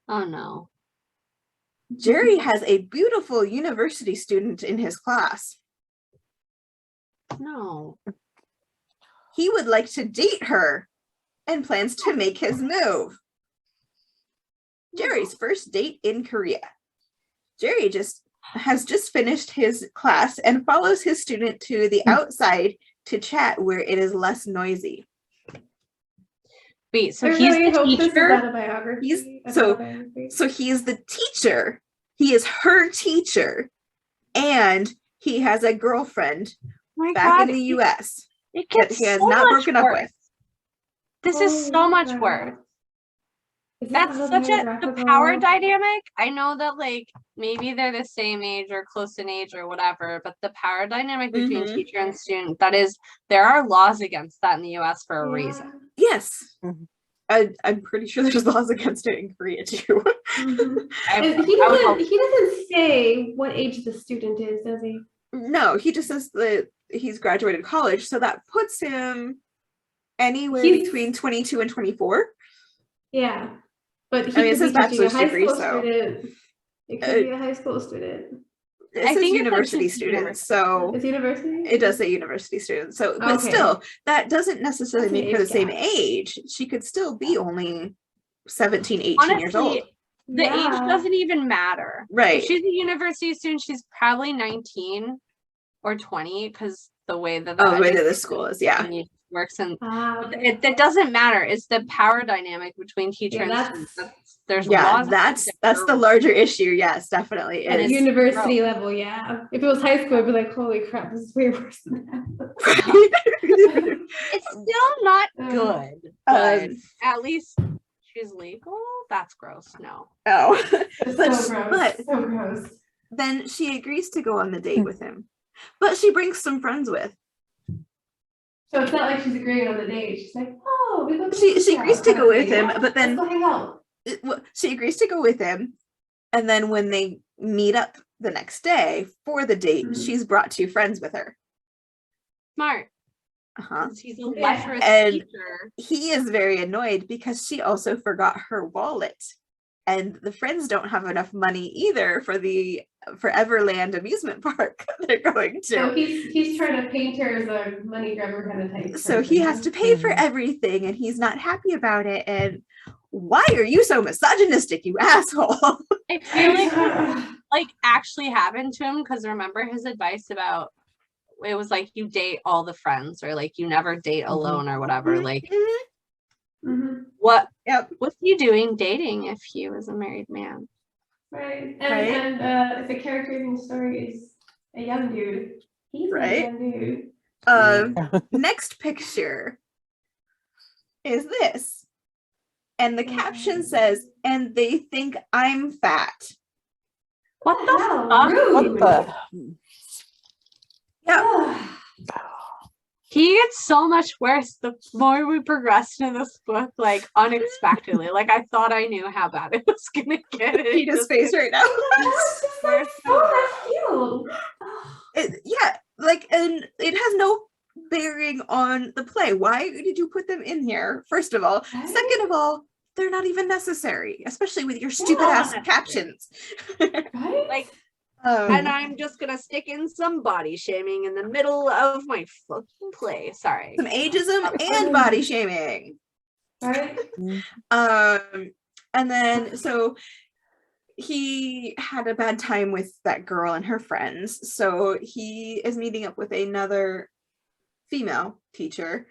no. Jerry has a beautiful university student in his class. No. He would like to date her and plans to make his move. Jerry's first date in Korea. Jerry has just finished his class and follows his student to the outside to chat where it is less noisy. Wait, so I he's really the hope this is teacher? autobiography. He's- Autobiography. So he is the teacher. He is her teacher. And he has a girlfriend My back God, in the US it that gets he has so not much broken up worse. with. This is so much God. worse. Is this That's such a the autobiographical? power dynamic. I know that like maybe they're the same age or close in age or whatever, but the power dynamic between Mhm. teacher and student, that is, there are laws against that in the US for a Yeah. reason. Yes. Mhm. I'm pretty sure there's laws against it in Korea too. Mhm. I- And I would hope- he doesn't say what age the student is, does he? No, he just says that he's graduated college, so that puts him anywhere He's- between 22 and 24. Yeah. But he I mean, it could says be teaching a bachelor's high degree, school so- student. It could be a high school student. It I says think it says university he's students, university. so It's university? it does say university students. So, but Okay. still, that doesn't necessarily That's an make her the age same gap. age. She could still be only 17, 18 years Honestly, old. the age Yeah. doesn't even matter. Right. If she's a university student, she's probably 19 or 20 because the way that Oh, the way that education this school is, yeah. works, and Okay. that doesn't matter. It's the power dynamic between teacher Yeah, and that's- student. There's Yeah, laws that's against the her. larger issue. Yes, definitely And is. it's- University level, yeah. If it was high school, I'd be like, holy crap, this is way worse than that. It's still not good, but Um, at least she's legal. That's gross. No. Oh, It's But- so gross. but- so gross. then she agrees to go on the date with him, but she brings some friends with. So it's not like she's agreeing on the date. She's like, oh, we go to She the agrees to kind go of with thing. him, Yeah, but then- let's go hang out. She agrees to go with him, and then when they meet up the next day for the date, Mhm. she's brought two friends with her. Smart. Uh-huh. 'Cause he's a Yeah. lecherous And- teacher. He is very annoyed because she also forgot her wallet, and the friends don't have enough money either for the Everland amusement park they're going So to. he's trying to paint her as a money grabber kind of type. So he has to pay for Mhm. everything, and he's not happy about it. And why are you so misogynistic, you asshole? I feel like actually happened to him because remember his advice about it was like you date all the friends or like you never date alone or whatever. Like Mhm. Yep. what's he doing dating if he was a married man? Right. Right. And if the character in the story is a young dude, he's Right. a young dude. Next picture is this. And the caption says, and they think I'm fat. What the hell? fuck? Rude. What the? He gets so much worse the more we progress in this book, like unexpectedly. Like I thought I knew how bad it was gonna get. and it Hate his just face gets right now. That's just like so left field. Yeah, like, and it has no bearing on the play. Why did you put them in here? First of all. Right? Second of all, they're not even necessary, especially with your stupid ass not captions. Right? like, Um, and I'm just gonna stick in some body shaming in the middle of my fucking play. Sorry. some ageism and body shaming. Right? And then so he had a bad time with that girl and her friends, so he is meeting up with another female teacher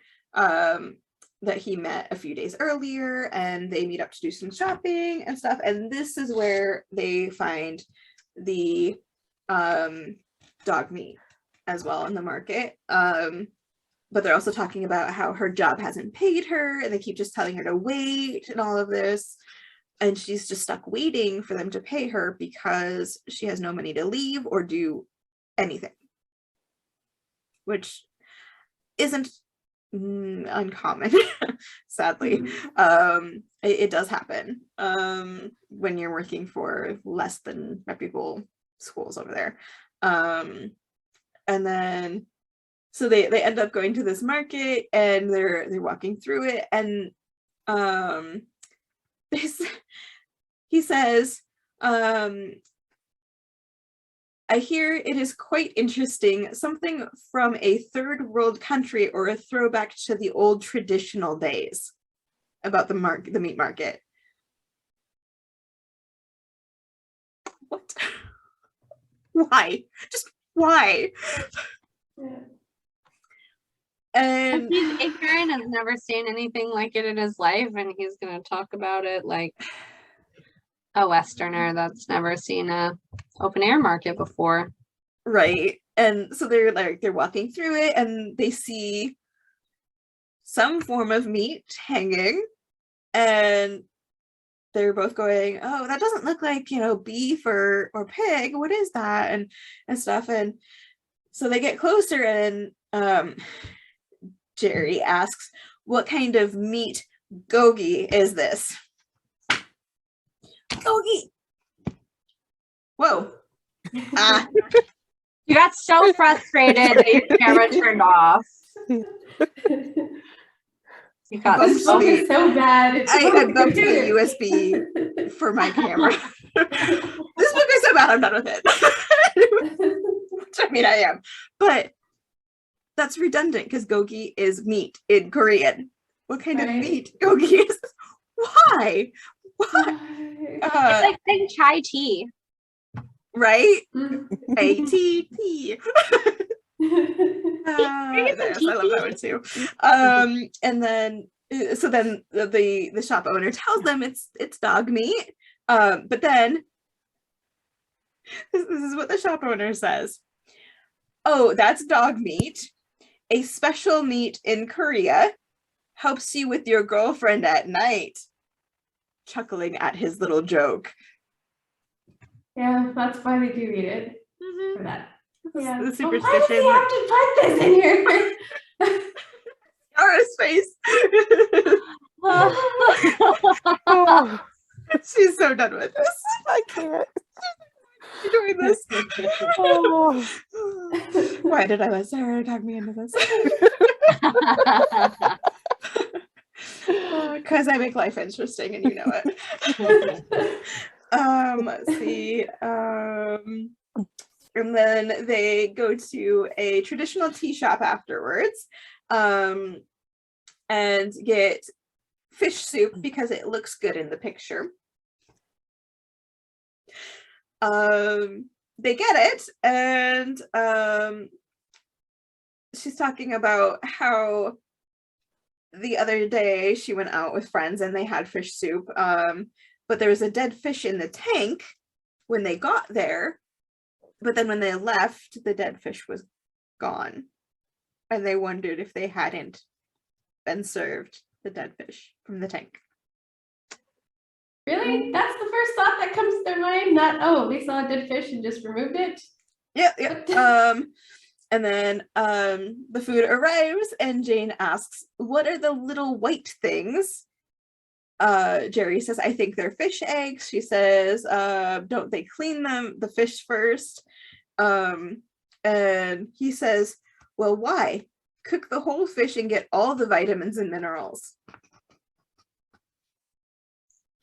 that he met a few days earlier, and they meet up to do some shopping and stuff. And this is where they find the dog meat as well in the market. But they're also talking about how her job hasn't paid her, and they keep just telling her to wait and all of this. And she's just stuck waiting for them to pay her because she has no money to leave or do anything, which isn't uncommon, sadly. It does happen when you're working for less than reputable schools over there. And then so they end up going to this market, and they're walking through it, and he says, I hear it is quite interesting, something from a third world country or a throwback to the old traditional days about the meat market. What? Why? Just why? Yeah. And he's ignorant and never seen anything like it in his life, and he's gonna talk about it like a Westerner that's never seen a open air market before. Right. And so they're walking through it, and they see some form of meat hanging, and they're both going, oh, that doesn't look like, beef or pig. What is that? And stuff. And so they get closer, and Jerry asks, what kind of meat gogi is this? Gogi. Whoa. Ah. You got so frustrated that your camera turned off. You got This book is so bad. I bumped the USB for my camera. This book is so bad, I'm done with it. Which, I mean, I am. But that's redundant because gogi is meat in Korean. What kind of meat gogi is this? Why? It's like saying chai tea. Right? ATT. Yes, I love that one too. And then so then the shop owner tells them it's dog meat. But then this is what the shop owner says. Oh, that's dog meat. A special meat in Korea helps you with your girlfriend at night. Chuckling at his little joke. Yeah, that's why they do eat it. For that. Yeah. The superstition. Why does he have to put this in here? Yara's face. Oh, She's so done with this. I can't. Doing this. Oh. Why did I let Sarah talk me into this? Because I make life interesting, and you know it. Let's see. And then they go to a traditional tea shop afterwards, and get fish soup because it looks good in the picture. They get it, and she's talking about how the other day she went out with friends and they had fish soup, but there was a dead fish in the tank when they got there, but then when they left, the dead fish was gone, and they wondered if they hadn't been served the dead fish from the tank. Really? That's the first thought that comes to their mind? Not, oh, they saw a dead fish and just removed it? Yeah. And then the food arrives, and Jane asks, what are the little white things? Jerry says, I think they're fish eggs. She says, don't they clean the fish first? And he says, well, why? Cook the whole fish and get all the vitamins and minerals.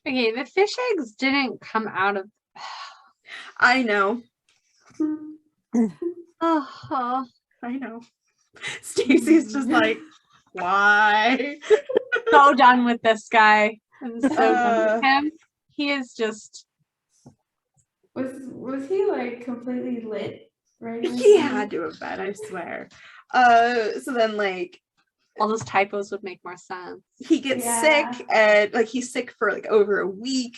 Okay, the fish eggs didn't come out of. I know. Oh, I know. Stacy's just like, why? so done with this guy. I'm so done with him. He is just. Was he like completely lit? Right? He had to have been, I swear. So then like All those typos would make more sense. he gets Yeah. sick, and like he's sick for like over a week.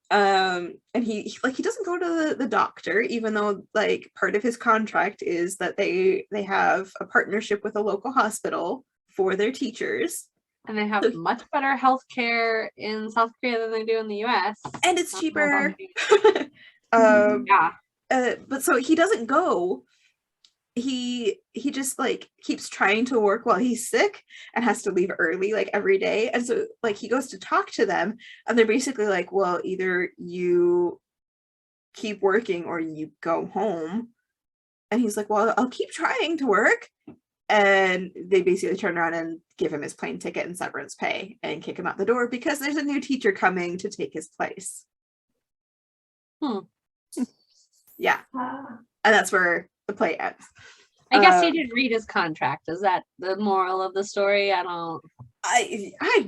And he doesn't go to the doctor, even though like part of his contract is that they have a partnership with a local hospital for their teachers, And they have much better healthcare in South Korea than they do in the US. and it's I don't know about cheaper. you. Yeah. But so he doesn't go. He just like keeps trying to work while he's sick and has to leave early like every day. And so like he goes to talk to them, and they're basically like, well, either you keep working or you go home. And he's like, well, I'll keep trying to work. And they basically turn around and give him his plane ticket and severance pay and kick him out the door because there's a new teacher coming to take his place. Yeah. Ah. And that's where the play ends. I guess he didn't read his contract. Is that the moral of the story? I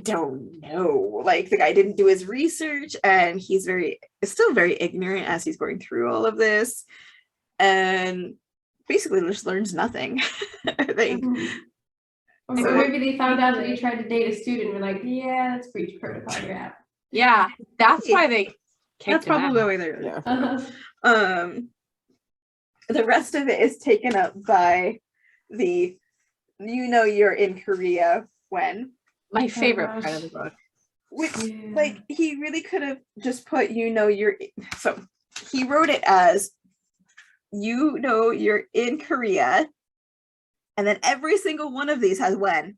don't know. Like the guy didn't do his research, and he's still very ignorant as he's going through all of this, and basically just learns nothing. I think. Or So- maybe they found out that he tried to date a student and were like, yeah, that's breach protocol, you're out. Yeah, that's why they kicked That's him out. probably why they're. Yeah. Uh-huh. The rest of it is taken up by the you're in Korea when, My favorite gosh. part of the book. which Yeah. like he really could have just put so he wrote it as you're in Korea, and then every single one of these has when.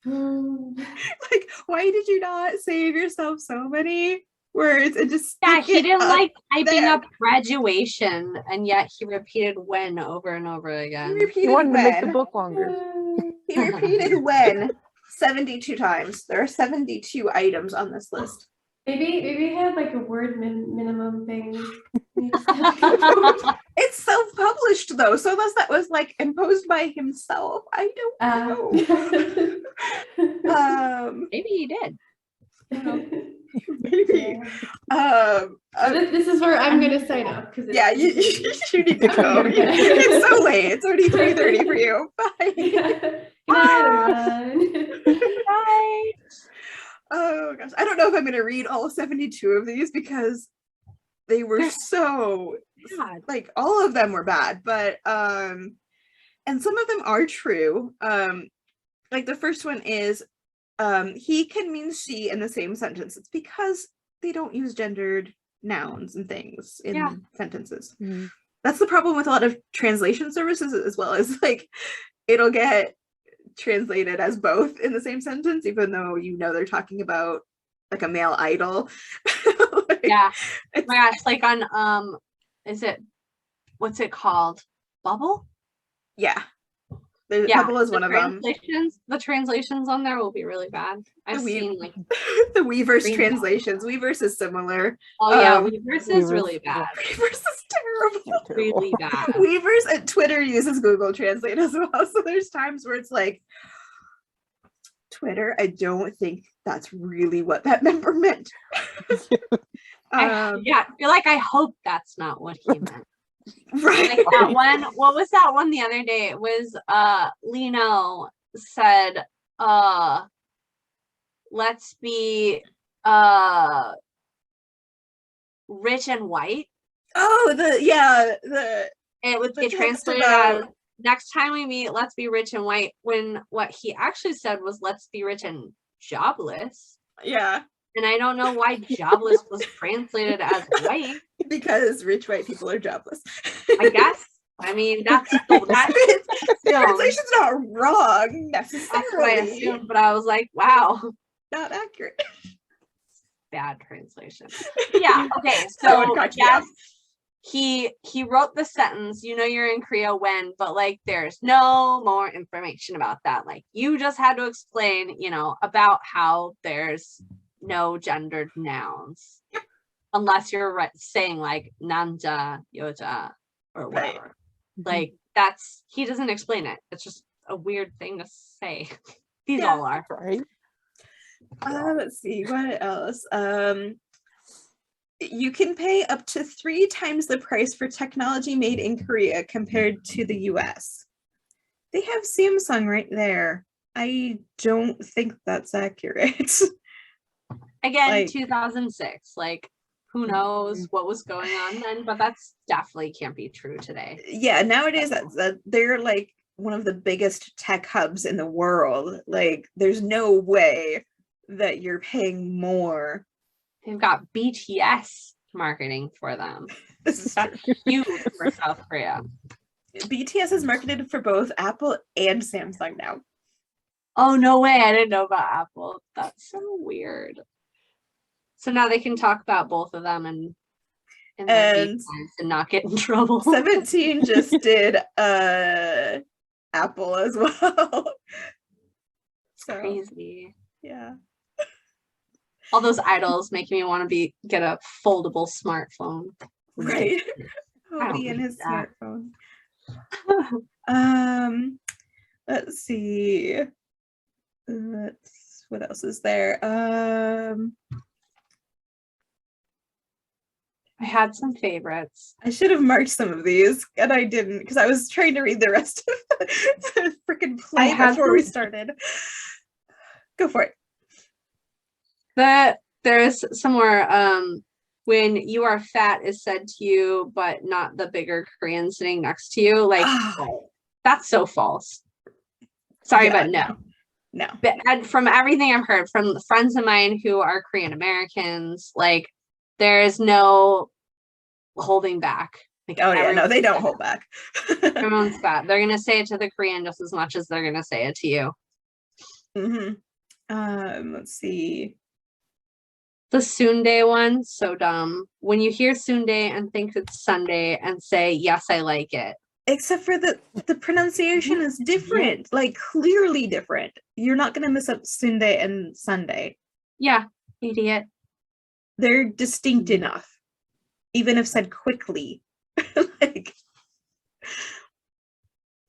Like, why did you not save yourself so many words and just Yeah, stick he it didn't up like typing there? up graduation, and yet he repeated when over and over He again. He repeated wanted to make the when. book longer. He repeated when 72 times. There are 72 items on this list. Maybe he had like a word minimum thing. It's self-published though, so unless that was like imposed by himself, I don't know. Maybe he did. Maybe. This is where I'm gonna sign up because Yeah, you need to go. It's so late. It's already 3:30 for you. Bye. Good night, everyone. Bye. Oh gosh, I don't know if I'm gonna read all 72 of these because they were so God. like all of them were bad, but and some of them are true. Like the first one is he can mean she in the same sentence. It's because they don't use gendered nouns and things in sentences. Mhm. That's the problem with a lot of translation services as well, is like it'll get translated as both in the same sentence, even though they're talking about like a male idol. Like, Yeah. Oh it's- my gosh, like on what's it called? Bubble? yeah. The Yeah. Bubble is one of them. The translations on there will be really bad. I've The seen like, The Weverse Green translations. Weverse is similar. oh yeah, Um, Weverse is Weverse, really bad. Weverse is terrible. Really bad. Weverse and Twitter uses Google Translate as well. So there's times where it's like, Twitter, I don't think that's really what that member meant. I feel like I hope that's not what he meant. Right. Like that one, what was that one the other day? It was Lino said let's be rich and white. Oh, It would the get text translated about- as next time we meet, let's be rich and white, when what he actually said was let's be rich and jobless. yeah, And I don't know why jobless was translated as white. because rich white people are jobless. I guess. I mean, that's The translation's not wrong that's what I necessarily. assumed, but I was like, wow, Not accurate. bad translation. Yeah, okay, That one so caught you yes, up. he wrote the sentence, you're in Korea when, but like there's no more information about that. Like you just had to explain, about how there's no gendered nouns. Unless you're saying like nanja, yoja, or Right. whatever. Like he doesn't explain it. It's just a weird thing to say. These Yeah. all are. Right? Let's see, what else? You can pay up to 3 times the price for technology made in Korea compared to the US. They have Samsung right there. I don't think that's accurate. Again, Like- 2006. Like, who knows what was going on then? But that's definitely can't be true today. Yeah, nowadays they're like one of the biggest tech hubs in the world. Like, there's no way that you're paying more. They've got BTS marketing for them. This is That's huge for South Korea. BTS is marketed for both Apple and Samsung now. Oh, no way. I didn't know about Apple. That's so weird. So now they can talk about both of them and their And beef times and not get in trouble. 17 just did Apple as well. So, Crazy. yeah. All those idols make me want to get a foldable smartphone. Right. I don't Be in need his that. smartphone. Let's see. What else is there? I had some favorites. I should have marked some of these, and I didn't because I was trying to read the rest of the freaking play before we started. Go for it. There's some more. When you are fat is said to you, but not the bigger Korean sitting next to you. Like, that's so false. Sorry, Yeah, but no. No. But from everything I've heard from the friends of mine who are Korean Americans, like, there is no holding back. Like, Oh yeah, no, they don't fat. hold back. Everyone's fat. They're gonna say it to the Korean just as much as they're gonna say it to you. Let's see. The Sunday one, so dumb. When you hear Sunday and think it's Sunday and say, yes, I like it. Except for the pronunciation is different, like clearly different. You're not gonna miss up Sunday and Sunday. Yeah, idiot. They're distinct enough, even if said quickly. Like,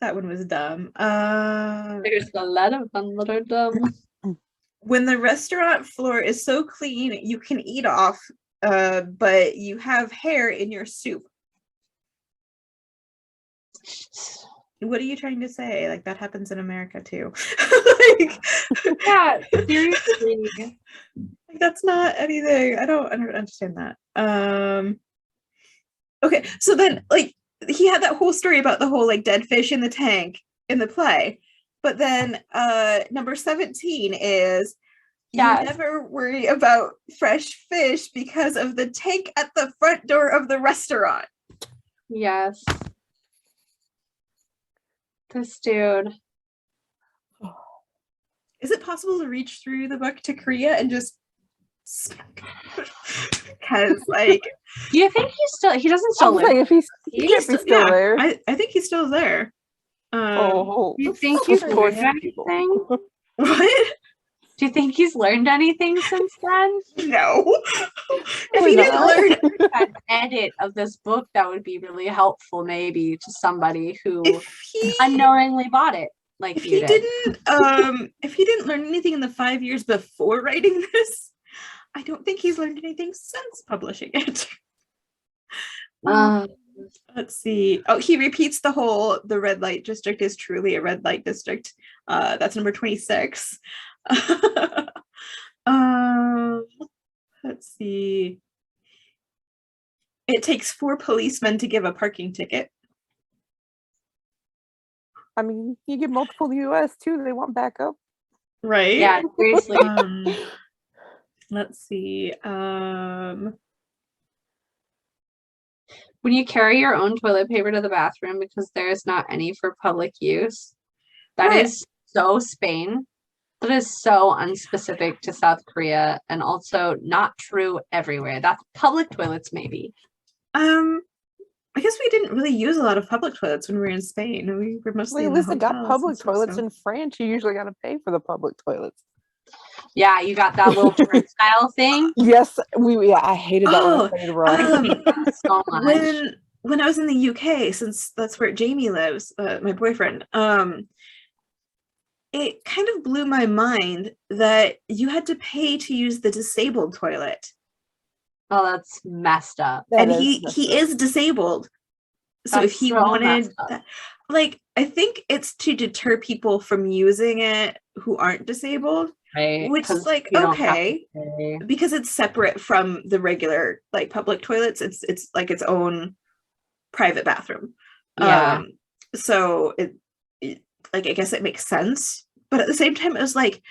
that one was dumb. There's a lot of them that are dumb. When the restaurant floor is so clean you can eat off, but you have hair in your soup. What are you trying to say? Like, that happens in America too. Like, Yeah, seriously. like, that's not anything. I don't understand that. Okay, so then, like, he had that whole story about the whole like dead fish in the tank in the play, but then number 17 is you never worry about fresh fish because of the tank at the front door of the restaurant. Yes. This dude. Is it possible to reach through the book to Korea and just because, like, Do you think he doesn't still live? If he's he's still yeah, there. I think he's still there. Do you think he's learned anything? What? Do you think he's learned anything since then? No. If Probably he didn't not. learn, An edit of this book that would be really helpful, maybe, to somebody who if he unknowingly bought it. Like if you he did. if he didn't learn anything in the 5 years before writing this, I don't think he's learned anything since publishing it. Let's see. Oh, he repeats the red light district is truly a red light district. That's number 26. Let's see. It takes 4 policemen to give a parking ticket. I mean, you get multiple US too. They want backup. Right? Yeah, seriously. Let's see. When you carry your own toilet paper to the bathroom because there is not any for public use, that Right. is so Spain. That is so unspecific to South Korea and also not true everywhere. That's public toilets, maybe. I guess we didn't really use a lot of public toilets when we were in Spain. We were mostly At in the least they got hotels public and stuff, toilets so- in France. You usually got to pay for the public toilets. Yeah, you got that little turnstile thing. Yes, I hated that one. I hated So much. When I was in the UK, since that's where Jamie lives, my boyfriend, it kind of blew my mind that you had to pay to use the disabled toilet. Oh, that's messed up. And he is disabled. So if That's he so wanted messed up. that, like, I think it's to deter people from using it who aren't disabled, Right? which is 'Cause like, you don't have to okay, pay. because it's separate from the regular like public toilets. It's like its own private bathroom. Yeah. So it like, I guess it makes sense, but at the same time it was like,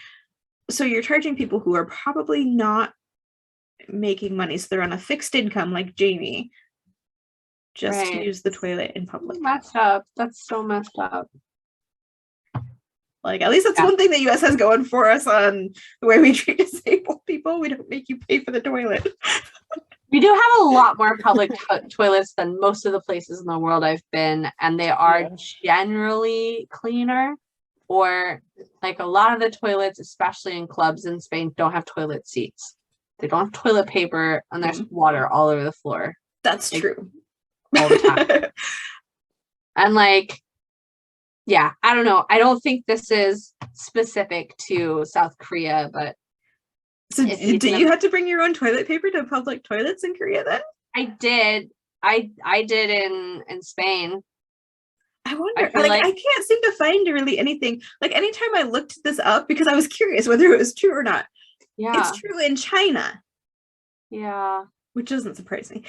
so you're charging people who are probably not making money, so they're on a fixed income like Jamie, just to Right. use the toilet in public. Messed up. That's so messed up. Like, at least that's Yeah. one thing the US has going for us on the way we treat disabled people. We don't make you pay for the toilet. We do have a lot more public toilets than most of the places in the world I've been, and they are Yeah. generally cleaner. Or like a lot of the toilets, especially in clubs in Spain, don't have toilet seats. They don't have toilet paper, and there's water all over the floor That's Like, true. all the time. And like, yeah, I don't know. I don't think this is specific to South Korea, but So if you do can- you have to bring your own toilet paper to public toilets in Korea then? I did. I did in Spain. I wonder, feel like, like- I can't seem to find really anything. Like, anytime I looked this up, because I was curious whether it was true or not, Yeah. it's true in China, Yeah. which doesn't surprise me.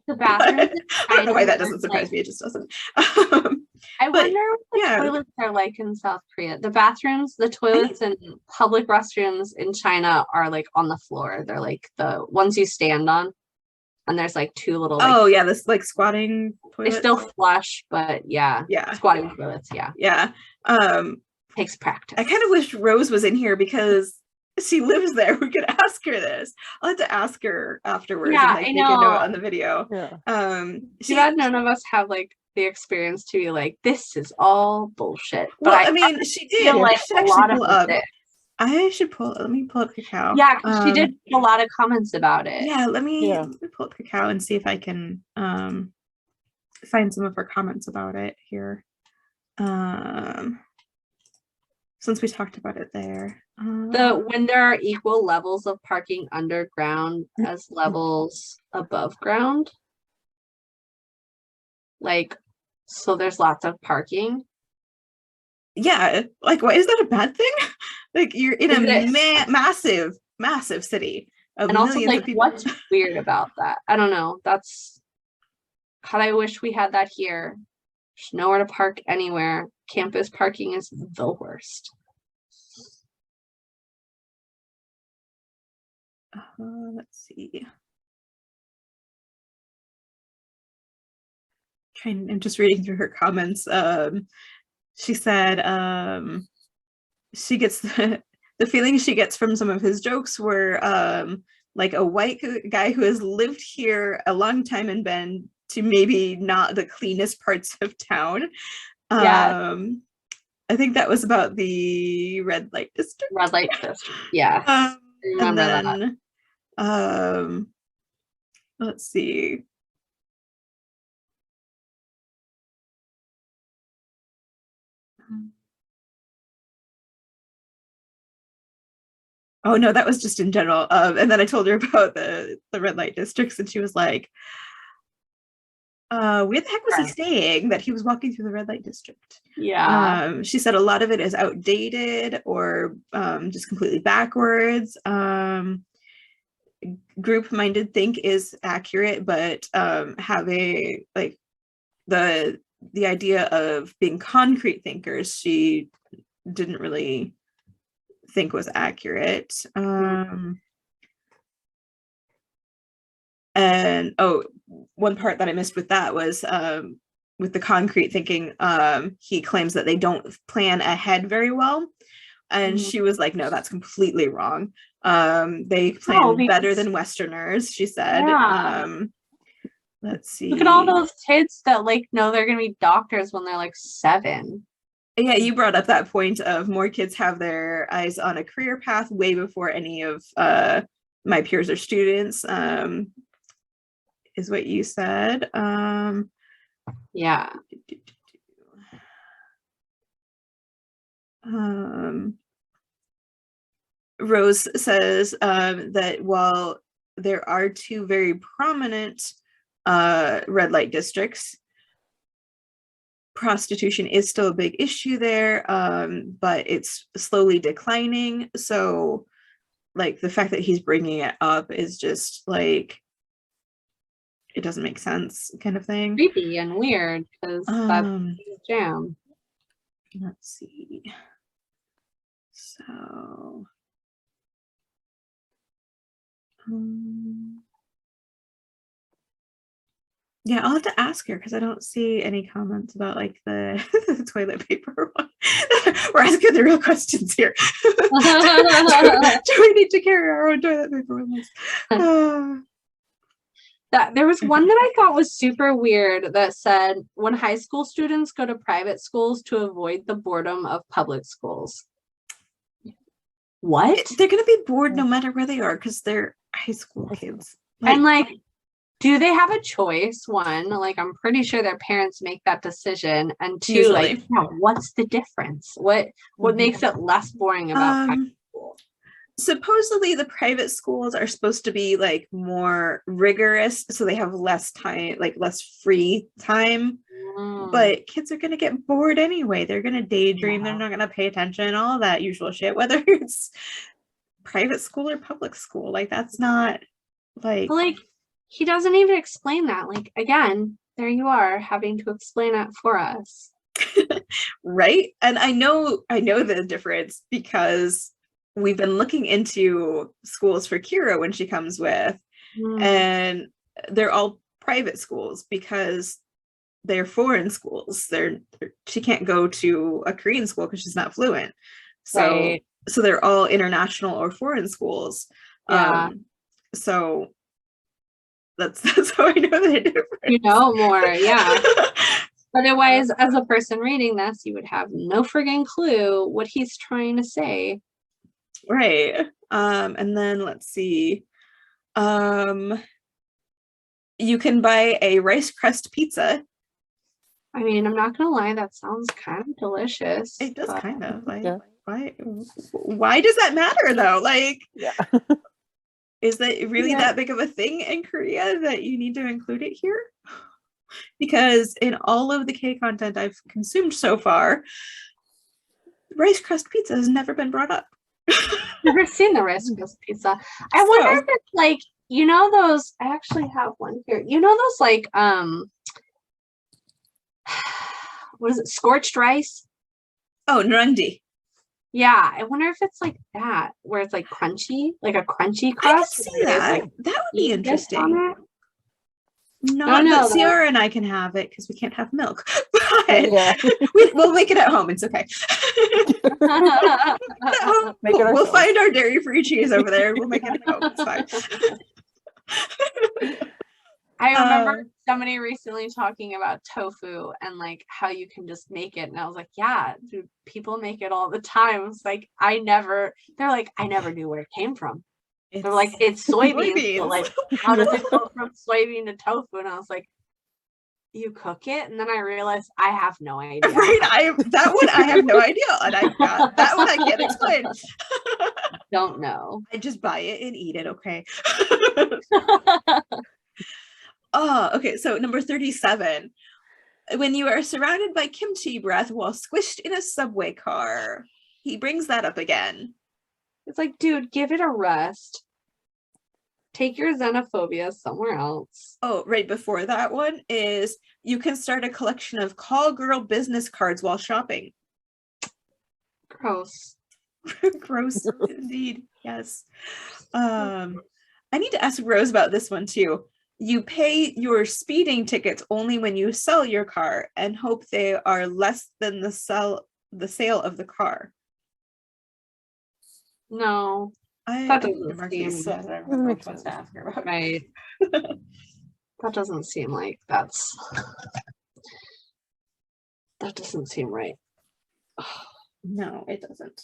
The bathroom. I don't know why that doesn't surprise me. It just doesn't. I But, wonder what the yeah. toilets are like in South Korea. The bathrooms, the toilets and public restrooms in China are like on the floor. They're like the ones you stand on. And there's like two little like, Oh yeah, this like squatting they toilet. still flush, but yeah. Yeah. Squatting toilets, yeah. Yeah. Takes practice. I kind of wish Rose was in here because she lives there. We could ask her this. I'll have to ask her afterwards Yeah, and like I make a note know. on the video. Yeah. Too bad none of us have like the experience to be like, this is all bullshit. But well, I mean, she did. feel like I should a actually lot of pull up. it. I should pull. Let me pull up Cacao. Yeah, 'cause she did a lot of comments about it. Yeah, let me Yeah. pull up Cacao and see if I can find some of her comments about it here. Since we talked about it there. When there are equal levels of parking underground as levels above ground. Like, so there's lots of parking. Yeah, like, why is that a bad thing? Like, you're in Is a it- massive city of And also, millions of like, people. what's weird about that? I don't know. That's, God, I wish we had that here. There's nowhere to park anywhere. Campus parking is the worst. Let's see. I'm just reading through her comments. She said she gets the feeling she gets from some of his jokes were like a white guy who has lived here a long time and been to maybe not the cleanest parts of town. Yeah. I think that was about the red light district. Red light district. Yeah. And Remember that. then let's see. Oh no, that was just in general. And then I told her about the red light districts, and she was like, where the heck was he staying that he was walking through the red light district? Yeah. She said a lot of it is outdated or just completely backwards. Group minded think is accurate, but having like the idea of being concrete thinkers, she didn't really think was accurate. And one part that I missed with that was with the concrete thinking, he claims that they don't plan ahead very well. And she was like, no, that's completely wrong. They plan better than Westerners, she said. Yeah. Let's see. Look at all those kids that like know they're gonna be doctors when they're like 7. Yeah, you brought up that point of more kids have their eyes on a career path way before any of my peers or students, is what you said. Yeah. Rose says that while there are 2 very prominent red light districts, prostitution is still a big issue there, but it's slowly declining. So like the fact that he's bringing it up is just like, it doesn't make sense kind of thing. Creepy and weird because that's his jam. Let's see. So yeah, I'll have to ask her because I don't see any comments about like the, the toilet paper one. We're asking the real questions here. Do we need to carry our own toilet paper with us? That there was one that I thought was super weird that said when high school students go to private schools to avoid the boredom of public schools. What? They're gonna be bored no matter where they are because they're high school kids. And like, do they have a choice? One, like I'm pretty sure their parents make that decision, and two, Usually. like, yeah, what's the difference? What makes it less boring about high school? Supposedly the private schools are supposed to be like more rigorous, so they have less time, like less free time. But kids are gonna get bored anyway. They're gonna daydream. They're not gonna pay attention. All that usual shit. Whether it's private school or public school, like that's not like. But, like he doesn't even explain that. Like again, there you are having to explain it for us, right? And I know the difference because we've been looking into schools for Kira when she comes with, and they're all private schools because they're foreign schools. She can't go to a Korean school because she's not fluent. So so they're all international or foreign schools. Yeah. So that's how I know the difference. You know more, yeah. Otherwise, as a person reading this, you would have no friggin' clue what he's trying to say. Right. And then let's see. You can buy a rice crust pizza. I mean, I'm not gonna lie, that sounds kind of delicious. It does but- kind of like Yeah. why does that matter though? Like Yeah. is that really that big of a thing in Korea that you need to include it here? Because in all of the K content I've consumed so far, rice crust pizza has never been brought up. Never seen the rice crust pizza. I wonder if it's like, you know, those. I actually have one here. You know those like what is it? Scorched rice. Oh, Nurundi. Yeah, I wonder if it's like that, where it's like crunchy, like a crunchy I crust. can see where there's, that. like, That would be meat bits on interesting. it. No, no, but Ciara and I can have it because we can't have milk. But Yeah. we'll make it at home. It's okay. Make it We'll ourselves. find our dairy-free cheese over there and we'll make it at home. It's fine. I remember somebody recently talking about tofu and like how you can just make it, and I was like, yeah, dude, people make it all the time. It's like I never knew where it came from. They're like, it's soybeans, but like how does it go from soybean to tofu? And I was like, you cook it? And then I realized I have no idea. Right, I have no idea, and that one I can't explain. Don't know. I just buy it and eat it. Okay. Oh, okay. So number 37. When you are surrounded by kimchi breath while squished in a subway car. He brings that up again. It's like, dude, give it a rest. Take your xenophobia somewhere else. Oh, right before that one is you can start a collection of call girl business cards while shopping. Gross. Gross indeed. Yes. I need to ask Rose about this one too. You pay your speeding tickets only when you sell your car and hope they are less than the sale of the car. No. That doesn't seem- Makes sense. Right. That doesn't seem like that doesn't seem right. No, it doesn't.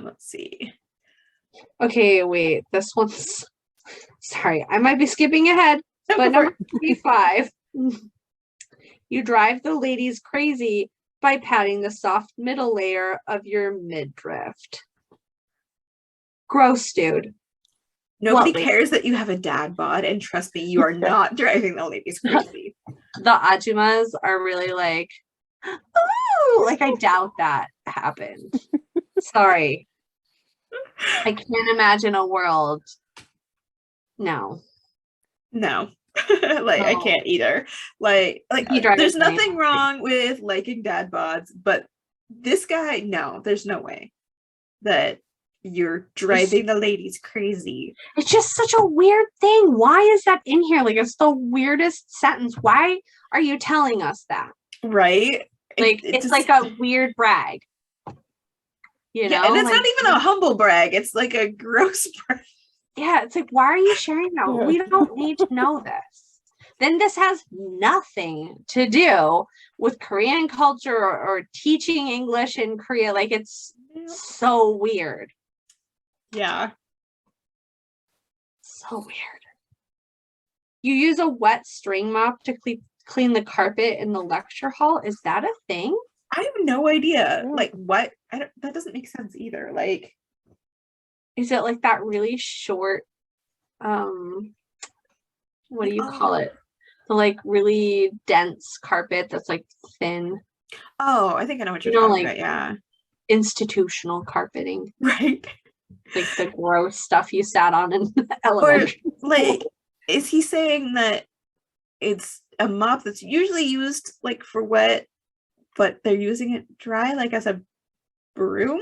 Let's see. Okay, wait. This one's sorry, I might be skipping ahead, No, but go for number 35. You drive the ladies crazy by patting the soft middle layer of your midriff. Gross, dude. Nobody What, cares that you have a dad bod, and trust me, you are not driving the ladies crazy. The ajumas are really like, Ooh, like I doubt that happened. Sorry. I can't imagine a world. No. No. Like I No. can't either. Like He drives there's me nothing nuts. wrong with liking dad bods, but this guy, no, there's no way that you're driving the ladies crazy. It's just such a weird thing. Why is that in here? Like, it's the weirdest sentence. Why are you telling us that? Right? Like, It it's just- like a weird brag. You yeah, know? and it's like, not even a humble brag. It's like a gross brag. yeah, it's like, why are you sharing that? Yeah. We don't need to know this. Then this has nothing to do with Korean culture or teaching English in Korea. Like, it's so weird. Yeah. So weird. You use a wet string mop to clean the carpet in the lecture hall. Is that a thing? I have no idea. Yeah. Like what? That doesn't make sense either. Like, Is it like that really short, what do you call it? The like really dense carpet that's like thin, oh, I think I know what you're You know, talking like- about. Yeah. institutional carpeting, Right. like the gross stuff you sat on in Or elementary. like, is he saying that it's a mop that's usually used like for wet, but they're using it dry, like as a broom?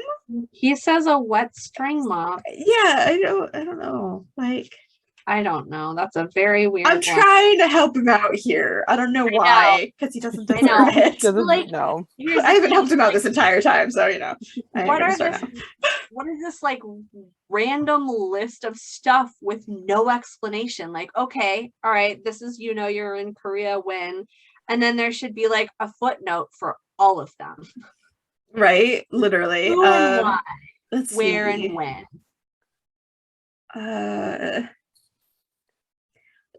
He says a wet string mop. Yeah, I don't know. Like, I don't know. That's a very weird I'm one. trying to help him out here. I don't know know. why, because he doesn't I know. deserve it. Doesn't Like, no. Here's I the haven't thing, helped him out like, this entire time, so you know. I ain't what gonna are start this? now. What is this like random list of stuff with no explanation? Like, okay, all right, this is you're in Korea when, and then there should be like a footnote for all of them. Right? Literally. Who and why, Let's where see. and when.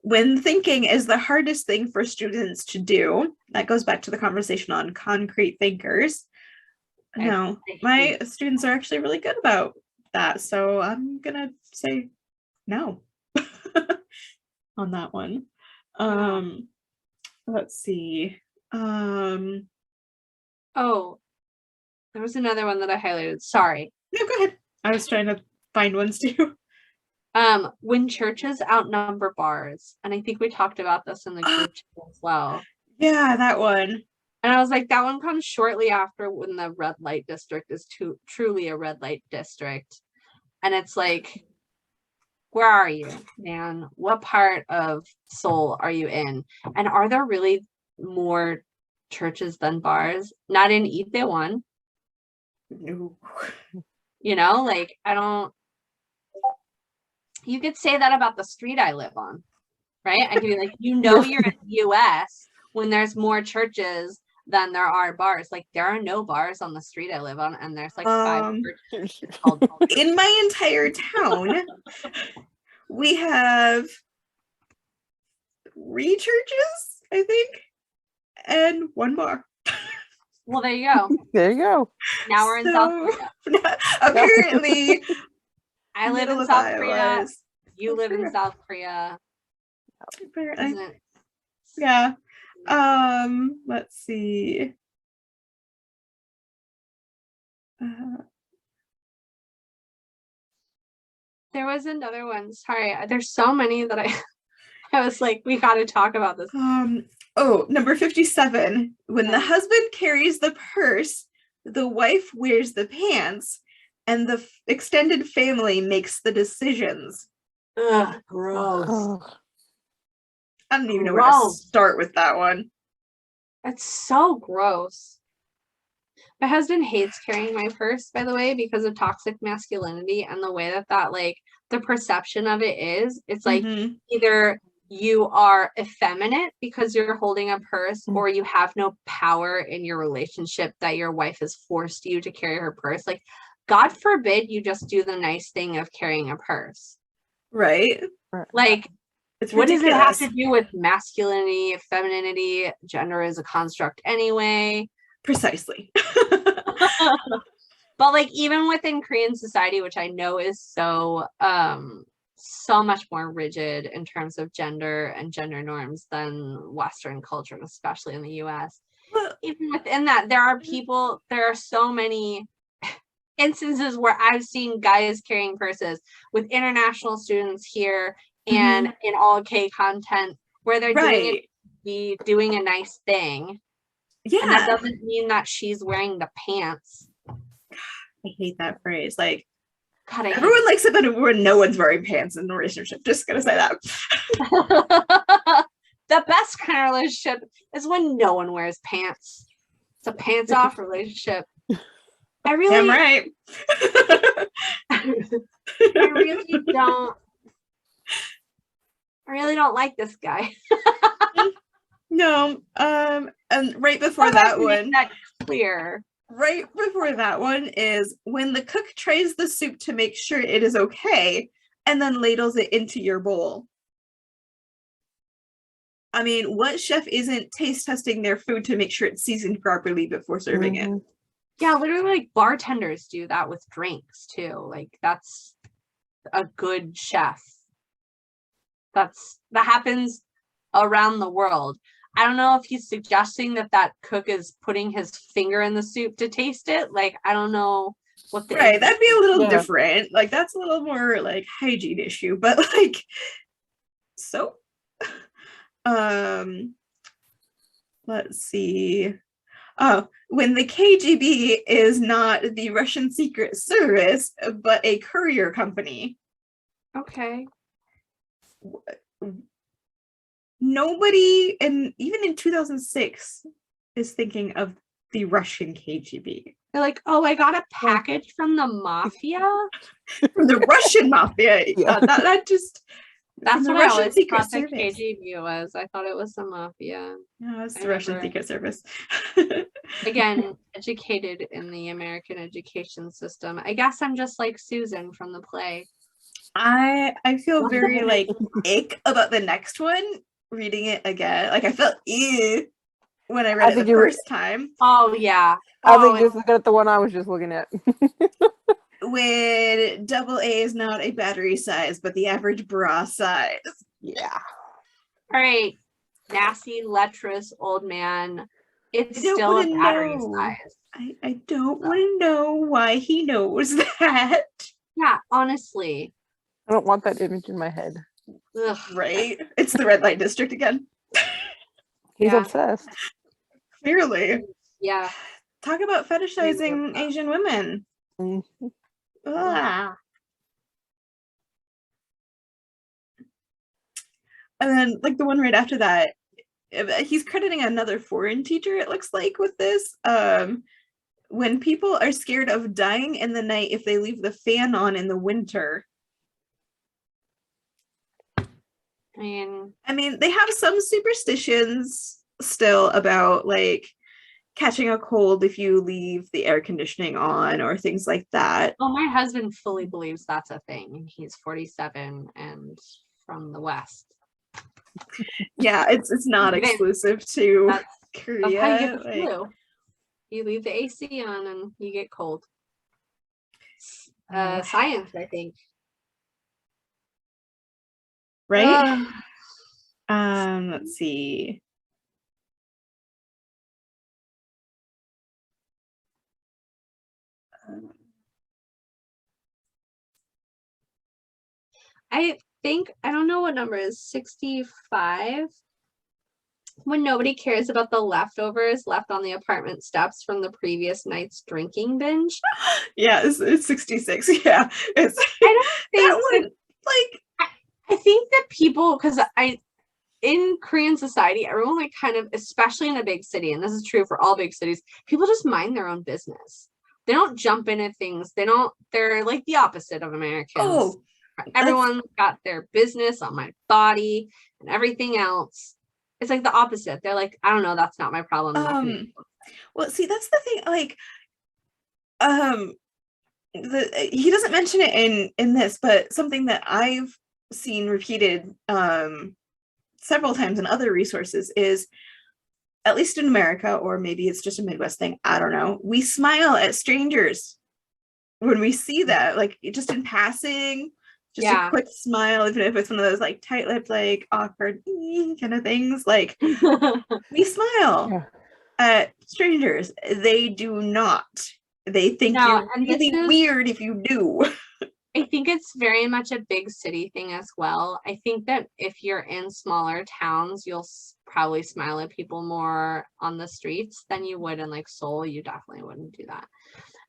When thinking is the hardest thing for students to do, that goes back to the conversation on concrete thinkers. No, my students are actually really good about that, so I'm gonna say no on that one. Let's see. Oh, there was another one that I highlighted. Sorry. No, go ahead. I was trying to find ones too. When churches outnumber bars, and I think we talked about this in the group chat as well. Yeah, that one. And I was like, that one comes shortly after when the red light district is truly a red light district. And it's like, where are you, man? What part of Seoul are you in? And are there really more churches than bars? Not in Itaewon, No. like, I don't. You could say that about the street I live on, right? I could be like, you're in the US when there's more churches than there are bars. Like, there are no bars on the street I live on, and there's like 5 churches called In my entire town, we have 3 churches, I think, and 1 bar. Well, there you go. There you go. Now we're in South Korea. Apparently, I live middle in of South Iowa Korea. is- You live in South Korea. Apparently, Isn't yeah. Let's see. There was another one. Sorry, there's so many that I was like, we got to talk about this. Number 57. When the Okay. husband carries the purse, the wife wears the pants, and the extended family makes the decisions. Ugh, gross. Oh, I don't even know where to Gross. start with that one. It's so gross. My husband hates carrying my purse, by the way, because of toxic masculinity and the way that like the perception of it is. It's like Mhm. either you are effeminate because you're holding a purse, Mm. or you have no power in your relationship that your wife has forced you to carry her purse. Like, God forbid you just do the nice thing of carrying a purse. Right? Like, It's what does it have ridiculous. to do with masculinity, femininity? Gender is a construct anyway. Precisely. But like, even within Korean society, which I know is so much more rigid in terms of gender and gender norms than Western culture, especially in the US. Well, even within that, there are so many instances where I've seen guys carrying purses with international students here and in all K content where they're doing a nice thing. Yeah. And that doesn't mean that she's wearing the pants. I hate that phrase. Like, God, everyone likes it, but when no one's wearing pants in a relationship. Just gonna say that. The best kind of relationship is when no one wears pants. It's a pants off relationship. I really don't like this guy. No, and right before that one, that clear. Right before that one is when the cook tries the soup to make sure it is okay, and then ladles it into your bowl. I mean, what chef isn't taste testing their food to make sure it's seasoned properly before serving it? Yeah, literally, like bartenders do that with drinks too. Like, that's a good chef. That happens around the world. I don't know if he's suggesting that cook is putting his finger in the soup to taste it. Like, I don't know what the that'd be a little different. Like, that's a little more like hygiene issue, but like, so let's see. Oh, when the KGB is not the Russian Secret Service, but a courier company. Okay. Nobody, and even in 2006, is thinking of the Russian KGB. They're like, oh, I got a package from the mafia. From the Russian mafia. Yeah. That's what I always thought the Service. KGB was. I thought it was the mafia. No, it's the Russian Secret Service. Again, educated in the American education system. I guess I'm just like Susan from the play. I feel very like ick about the next one. Reading it again, like I felt when I read it the first time. Oh yeah. I think just looking at the one I was just looking at. When double A is not a battery size, but the average bra size. Yeah. All right, nasty, lecherous old man. It's still a battery size. I don't want to know why he knows that. Yeah, honestly. I don't want that image in my head. Ugh. Right? It's the red light district again. He's obsessed. Clearly. Yeah. Talk about fetishizing Asian women. Mm-hmm. And then like the one right after that, he's crediting another foreign teacher, it looks like, with this. When people are scared of dying in the night if they leave the fan on in the winter. I mean, they have some superstitions still about like catching a cold if you leave the air conditioning on or things like that. Well, my husband fully believes that's a thing. He's 47 and from the West. Yeah, it's not exclusive to Korea. That's how you get the flu. You leave the AC on and you get cold. Science, I think. Right? Let's see. I think, I don't know what number is 65. When nobody cares about the leftovers left on the apartment steps from the previous night's drinking binge. Yeah, it's 66. Yeah. It's I don't think like I think that people, because in Korean society, everyone like kind of, especially in a big city, and this is true for all big cities, people just mind their own business. They don't jump into things. They're like the opposite of Americans. Oh, everyone's got their business on my body and everything else. It's like the opposite. They're like, I don't know, that's not my problem. Well, see, that's the thing. Like, he doesn't mention it in this, but something that I've seen repeated several times in other resources is, at least in America, or maybe it's just a Midwest thing, I don't know, we smile at strangers when we see that, like just in passing, just a quick smile, even if it's one of those like tight-lipped, like awkward kind of things, like we smile. Strangers, they do not. They think No, you're and this really is- weird if you do. I think it's very much a big city thing as well. I think that if you're in smaller towns, you'll probably smile at people more on the streets than you would in like Seoul. You definitely wouldn't do that.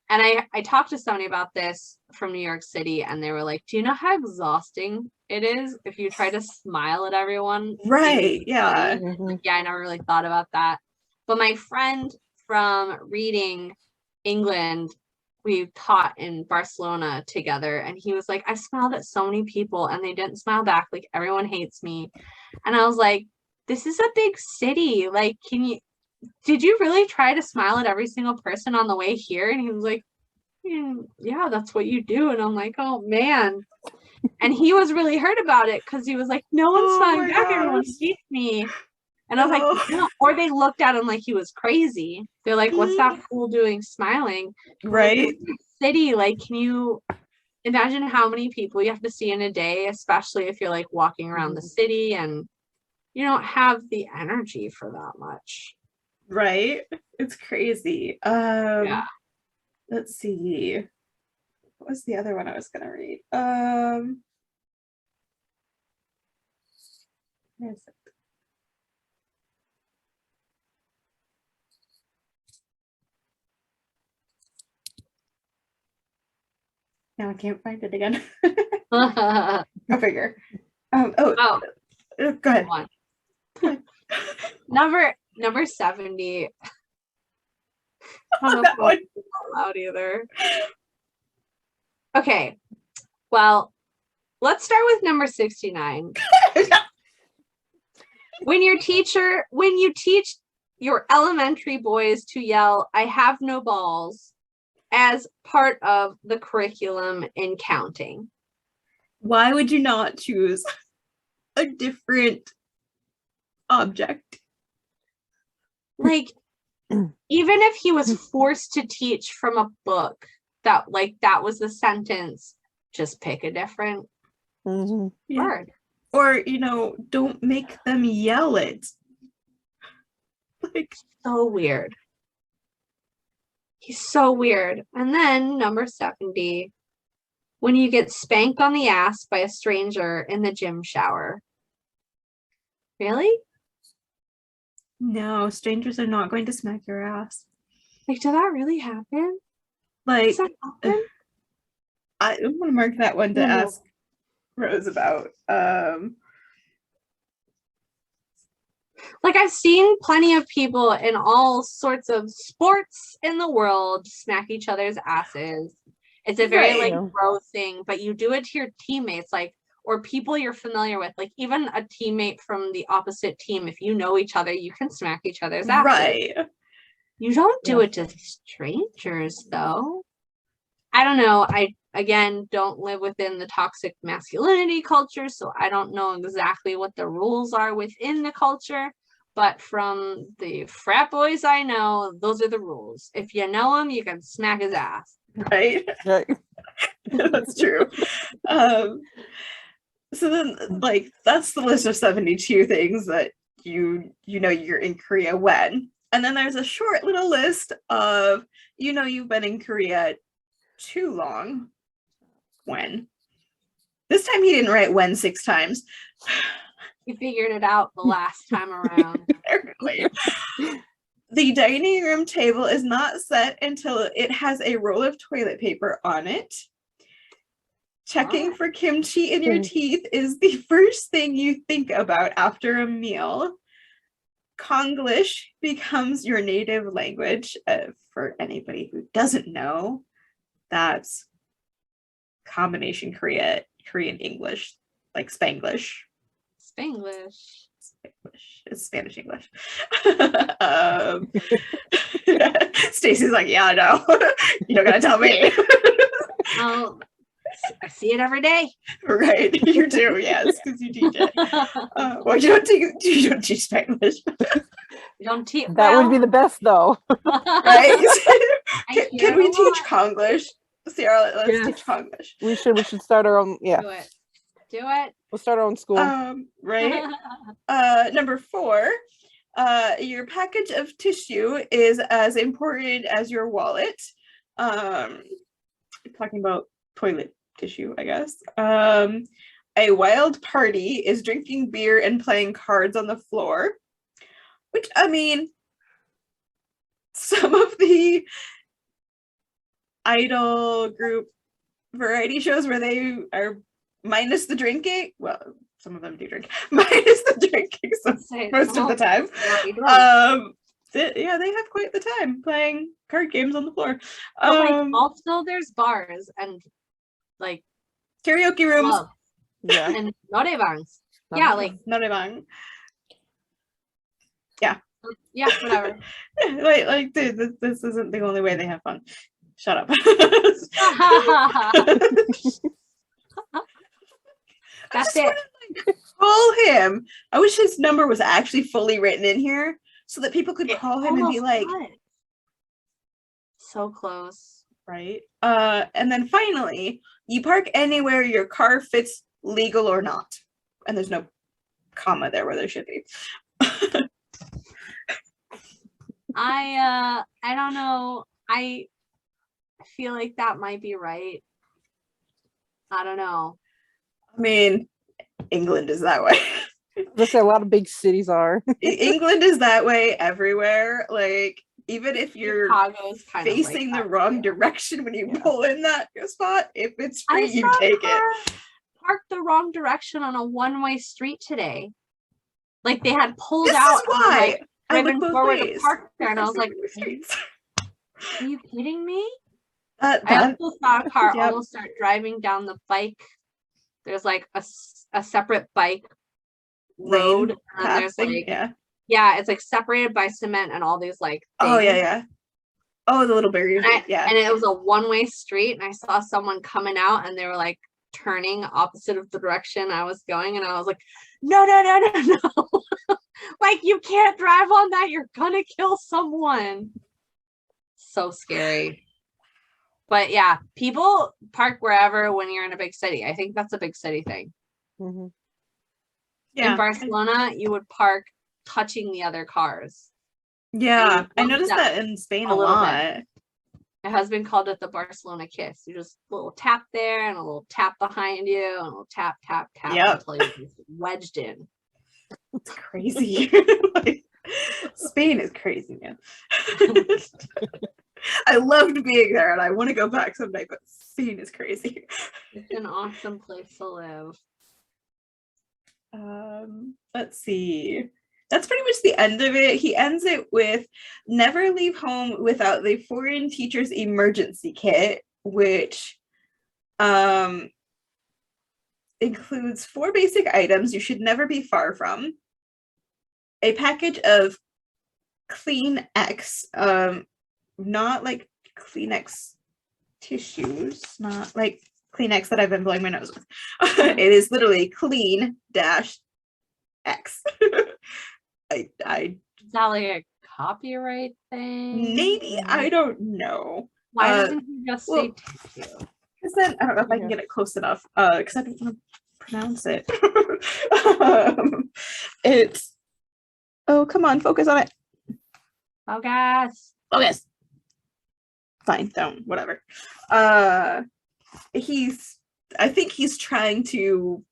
And I talked to somebody about this from New York City, and they were like, do you know how exhausting it is if you try to smile at everyone? Right, yeah. Mhm. Yeah, I never really thought about that. But my friend from reading England, we taught in Barcelona together, and he was like, I smiled at so many people and they didn't smile back. Like, everyone hates me. And I was like, this is a big city. Like, did you really try to smile at every single person on the way here? And he was like, yeah, that's what you do. And I'm like, oh man. And he was really hurt about it because he was like, no one's Oh smiling my back, everyone gosh. hates me. And I was Oh. like, no. Or they looked at him like he was crazy. They're like, what's that fool doing smiling? Right? Like, city, like, can you imagine how many people you have to see in a day, especially if you're like walking around the city and you don't have the energy for that much. Right? It's crazy. Yeah. Let's see. What was the other one I was gonna read? Where is it? Now I can't find it again. Oh, Go figure. Go ahead. one. Number 70. I don't know That if one. it's loud either. Okay. Well, let's start with number 69. When you teach your elementary boys to yell, I have no balls, as part of the curriculum in counting. Why would you not choose a different object? Like, even if he was forced to teach from a book, that was the sentence, just pick a different Mhm. Yeah. word. Or, don't make them yell it. Like, So weird. He's so weird. And then number 70, when you get spanked on the ass by a stranger in the gym shower. Really? no, strangers are not going to smack your ass. Like, did that really happen? Like, Does that happen? I want to mark that one to No. ask Rose about. Like, I've seen plenty of people in all sorts of sports in the world smack each other's asses. It's a very Right. like bro thing, but you do it to your teammates, like, or people you're familiar with, like even a teammate from the opposite team. If you know each other, you can smack each other's asses. Right. You don't do Yeah. it to strangers, though. I don't know. I, again, don't live within the toxic masculinity culture, so I don't know exactly what the rules are within the culture. But from the frat boys I know, those are the rules. If you know him, you can smack his ass. Right. Right. That's true. So then, like, that's the list of 72 things that you know you're in Korea when. And then there's a short little list of, you've been in Korea too long when. This time he didn't write when 6 times. He figured it out the last time around. Apparently. The dining room table is not set until it has a roll of toilet paper on it. Checking for kimchi in your teeth is the first thing you think about after a meal. Konglish becomes your native language. For anybody who doesn't know, that's combination Korean English, like Spanglish. Spanglish. It's Spanish English. Stacy's like, yeah, I know. You don't gotta tell me. Oh, I see it every day. Right, you do, yes, because you teach it. Well, you don't teach Spanish, You don't teach. That would be the best, though. right? I Can we hear it a teach lot. Konglish? Sarah, let's Yes. teach Konglish. We should start our own. Yeah, Do it. Do it. we'll start our own school. Right. Number 4, Your package of tissue is as important as your wallet. Talking about toilet tissue, I guess. A wild party is drinking beer and playing cards on the floor, which, I mean, some of the idol group variety shows where they are minus the drinking, well, some of them do drink, minus the drinking most of the time. Yeah, they have quite the time playing card games on the floor. But like also there's bars and like Karaoke rooms. clubs Yeah. and norebangs. Yeah, like Norebang. yeah, whatever. Like, dude, this isn't the only way they have fun. Shut up. That's it. Call him. I wish his number was actually fully written in here so that people could It call him and be almost like, was. So close. right? And then finally, you park anywhere your car fits, legal or not. And there's no comma there where there should be. I don't know. I feel like that might be right. I don't know. I mean, England is that way. Just a lot of big cities are. England is that way everywhere. Like, even if you're Chicago's kind of facing like the that, wrong yeah. direction when you Yeah. pull in that spot, if it's I free, you saw a take car it. parked the wrong direction on a one-way street today. Like they had pulled This out is why and like I look driven both forward to ways. park there, and I was like, Streets. "Are you kidding me?" That, I also saw a car Yep. almost start driving down the bike. There's like a separate bike road, and then path there's thing, like yeah. it's like separated by cement and all these like Oh yeah, things. yeah. Oh, the little barrier. Yeah. And it was a one-way street, and I saw someone coming out, and they were like turning opposite of the direction I was going, and I was like, no. Like, you can't drive on that, you're gonna kill someone. So scary. But yeah, people park wherever when you're in a big city. I think that's a big city thing. Mhm. In Barcelona, you would park touching the other cars. Yeah, I love noticed that that in Spain a a little bit. lot. My husband called it the Barcelona kiss. You just a little tap there and a little tap behind you and a little tap Yep. until you're just wedged in. It's crazy. Like, Spain is crazy, man. I loved being there and I want to go back someday, but Spain is crazy. It's an awesome place to live. Let's see. That's pretty much the end of it. He ends it with never leave home without the foreign teacher's emergency kit, which includes 4 basic items you should never be far from. A package of Kleenex, not like Kleenex tissues, not like Kleenex that I've been blowing my nose with. It is literally clean dash X. I Is that like a copyright thing? maybe, I don't know. Why doesn't he just say tissue? Because then I don't know if I can Yeah. get it close enough. Because I don't want to pronounce it. It's come on, focus on it. Oh gosh. Focus. Fine, don't, whatever. I think he's trying to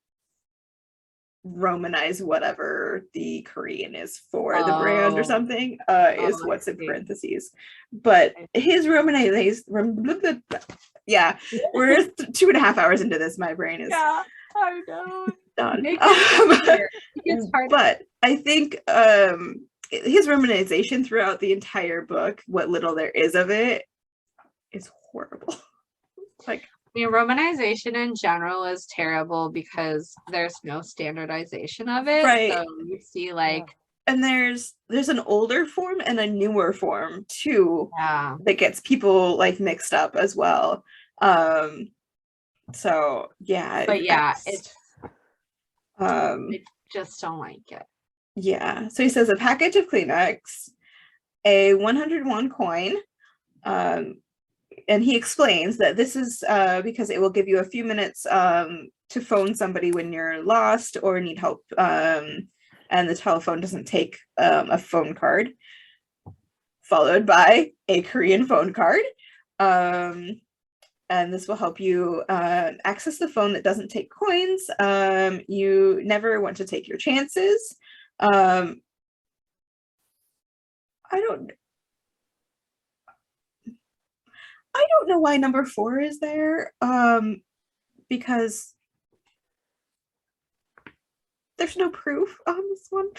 Romanize whatever the Korean is for the brand or Oh. something, is I what's in see. parentheses. But his Romanization, yeah, we're 2.5 hours into this. My brain is Yeah, I know. done. Make it easier. It's hard. But I think his Romanization throughout the entire book, what little there is of it, is horrible. Like, I mean, Romanization in general is terrible because there's no standardization of it. Right. So you see, like, and there's an older form and a newer form too yeah, that gets people like mixed up as well. So yeah. but yeah, it's, I just don't like it. yeah. So he says a package of Kleenex, a 101 coin, and he explains that this is because it will give you a few minutes to phone somebody when you're lost or need help and the telephone doesn't take a phone card, followed by a Korean phone card. And this will help you access the phone that doesn't take coins. You never want to take your chances. I don't know why number 4 is there, because there's no proof on this one.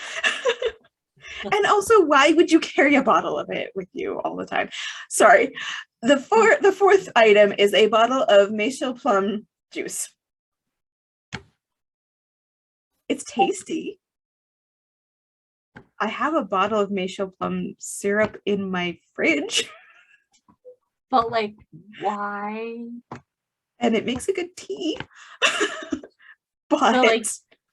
And also, why would you carry a bottle of it with you all the time? Sorry. The fourth item is a bottle of Mayshell plum juice. It's tasty. I have a bottle of Mayshell plum syrup in my fridge. But like, why? And it makes a good tea. But So like,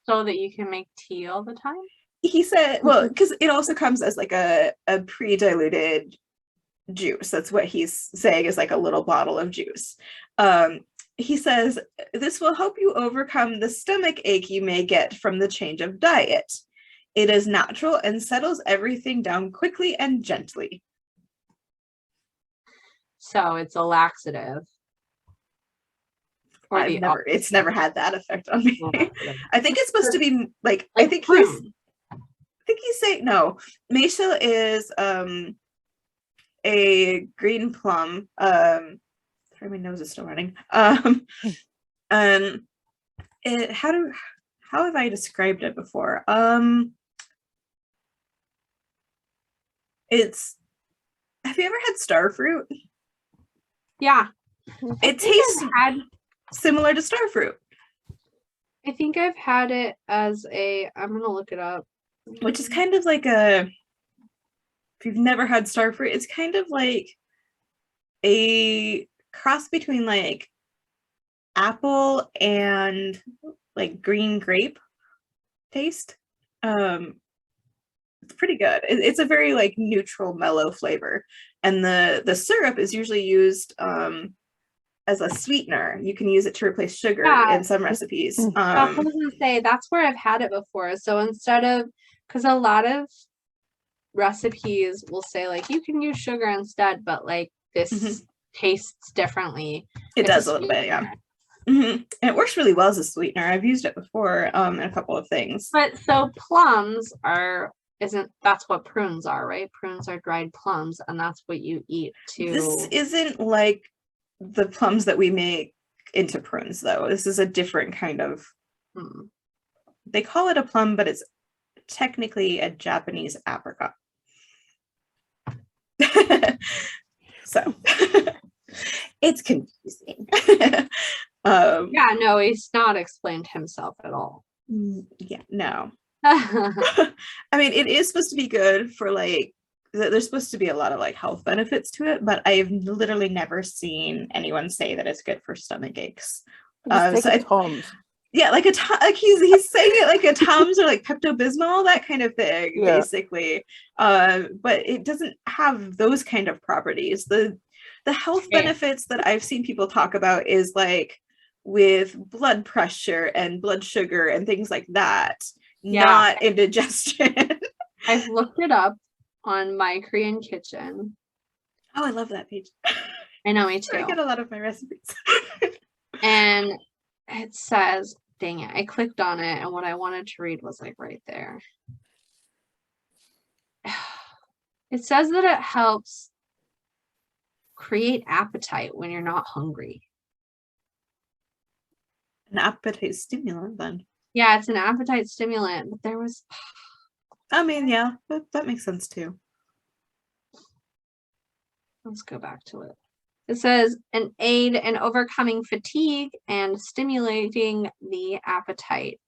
so that you can make tea all the time? he said, well, because it also comes as like a pre-diluted juice. That's what he's saying, is like a little bottle of juice. He says, this will help you overcome the stomach ache you may get from the change of diet. It is natural and settles everything down quickly and gently. So it's a laxative. Or It's never had that effect on me. laxative. I think it's supposed to be like Like I think prune. he's saying no. Mayshell is a green plum. Sorry, my nose is still running. It how have I described it before? It's, have you ever had star fruit? Yeah. It tastes similar to star fruit, I think I've had it as I'm gonna look it up. which is kind of like if you've never had star fruit, it's kind of like a cross between like apple and like green grape taste. It's pretty good. It's a very like neutral, mellow flavor, and the syrup is usually used as a sweetener. You can use it to replace sugar in some recipes. I was gonna say that's where I've had it before. So instead of, because a lot of recipes will say like you can use sugar instead, but like this tastes differently. It does a little bit, yeah. And it works really well as a sweetener. I've used it before in a couple of things. But so plums that's what prunes are, right? Prunes are dried plums, and that's what you eat to. This isn't like the plums that we make into prunes, though. This is a different kind of. They call it a plum, but it's technically a Japanese apricot. So it's confusing. Yeah, no, he's not explained himself at all. Yeah, no. I mean, it is supposed to be good for like, there's supposed to be a lot of like health benefits to it, but I've literally never seen anyone say that it's good for stomach aches. Tums. Yeah, like like he's saying it like a Tums or like Pepto-Bismol, that kind of thing, basically. But it doesn't have those kind of properties. The health benefits that I've seen people talk about is like with blood pressure and blood sugar and things like that. Not indigestion. I've looked it up on My Korean Kitchen. Oh, I love that page. I know, me too. I get a lot of my recipes. And it says, dang it, I clicked on it and what I wanted to read was like right there. It says that it helps create appetite when you're not hungry. An appetite stimulant, then. Yeah, it's an appetite stimulant, but there was. I mean, yeah, that makes sense too. Let's go back to it. It says an aid in overcoming fatigue and stimulating the appetite.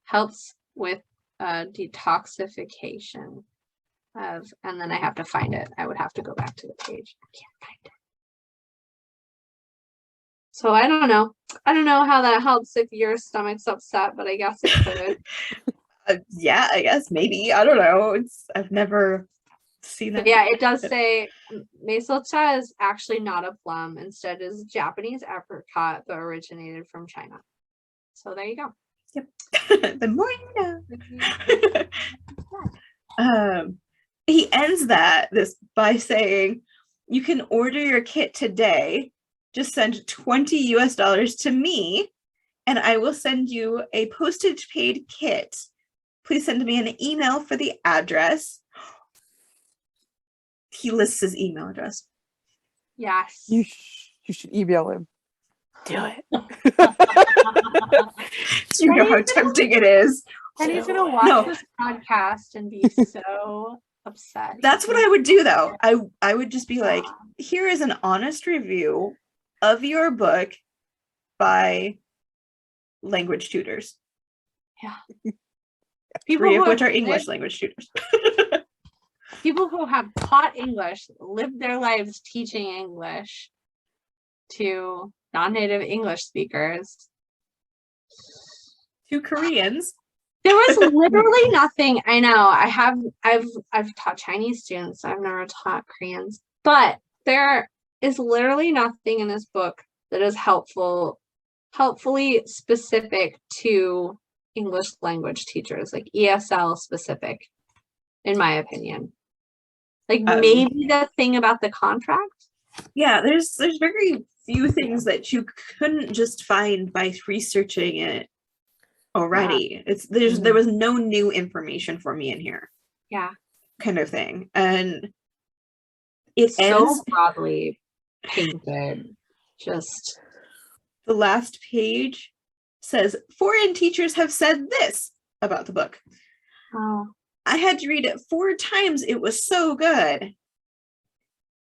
Helps with detoxification of, and then I have to find it. I would have to go back to the page. I can't find it. So I don't know. I don't know how that helps if your stomach's upset, but I guess it could. Yeah, I guess maybe. I don't know. I've never seen that. But yeah, it does say Mayshell is actually not a plum. Instead, is Japanese apricot that originated from China. So there you go. The more you know. He ends this by saying, you can order your kit today. Just send $20 US to me, and I will send you a postage paid kit. Please send me an email for the address. He lists his email address. Yes. You should email him. Do it. Do you know how tempting it is? And he's gonna watch this podcast and be so upset. That's what I would do, though. I would just be like, here is an honest review of your book by language tutors. Yeah. Three of which are English language tutors. People who have taught English, lived their lives teaching English to non-native English speakers. To Koreans. There was literally nothing. I know. I've taught Chinese students. I've never taught Koreans. But there is literally nothing in this book that is helpfully specific to English language teachers, like ESL specific, in my opinion. Like maybe the thing about the contract. Yeah, there's very few things that you couldn't just find by researching it already. Yeah. There was no new information for me in here. Yeah. Kind of thing. And it so ends broadly painted. Just the last page says, foreign teachers have said this about the book. Oh. I had to read it 4 times. It was so good.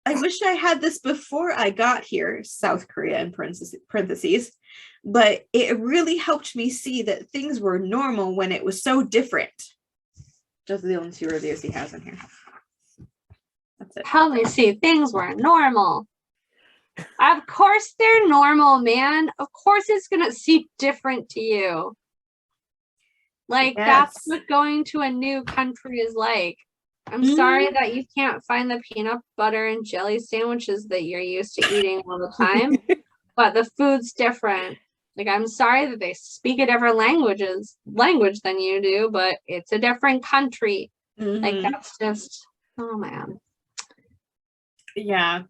I wish I had this before I got here, South Korea in parentheses, but it really helped me see that things were normal when it was so different. Those are the only 2 reviews he has in here. That's it. Help me see things were normal. Of course they're normal, man. Of course it's gonna seem different to you. Like, yes. That's what going to a new country is like. I'm sorry that you can't find the peanut butter and jelly sandwiches that you're used to eating all the time, but the food's different. Like, I'm sorry that they speak a different language than you do, but it's a different country. Like, that's just, oh man. Yeah.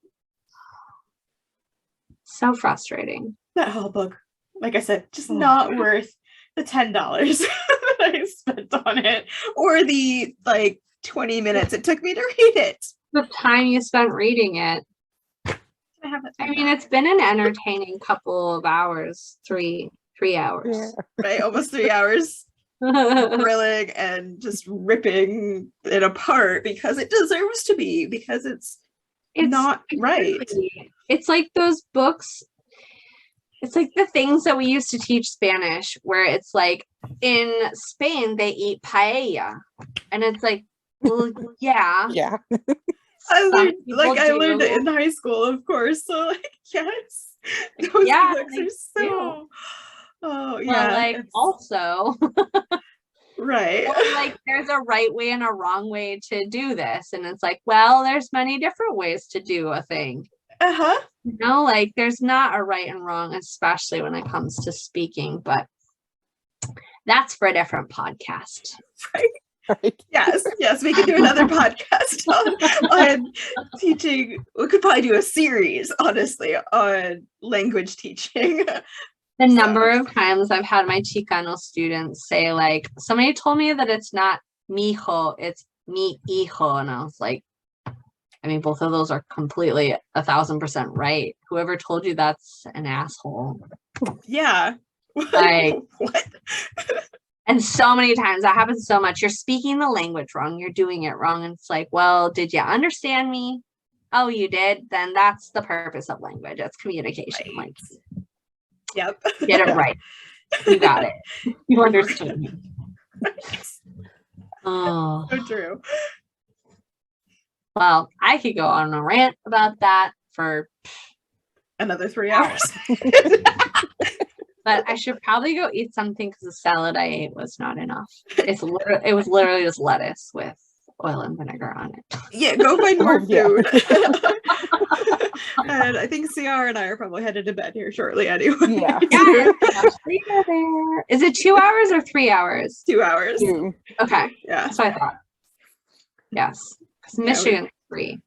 So frustrating. That whole book, like I said, just not worth the $10 that I spent on it, or the 20 minutes it took me to read it. The time you spent reading it. I mean, it's been an entertaining couple of hours, 3 hours. Yeah. Right, almost 3 hours. Grilling and just ripping it apart because it deserves to be, because it's not right. It's like those books. It's like the things that we used to teach Spanish, where it's like in Spain they eat paella, and it's like, well, yeah. Yeah. I learned it in high school, of course. So yes, those books are so. Oh yeah. Well, also. Right. Like there's a right way and a wrong way to do this, and it's like, well, there's many different ways to do a thing. Like there's not a right and wrong, especially when it comes to speaking, but that's for a different podcast. Right. Yes, we could do another podcast on teaching. We could probably do a series, honestly, on language teaching. The number of times I've had my Chicano students say, like, somebody told me that it's not mi hijo, it's mi hijo. And I was like, I mean, both of those are completely 1,000% right. Whoever told you that's an asshole. Yeah. Like, what? And so many times that happens so much. You're speaking the language wrong. You're doing it wrong. And it's like, well, did you understand me? Oh, you did? Then that's the purpose of language. It's communication. Right. Like, yep. Get it right. You got it. You understood me. Oh. So true. Well, I could go on a rant about that for another 3 hours. But I should probably go eat something because the salad I ate was not enough. It was literally just lettuce with oil and vinegar on it. Yeah, go find more Oh, yeah. food. And I think CR and I are probably headed to bed here shortly anyway. Yeah. Yeah, there. Is it 2 hours or 3 hours? 2 hours. Okay, Yeah. that's what I thought. Yes, because Yeah, Michigan's 3.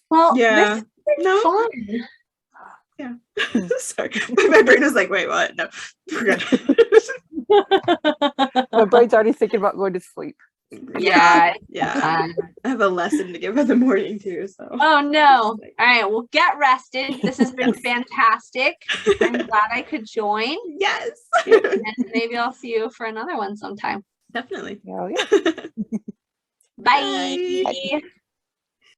Well, Yeah. this is No. fun. Yeah. Sorry. My brain was like, wait, what? No. We're good. My brain's already thinking about going to sleep. Yeah. Yeah. I have a lesson to give in the morning too. So Oh no. All right, well, get rested. This has been fantastic. I'm glad I could join. yes. And maybe I'll see you for another one sometime. Definitely. Yeah, yeah. Bye. Bye.